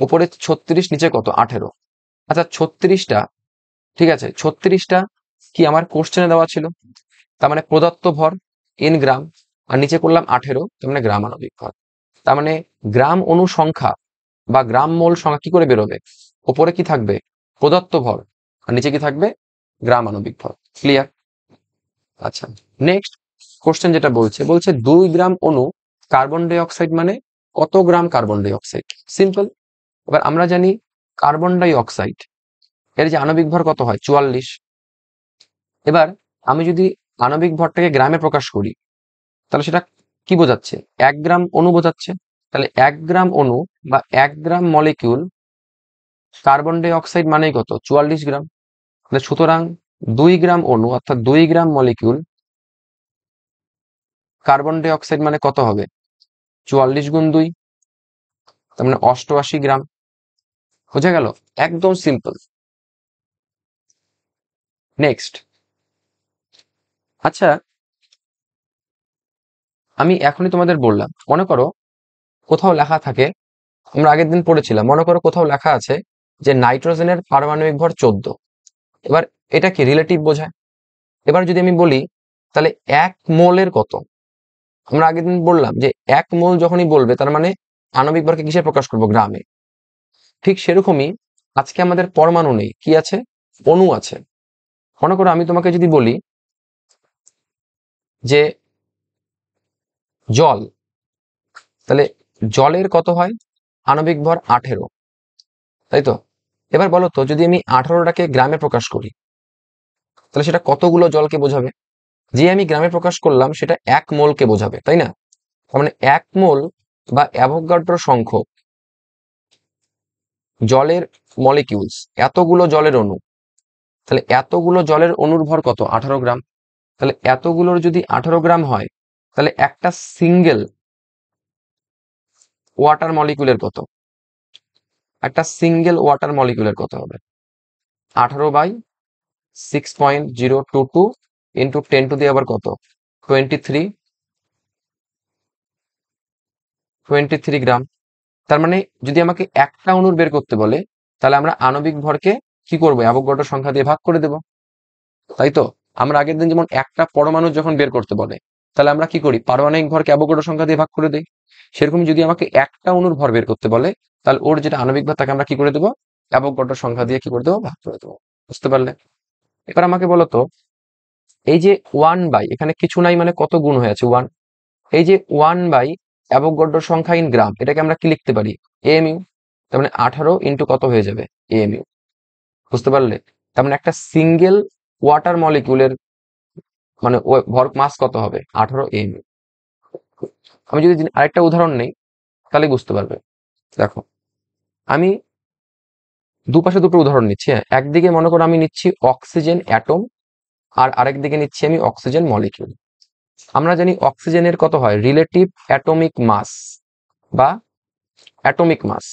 উপরে 36, নিচে কত? 18। আচ্ছা 36টা, ঠিক আছে 36টা কি আমার কোশ্চেনে দেওয়া ছিল, তার মানে প্রদত্ত ভর ইন গ্রাম, আর নিচে করলাম 18, তার মানে গ্রাম আণবিক ভর। তার মানে গ্রাম অণু সংখ্যা বা গ্রাম মোল সংখ্যা কি করে বেরোবে? উপরে কি থাকবে? প্রদত্ত ভর, আর নিচে কি থাকবে? গ্রাম আণবিক ভর। ক্লিয়ার? আচ্ছা, নেক্সট কোশ্চেন যেটা বলছে, বলছে 2 গ্রাম অণু কার্বন ডাই অক্সাইড মানে কত গ্রাম কার্বন ডাই অক্সাইড? সিম্পল। এবার আমরা জানি কার্বন ডাই অক্সাইড এর যে আণবিক ভর কত হয়? 44। এবার আমি যদি আণবিক ভরটাকে গ্রামে প্রকাশ করি তাহলে সেটা কি বোঝাচ্ছে? 1 গ্রাম অণু বোঝাচ্ছে। তাহলে 1 গ্রাম অণু বা 1 গ্রাম মলিকিউল কার্বন ডাই অক্সাইড মানেই কত? 44 গ্রাম। তাহলে সুতরাং 2 গ্রাম অণু অর্থাৎ 2 গ্রাম মলিকিউল কার্বন ডাই অক্সাইড মানে কত হবে? 44 গুণ 2, তার মানে 88 গ্রাম। বোঝা গেল? একদম সিম্পল। নেক্সট, আচ্ছা আমি এখনই তোমাদের বললাম, মনে করো কোথাও লেখা থাকে, আমরা আগের দিন পড়েছিলাম, মনে করো কোথাও লেখা আছে যে নাইট্রোজেনের পারমাণবিক ভর 14। এবার এটা কি রিলেটিভ বোঝায়। এবার যদি আমি বলি তাহলে 1 মোলের কত? আমরা আগের দিন বললাম যে 1 মোল যখনই বলবে তার মানে আণবিক ভরকে কিসে প্রকাশ করবো? গ্রামে। ঠিক সেরকমই আজকে আমাদের পরমাণু নেই, কি আছে? অণু আছে। মনে করো আমি তোমাকে যদি বলি যে জল, তাহলে জলের কত হয়? আণবিক ভর 18, তাই তো? এবার বলো তো যদি আমি 18টাকে গ্রামে প্রকাশ করি তাহলে সেটা কতগুলো জলকে বোঝাবে? যে আমি গ্রামে প্রকাশ করলাম সেটা 1 মোলকে বোঝাবে, তাই না? তার মানে 1 মোল বা অ্যাভোগাড্রো সংখ্যক জলের মলিকিউলস, এতগুলো জলের অণু, তাহলে এতগুলো জলের অণুর ভর কত? 18 গ্রাম। তাহলে এতগুলোর যদি 18 গ্রাম হয় তাহলে একটা সিঙ্গেল ওয়াটার মলিকিউলের কত? একটা সিঙ্গেল ওয়াটার মলিকিউলের কত হবে? 18/6.022 ইন্টু 10 টু দি আবার কত? 23, 23 গ্রাম। তার মানে যদি আমাকে একটা অণুর বের করতে বলে তাহলে আমরা আণবিক ভরকে কি করবো? অ্যাভোগাড্রো সংখ্যা দিয়ে ভাগ করে দেব, তাই তো? আমরা আগের দিন যেমন একটা পরমাণু যখন বের করতে বলে তাহলে আমরা কি করি? পারমাণবিক ভরকে অ্যাভোগাড্রো সংখ্যা দিয়ে ভাগ করে দিই। সেরকম যদি আমাকে একটা অণুর ভর বের করতে বলে তাহলে ওর যেটা আণবিক ভর তাকে আমরা কি করে দেবো? অ্যাভোগাড্রো সংখ্যা দিয়ে কি করে দেবো? ভাগ করে দেবো। বুঝতে পারলে? এবার আমাকে বলো তো এই যে 1/, এখানে কিছু নাই মানে কত গুণ হয়ে আছে? 1। এই যে 1/, অ্যাভোগাড্রো সংখ্যা ইন গ্রাম, এটাকে আমরা কি লিখতে পারি? এএমইউ। তার মানে 18 ইন্টু কত হয়ে যাবে? এএমইউ। বুঝতে পারলে? তার মানে একটা সিঙ্গেল ওয়াটার মলিকিউলের মানে ভর মাস কত হবে? 18 এএমইউ। আমি যদি আরেকটা উদাহরণ নেই তাহলে বুঝতে পারবে। দেখো আমি দুপাশে দুটো উদাহরণ নিচ্ছি। হ্যাঁ, একদিকে মনে করো আমি নিচ্ছি অক্সিজেন অ্যাটম, আর আরেক দিকে নিচ্ছি আমি অক্সিজেন মলিকিউল। আমরা জানি অক্সিজেনের কত হয়? রিলেটিভ অ্যাটমিক মাস বা অ্যাটমিক মাস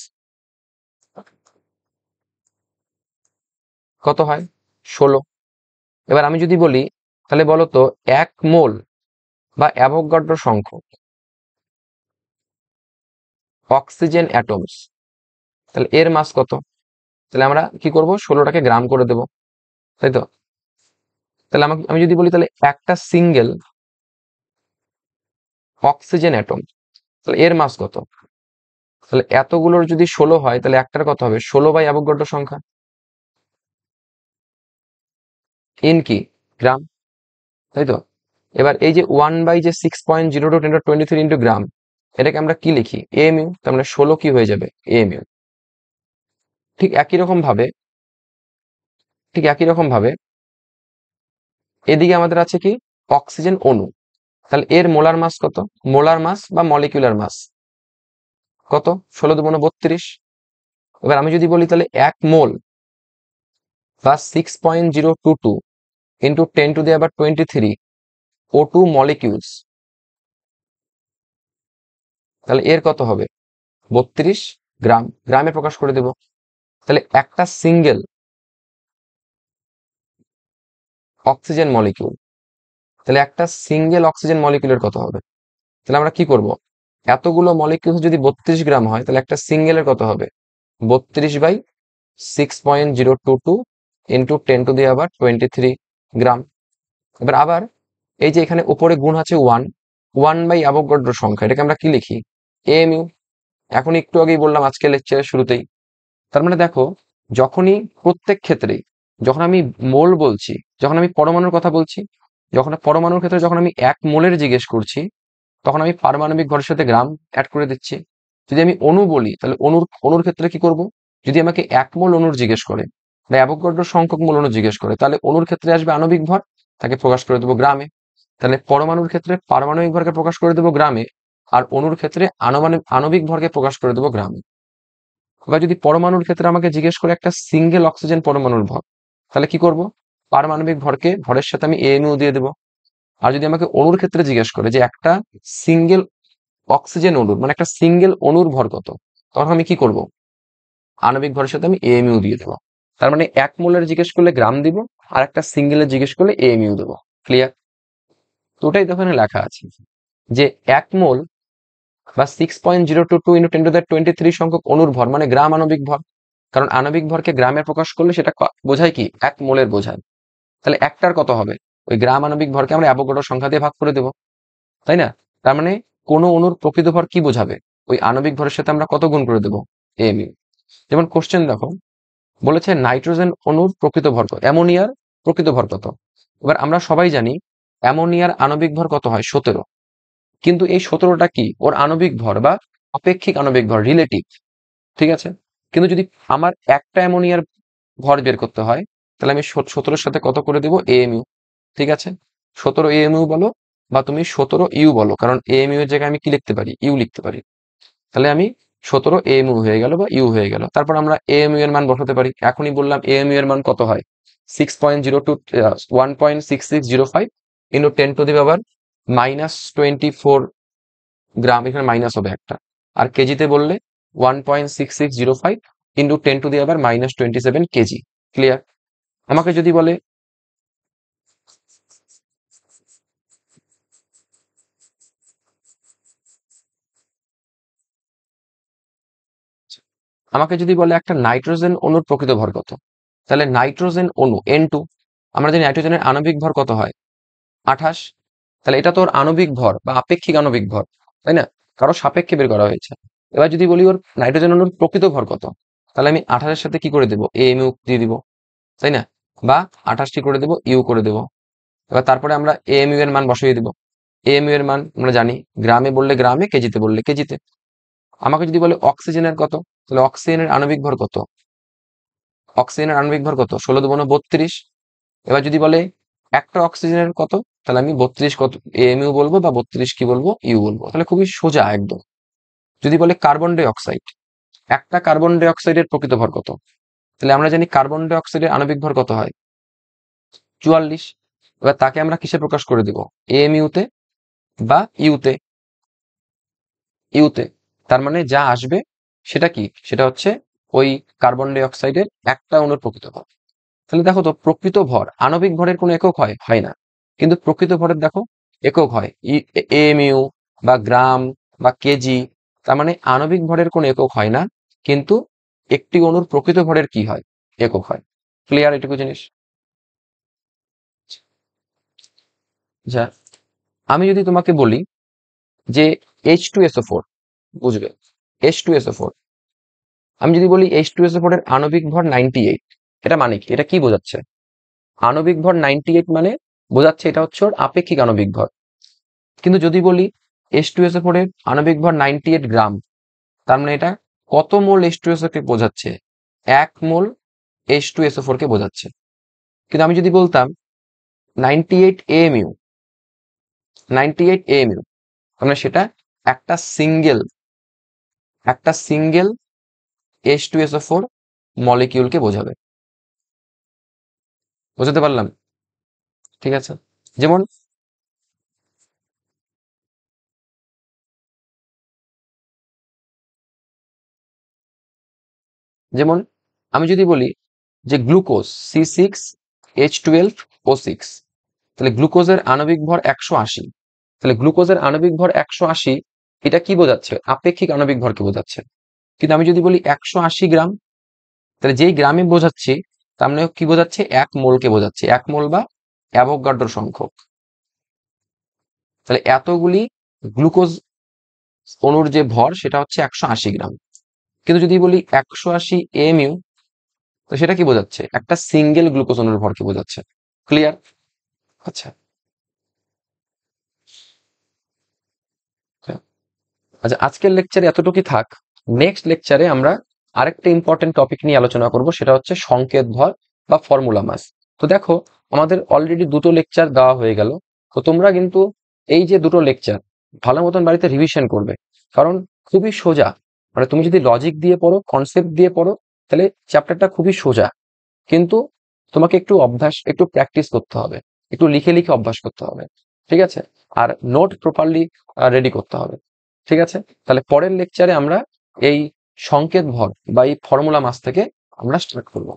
কত হয় 16। এবার আমি যদি বলি তাহলে বলো তো 1 মোল বা অ্যাভোগাড্রো সংখ্যক অক্সিজেন অ্যাটমস, তাহলে এর মাস কত? তাহলে আমরা কি করব, 16টাকে গ্রাম করে দেব, তাই তো? তাহলে আমি যদি বলি তাহলে একটা সিঙ্গেল অক্সিজেন অ্যাটম, তাহলে এর মাস কত? তাহলে এতগুলোর যদি 16 হয় তাহলে একটার কত হবে, 16 বাই অ্যাভোগাড্রো সংখ্যা ইন কি গ্রাম, তাই তো? এবার এই যে 1 বাই যে 6.02 × 10⁻23 ইন্টু গ্রাম, এটাকে আমরা কি লিখি, এএমইউ, তার মানে 16 কি হয়ে যাবে, এএমইউ। ঠিক একই রকম ভাবে এদিকে আমাদের আছে কি অক্সিজেন অণু, তাহলে এর মোলার মাস কত, মোলার মাস বা মলিকিউলার মাস কত, 16×2 = 32। এবার আমি যদি বলি তাহলে 1 মোল বা 6.022 ইন্টু 10⁻23 O2 মলিকিউলস, তাহলে এর কত হবে 32 গ্রাম, গ্রামে প্রকাশ করে দেব। তাহলে একটা সিঙ্গেল অক্সিজেন মলিকিউল, তাহলে একটা সিঙ্গেল অক্সিজেন মলিকিউলের কত হবে? তাহলে আমরা কি করব, এতগুলো মলিকিউল যদি 32 গ্রাম হয় তাহলে একটা সিঙ্গেলের কত হবে, 32/6.022 ইন্টু 10⁻23 গ্রাম। এবার আবার এই যে এখানে উপরে গুণ আছে 1 বাই অ্যাভোগাড্রো সংখ্যা, এটাকে আমরা কি লিখি, এএমইউ। এখন একটু আগেই বললাম আজকে লেকচারের শুরুতেই, তার মানে দেখো যখনই প্রত্যেক ক্ষেত্রেই যখন আমি মোল বলছি, যখন আমি পরমাণুর কথা বলছি, যখন পরমাণুর ক্ষেত্রে যখন আমি 1 মোলের জিজ্ঞেস করছি তখন আমি পারমাণবিক ভরের সাথে গ্রাম অ্যাড করে দিচ্ছি। যদি আমি অণু বলি তাহলে অণুর ক্ষেত্রে কি করব, যদি আমাকে 1 মোল অণুর জিজ্ঞেস করে বা অ্যাভোগাড্রো সংখ্যক মোল অণু জিজ্ঞেস করে তাহলে অণুর ক্ষেত্রে আসবে আণবিক ভর, তাকে প্রকাশ করে দেবো গ্রামে। তাহলে পরমাণুর ক্ষেত্রে পারমাণবিক ভরকে প্রকাশ করে দেবো গ্রামে, আর অণুর ক্ষেত্রে আণবিক ভরকে প্রকাশ করে দেবো গ্রামে। বা যদি পরমাণুর ক্ষেত্রে আমাকে জিজ্ঞেস করে একটা সিঙ্গেল অক্সিজেন পরমাণুর ভর, তাহলে কি করব, পারমাণবিক ভরকে ভরের সাথে আমি এএমইউ দিয়ে দেবো। আর যদি আমাকে অণুর ক্ষেত্রে জিজ্ঞেস করে যে একটা সিঙ্গেল অক্সিজেন অণুর মানে একটা সিঙ্গেল অণুর ভর কত, তখন আমি কি করব, আণবিক ভরের সাথে আমি এএমইউ দিয়ে দেবো। তার মানে 1 মোলের জিজ্ঞেস করলে গ্রাম দিব, আর একটা সিঙ্গেলের জিজ্ঞেস করলে এএমইউ দেবো। ক্লিয়ার? তো ওটাই তো ওখানে লেখা আছে যে 1 মোল বা 6.022 ইন্টু 10⁻23 সংখ্যক অণুর ভর মানে গ্রাম আণবিক ভর, কারণ আণবিক ভরকে গ্রামে প্রকাশ করলে সেটা বোঝায় কি 1 মোলের বোঝায়। তাহলে একটার কত হবে, ওই গ্রাম আণবিক ভরকে আমরা অ্যাভোগাড্রো সংখ্যা দিয়ে ভাগ করে দেবো, তাই না? তার মানে কোন অণুর প্রকৃত ভর কি বোঝাবে, ওই আণবিক ভরের সাথে আমরা কত গুণ করে দেবো, এএমইউ। যেমন কোশ্চেন দেখো, বলেছে নাইট্রোজেন অণুর প্রকৃত ভর কত, অ্যামোনিয়ার প্রকৃত ভর কত। এবার আমরা সবাই জানি অ্যামোনিয়ার আণবিক ভর কত হয় 17, কিন্তু এই 17টা কি ওর আণবিক ভর বা আপেক্ষিক আণবিক ভর, রিলেটিভ, ঠিক আছে? কিন্তু যদি আমার একটা অ্যামোনিয়ার ভর বের করতে হয় তাহলে আমি 17-এর সাথে কত করে দেবো, এএমইউ, ঠিক আছে? 17 এএমইউ বলো বা তুমি 17 ইউ বলো, কারণ এএমইউ এর জায়গায় আমি কি লিখতে পারি, ইউ লিখতে পারি। তাহলে আমি 17 এএমইউ হয়ে গেল বা ইউ হয়ে গেল। তারপর আমরা এএমইউ এর মান বসাতে পারি, এখনই বললাম এএমইউ এর মান কত হয়, 6.02 1.6605 ইন্টু 10⁻24 গ্রাম, এখানে মাইনাস হবে একটা, আর কেজিতে বললে 1.6605 ইন্টু 10⁻27 কেজি। ক্লিয়ার? আমাকে যদি বলে একটা নাইট্রোজেন অণুর প্রকৃত ভর কত, তাহলে নাইট্রোজেন অণু N2, আমরা জানি নাইট্রোজেনের আণবিক ভর কত হয় 28, তাহলে এটা তো ওর আণবিক ভর বা আপেক্ষিক আণবিক ভর, তাই না? কারো সাপেক্ষে বের করা হয়েছে। এবার যদি বলি ওর নাইট্রোজেন অণুর প্রকৃত ভর কত, তাহলে আমি 28-এর সাথে কি করে দেবো, এএমইউ দিয়ে দিব, তাই না? বা 28টি করে দেবো, ইউ করে দেবো। এবার তারপরে আমরা এএমইউ এর মান বসিয়ে দিব। এএমইউ এর মান আমরা জানি, গ্রামে বললে গ্রামে, কেজিতে বললে কেজিতে। আমাকে যদি বলে অক্সিজেনের কত, তাহলে অক্সিজেনের আণবিক ভর কত, অক্সিজেনের আণবিক ভর কত, 16×32। এবার যদি বলে একটা অক্সিজেনের কত, তাহলে আমি 32 কত এএমইউ বলবো বা 32 কি বলবো, ইউ বলবো। তাহলে খুবই সোজা একদম। যদি বলে কার্বন ডাই অক্সাইড, একটা কার্বন ডাই অক্সাইডের প্রকৃত ভর কত, তাহলে আমরা জানি কার্বন ডাই অক্সাইডের আণবিক ভর কত হয় 44। এবার তাকে আমরা কিসে প্রকাশ করে দিব, এএমইউ তে বা ইউতে, ইউতে। তার মানে যা আসবে সেটা কি, সেটা হচ্ছে ওই কার্বন ডাই অক্সাইডের একটা অণুর প্রকৃত ভর। তাহলে দেখো তো প্রকৃত ভর, আণবিক ভরের কোনো একক হয় না, কিন্তু প্রকৃত ভরের দেখো একক হয়, এমইউ বা গ্রাম বা কেজি। তার মানে আণবিক ভরের কোনো একক হয় না, কিন্তু একটি অণুর প্রকৃত ভরের কি হয়, একক হয়। ক্লিয়ার এটুকু জিনিস? যা আমি যদি তোমাকে বলি যে H2SO4, বুঝবে H2SO4, আমি যদি বলি H2SO4 এর আণবিক ভর 98, এটা মানে কি, এটা কি বোঝাচ্ছে? আণবিক ভর 98 মানে বোঝাচ্ছে এটা হচ্ছে ওর আপেক্ষিক আণবিক ভর। কিন্তু যদি বলি H2SO4 এর আণবিক ভর 98 গ্রাম, তার মানে এটা কত মোল H2SO কে বোঝাচ্ছে? 1 মোল H2SO4 কে বোঝাচ্ছে। কিন্তু আমি যদি বলতাম 98 AMU, 98 AMU, তার মানে সেটা একটা সিঙ্গেল H2SO4 মলিকিউলকে বোঝাবে। বোঝাতে পারলাম? ঠিক আছে। যেমন যেমন আমি যদি বলি যে গ্লুকোজ C6H12O6, তাহলে গ্লুকোজের আণবিক ভর 180। তাহলে গ্লুকোজের আণবিক ভর 180, এটা কি বোঝাচ্ছে? আপেক্ষিক আণবিক ভরকে বোঝাচ্ছে। কিন্তু আমি যদি বলি 180 গ্রাম, তাহলে যেই গ্রামে বোঝাচ্ছি তার মানে কি বোঝাচ্ছে? 1 মোলকে বোঝাচ্ছে, 1 মোল বা অ্যাভোগাড্রো সংখ্যক। তাহলে এতগুলি গ্লুকোজ অণুর যে ভর সেটা হচ্ছে 180 গ্রাম। কিন্তু যদি বলি 180 এমইউ, তো সেটা কি বোঝাচ্ছে? একটা সিঙ্গেল গ্লুকোজ অণুর ভরকে বোঝাচ্ছে। ক্লিয়ার? আচ্ছা। আচ্ছা, আজকের লেকচারে এতটুকুই থাক। নেক্সট লেকচারে আমরা আরেকটা ইম্পর্টেন্ট টপিক নিয়ে আলোচনা করব, সেটা হচ্ছে সংকেত ভর বা ফর্মুলা মাস। তো দেখো, আমাদের অলরেডি দুটো লেকচার দেওয়া হয়ে গেল। তো তোমরা কিন্তু এই যে দুটো লেকচার ভালো মতন বাড়িতে রিভিশন করবে, কারণ খুবই সোজা। মানে তুমি যদি লজিক দিয়ে পড়ো, কনসেপ্ট দিয়ে পড়ো, তাহলে চ্যাপ্টারটা খুবই সোজা। কিন্তু তোমাকে একটু অভ্যাস, একটু প্র্যাকটিস করতে হবে, একটু লিখে লিখে অভ্যাস করতে হবে। ঠিক আছে? আর নোট প্রপারলি রেডি করতে হবে। ঠিক আছে? তাহলে পরের লেকচারে আমরা এই সংকেত ভর বা এই ফর্মুলা মাস থেকে আমরা স্টার্ট করব।